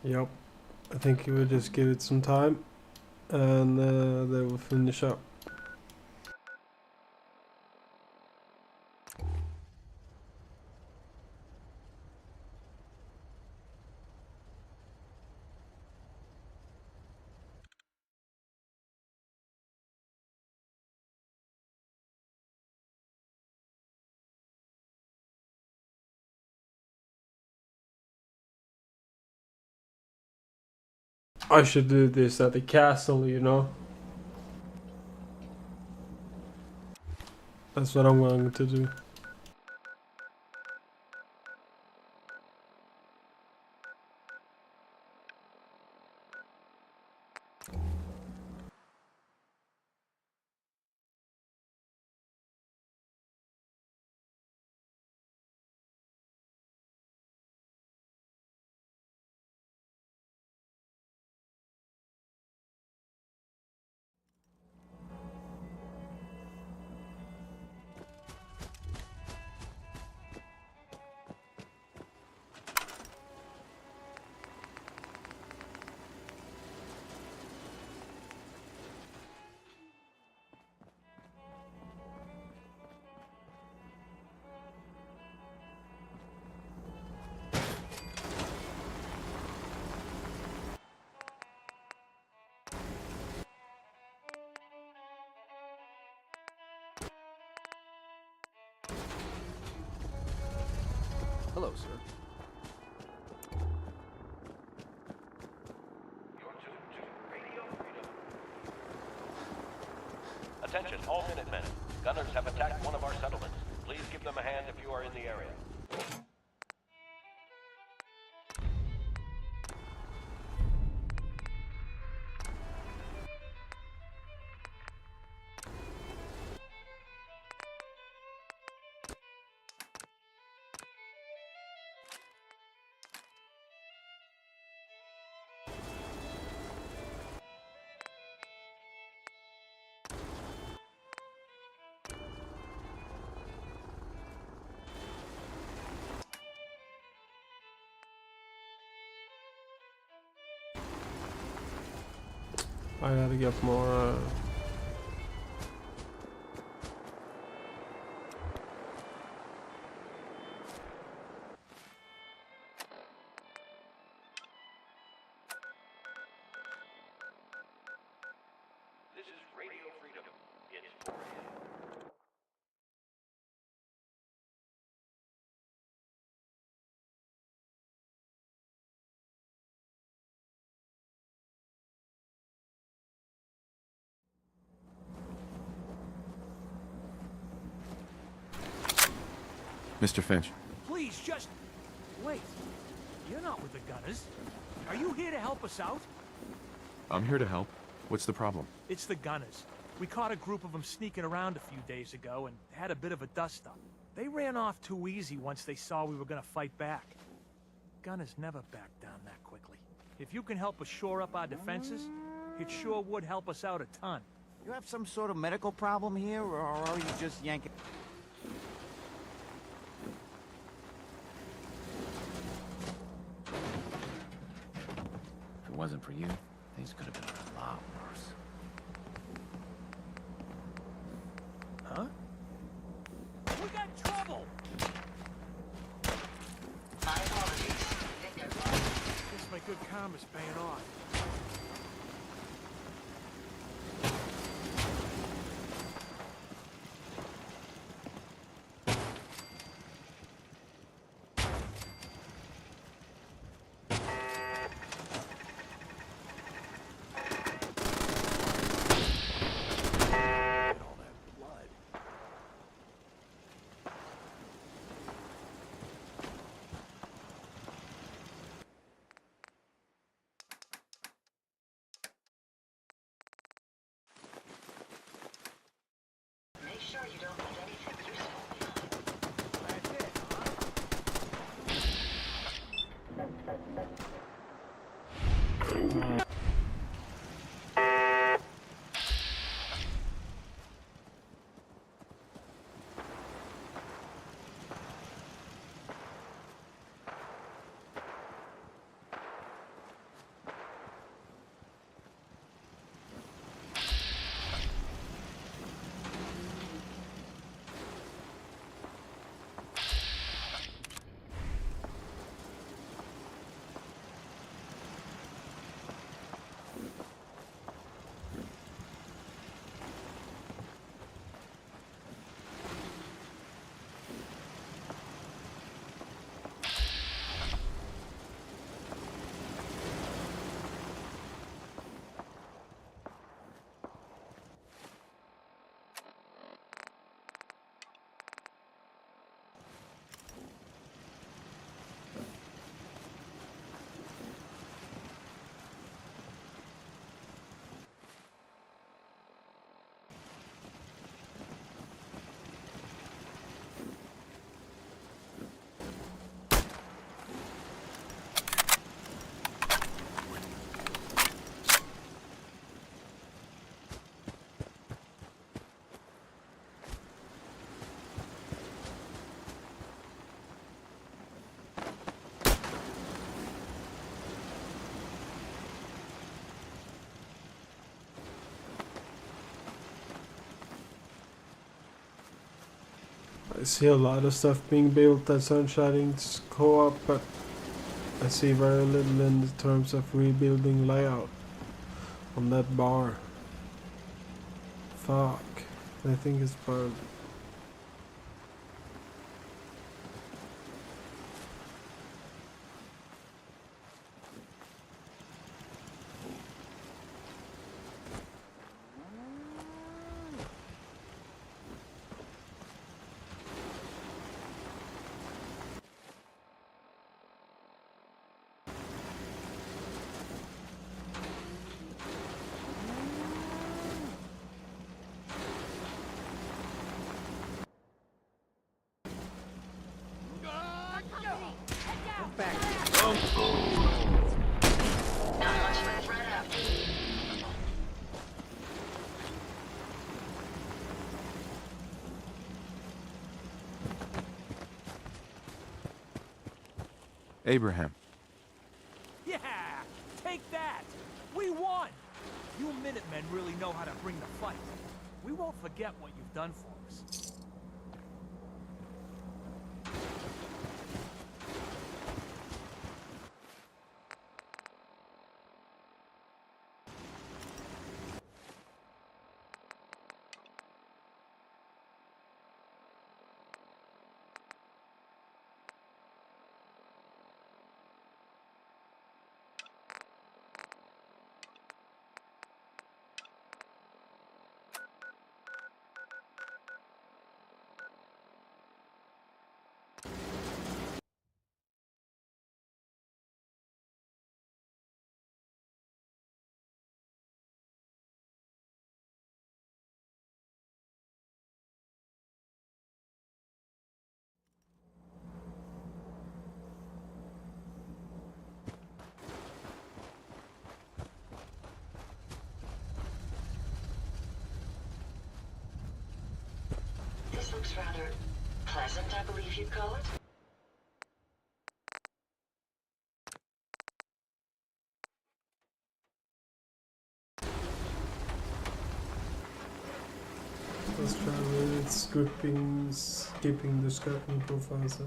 [SPEAKER 1] Yep. I think he will just give it some time and they will finish up. I should do this at the castle, you know. That's what I'm going to do.
[SPEAKER 13] Hello, sir.
[SPEAKER 12] Attention, all Minutemen. Gunners have attacked one of our settlements. Please give them a hand if you are in the area.
[SPEAKER 1] I gotta get more.
[SPEAKER 12] This is Radio Freedom. It's 4 a.m.
[SPEAKER 14] Mr. Finch.
[SPEAKER 2] Please, just wait. You're not with the Gunners. Are you here to help us out?
[SPEAKER 14] I'm here to help. What's the problem?
[SPEAKER 2] It's the Gunners. We caught a group of them sneaking around a few days ago and had a bit of a dust-up. They ran off too easy once they saw we were gonna fight back. Gunners never back down that quickly. If you can help us shore up our defenses, it sure would help us out a ton.
[SPEAKER 20] You have some sort of medical problem here, or are you just yanking?
[SPEAKER 13] If it wasn't for you, things could have been a lot worse.
[SPEAKER 2] Huh? We got trouble!
[SPEAKER 22] My apologies.
[SPEAKER 2] Guess my good karma's paying off.
[SPEAKER 22] Make sure you don't leave anything useful behind.
[SPEAKER 2] That's it, huh?
[SPEAKER 1] I see a lot of stuff being built at Sunshine's co-op, but I see very little in terms of rebuilding layout on that bar. Fuck. I think it's burned.
[SPEAKER 14] Abraham.
[SPEAKER 2] Yeah! Take that! We won! You Minutemen really know how to bring the fight. We won't forget what you've done for us.
[SPEAKER 22] This looks rather pleasant, I believe you'd call it.
[SPEAKER 1] Let's try with skipping the scrapping profiles.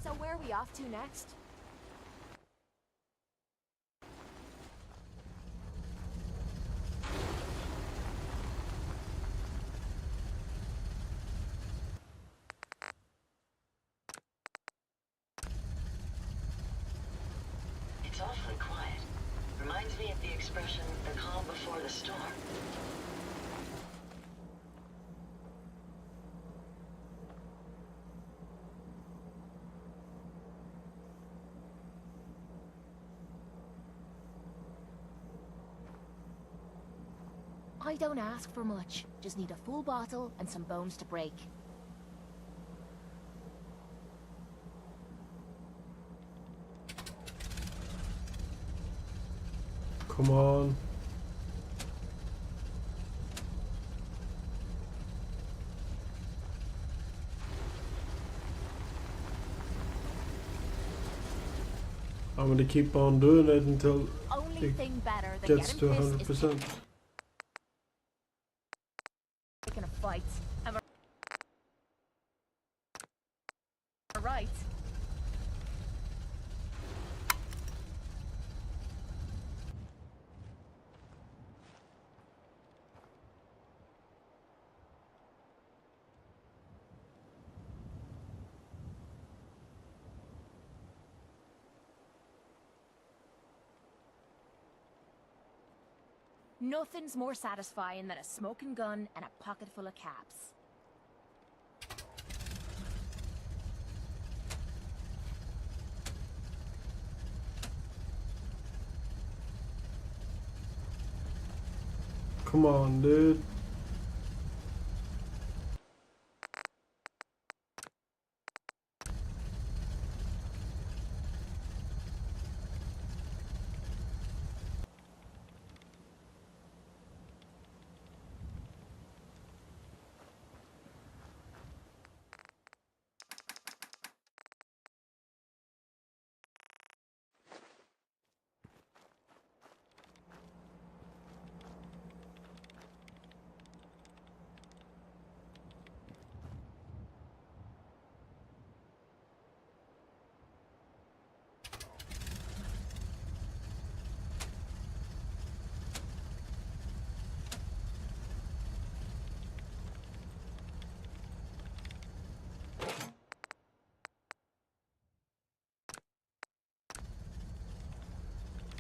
[SPEAKER 4] So where are we off to next?
[SPEAKER 22] It's awfully quiet. Reminds me of the expression, the calm before the storm.
[SPEAKER 4] I don't ask for much. Just need a full bottle and some bones to break.
[SPEAKER 1] Come on. I'm gonna keep on doing it until
[SPEAKER 4] Only
[SPEAKER 1] it
[SPEAKER 4] thing better than
[SPEAKER 1] gets to
[SPEAKER 4] getting pissed is
[SPEAKER 1] 100%.
[SPEAKER 4] picking a fight. Am I right? Nothing's more satisfying than a smoking gun and a pocket full of caps.
[SPEAKER 1] Come on, dude.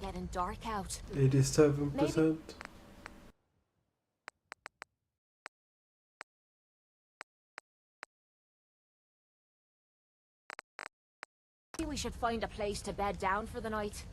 [SPEAKER 4] Getting dark out.
[SPEAKER 1] 87%.
[SPEAKER 4] we should find a place to bed down for the night.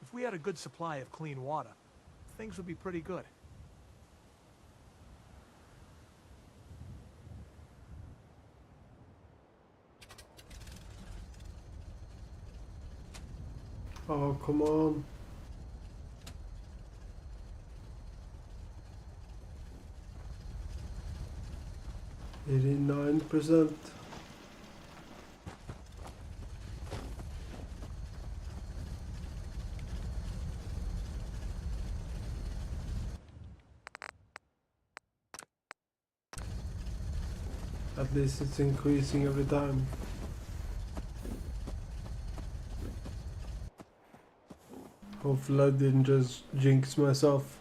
[SPEAKER 2] If we had a good supply of clean water, things would be pretty good.
[SPEAKER 1] Oh, come on. $89%. At least it's increasing every time. Hopefully I didn't just jinx myself.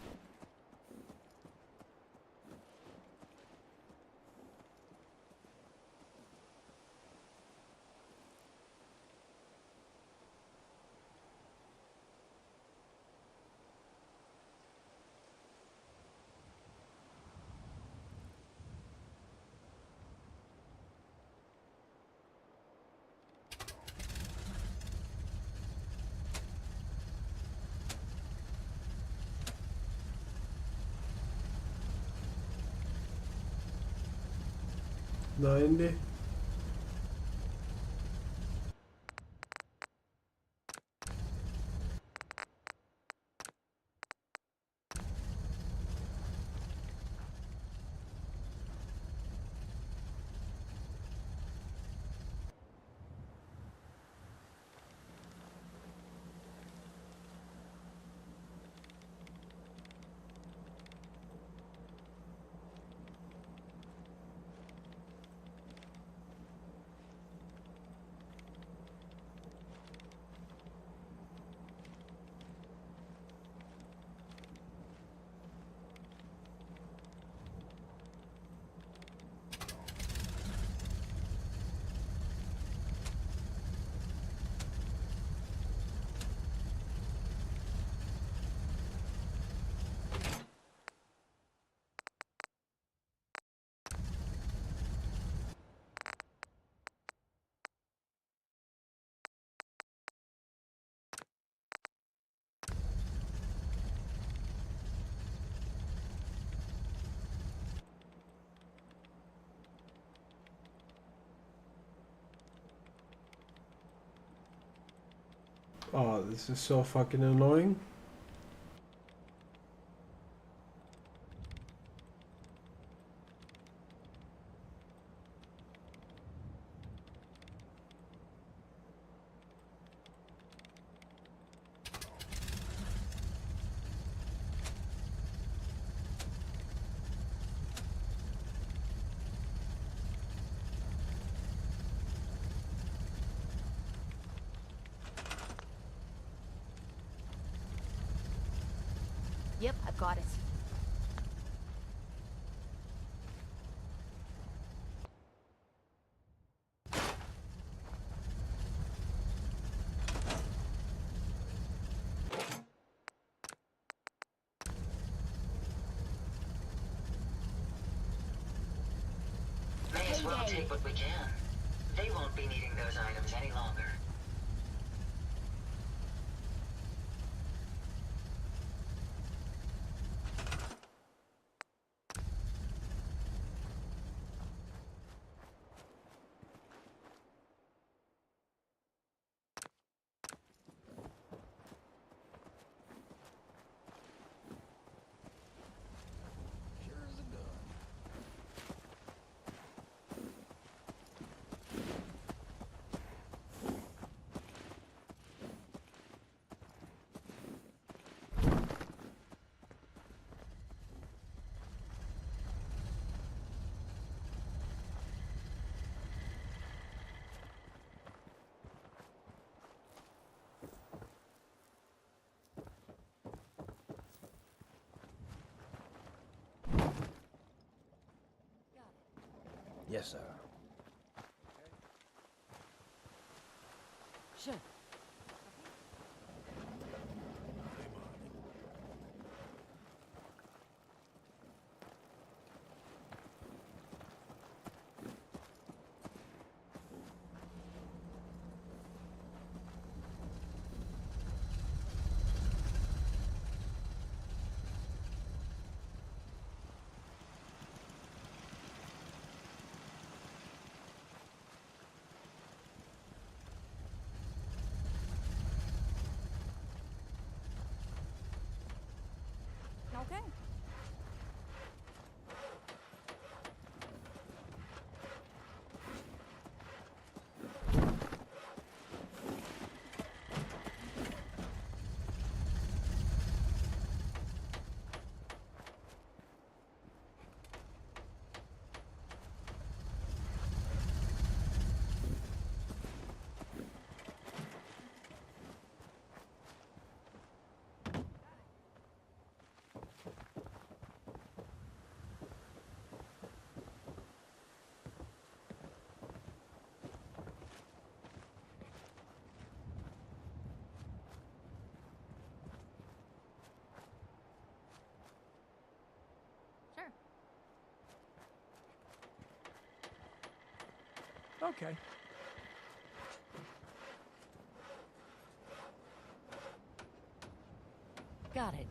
[SPEAKER 1] $90. Oh, this is so fucking annoying.
[SPEAKER 4] Yep, I've got it.
[SPEAKER 22] May as well take what we can. They won't be needing those items any longer.
[SPEAKER 21] Yes, sir.
[SPEAKER 16] Sure.
[SPEAKER 6] Okay. Sure.
[SPEAKER 2] Okay.
[SPEAKER 16] Got it.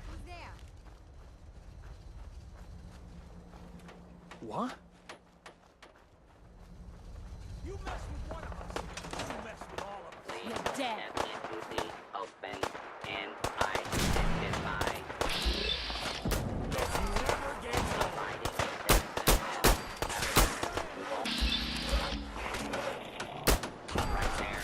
[SPEAKER 6] Who's there?
[SPEAKER 2] What? You mess with one of us, you mess with all of us.
[SPEAKER 16] You're dead.
[SPEAKER 22] Absolutely open and identify.
[SPEAKER 2] This never gets old.
[SPEAKER 22] Right there.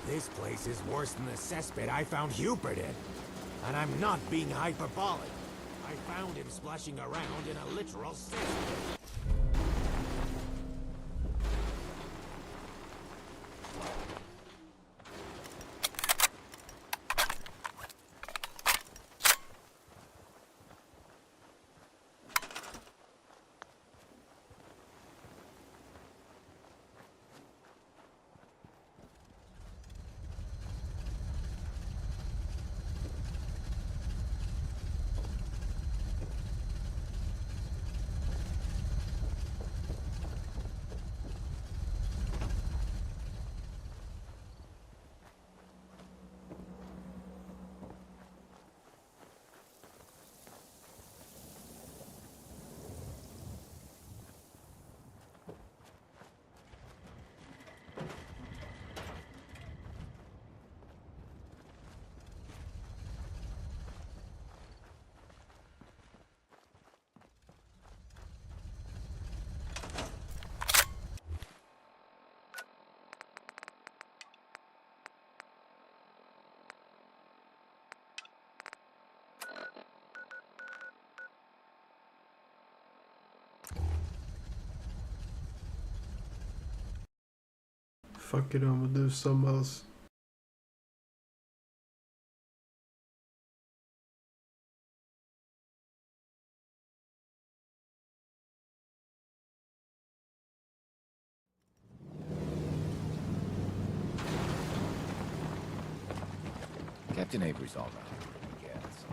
[SPEAKER 15] This place is worse than the cesspit I found Hubert in. And I'm not being hyperbolic. I found him splashing around in a literal cesspit.
[SPEAKER 1] Fuck it, I'm gonna do something else.
[SPEAKER 13] Captain Avery's all right, I guess.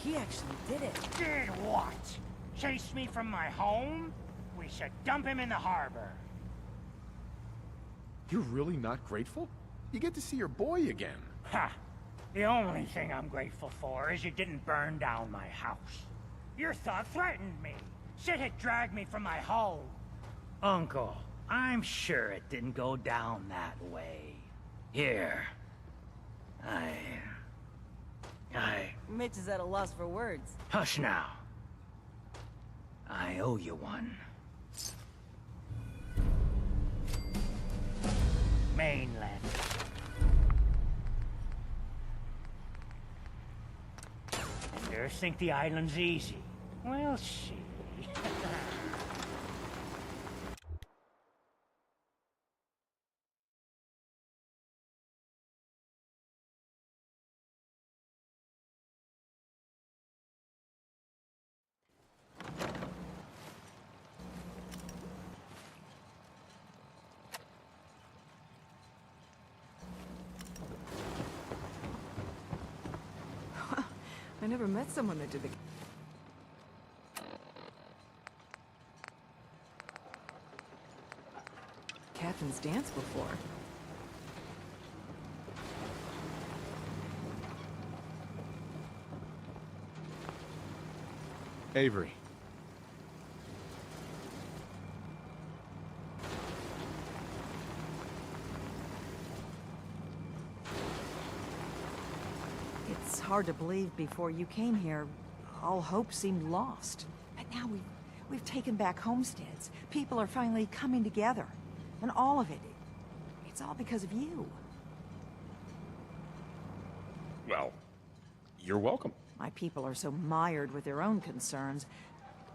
[SPEAKER 8] She actually did it.
[SPEAKER 11] Did what? Chased me from my home? We should dump him in the harbor.
[SPEAKER 10] You're really not grateful? You get to see your boy again.
[SPEAKER 11] Ha! The only thing I'm grateful for is you didn't burn down my house. Your thought threatened me. Shit had dragged me from my home. Uncle, I'm sure it didn't go down that way. Here.
[SPEAKER 8] Mitch is at a loss for words.
[SPEAKER 11] Hush now. I owe you one. Mainland. Vendors think the island's easy. We'll see.
[SPEAKER 8] I never met someone that did the... Captain's dance before.
[SPEAKER 14] Avery.
[SPEAKER 8] It's hard to believe before you came here, all hope seemed lost. But now we've taken back homesteads. People are finally coming together. And all of it, it's all because of you.
[SPEAKER 10] Well, you're welcome.
[SPEAKER 8] My people are so mired with their own concerns,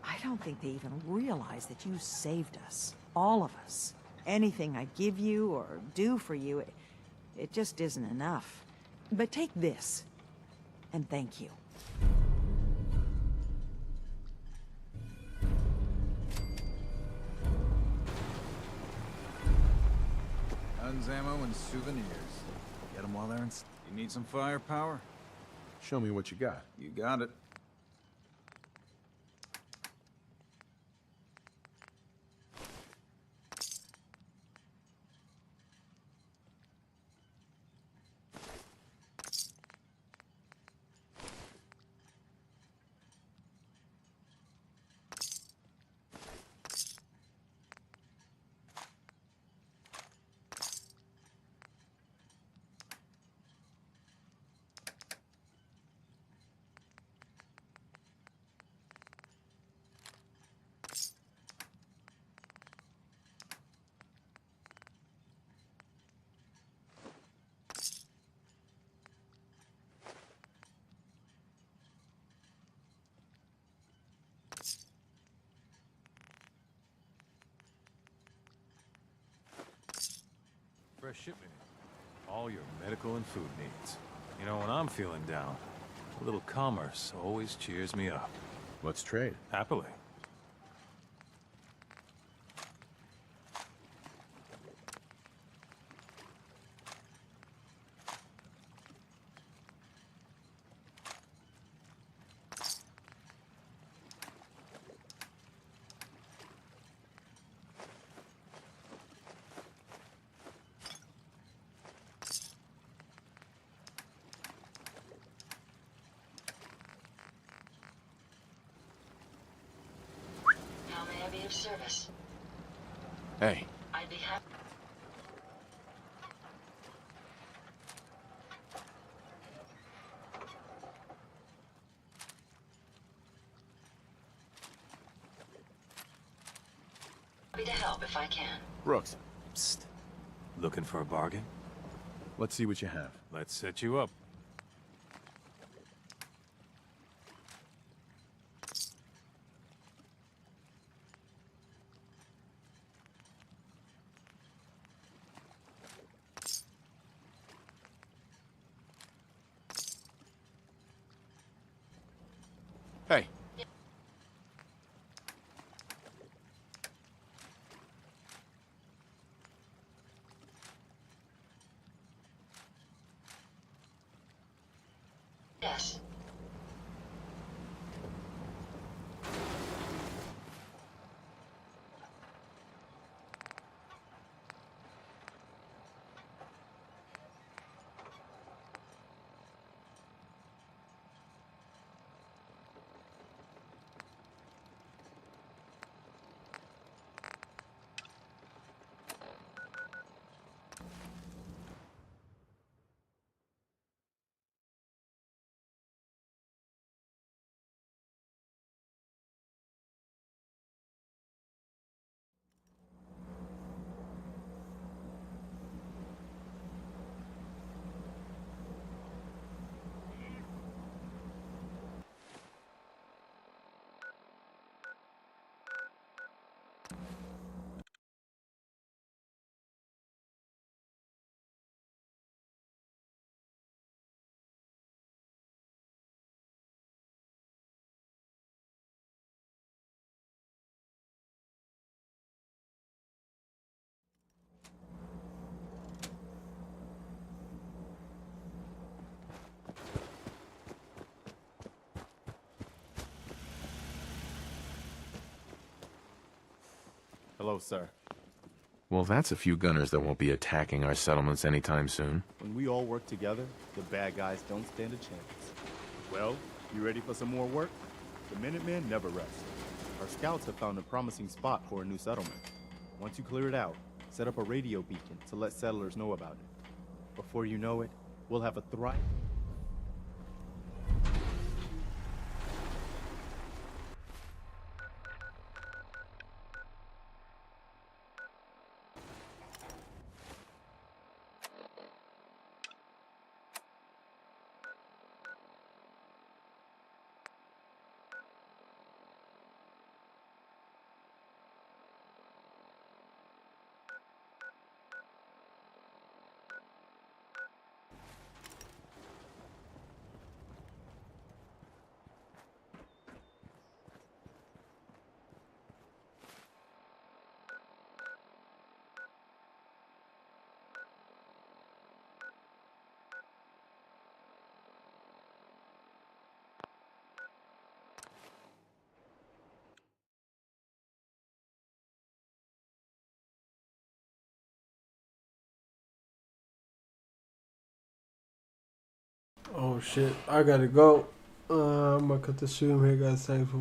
[SPEAKER 8] I don't think they even realize that you saved us. All of us. Anything I give you or do for you, it just isn't enough. But take this, and thank you.
[SPEAKER 13] Guns, ammo, and souvenirs. Get them while they're in... You need some firepower?
[SPEAKER 10] Show me what you got.
[SPEAKER 13] You got it.
[SPEAKER 23] Fresh shipment. All your medical and food needs. You know, when I'm feeling down, a little commerce always cheers me up.
[SPEAKER 10] Let's trade.
[SPEAKER 23] Happily.
[SPEAKER 22] How may I be of service?
[SPEAKER 14] Hey.
[SPEAKER 22] I'd be happy. Happy to help if I can.
[SPEAKER 10] Brooks.
[SPEAKER 23] Psst. Looking for a bargain?
[SPEAKER 10] Let's see what you have.
[SPEAKER 23] Let's set you up.
[SPEAKER 14] Hey.
[SPEAKER 5] Hello, sir.
[SPEAKER 10] Well, that's a few gunners that won't be attacking our settlements anytime soon.
[SPEAKER 5] When we all work together, the bad guys don't stand a chance. Well, you ready for some more work? The Minutemen never rest. Our scouts have found a promising spot for a new settlement. Once you clear it out, set up a radio beacon to let settlers know about it. Before you know it, we'll have a thriving...
[SPEAKER 1] Oh shit, I gotta go. I'm gonna cut the stream here, guys. Thanks for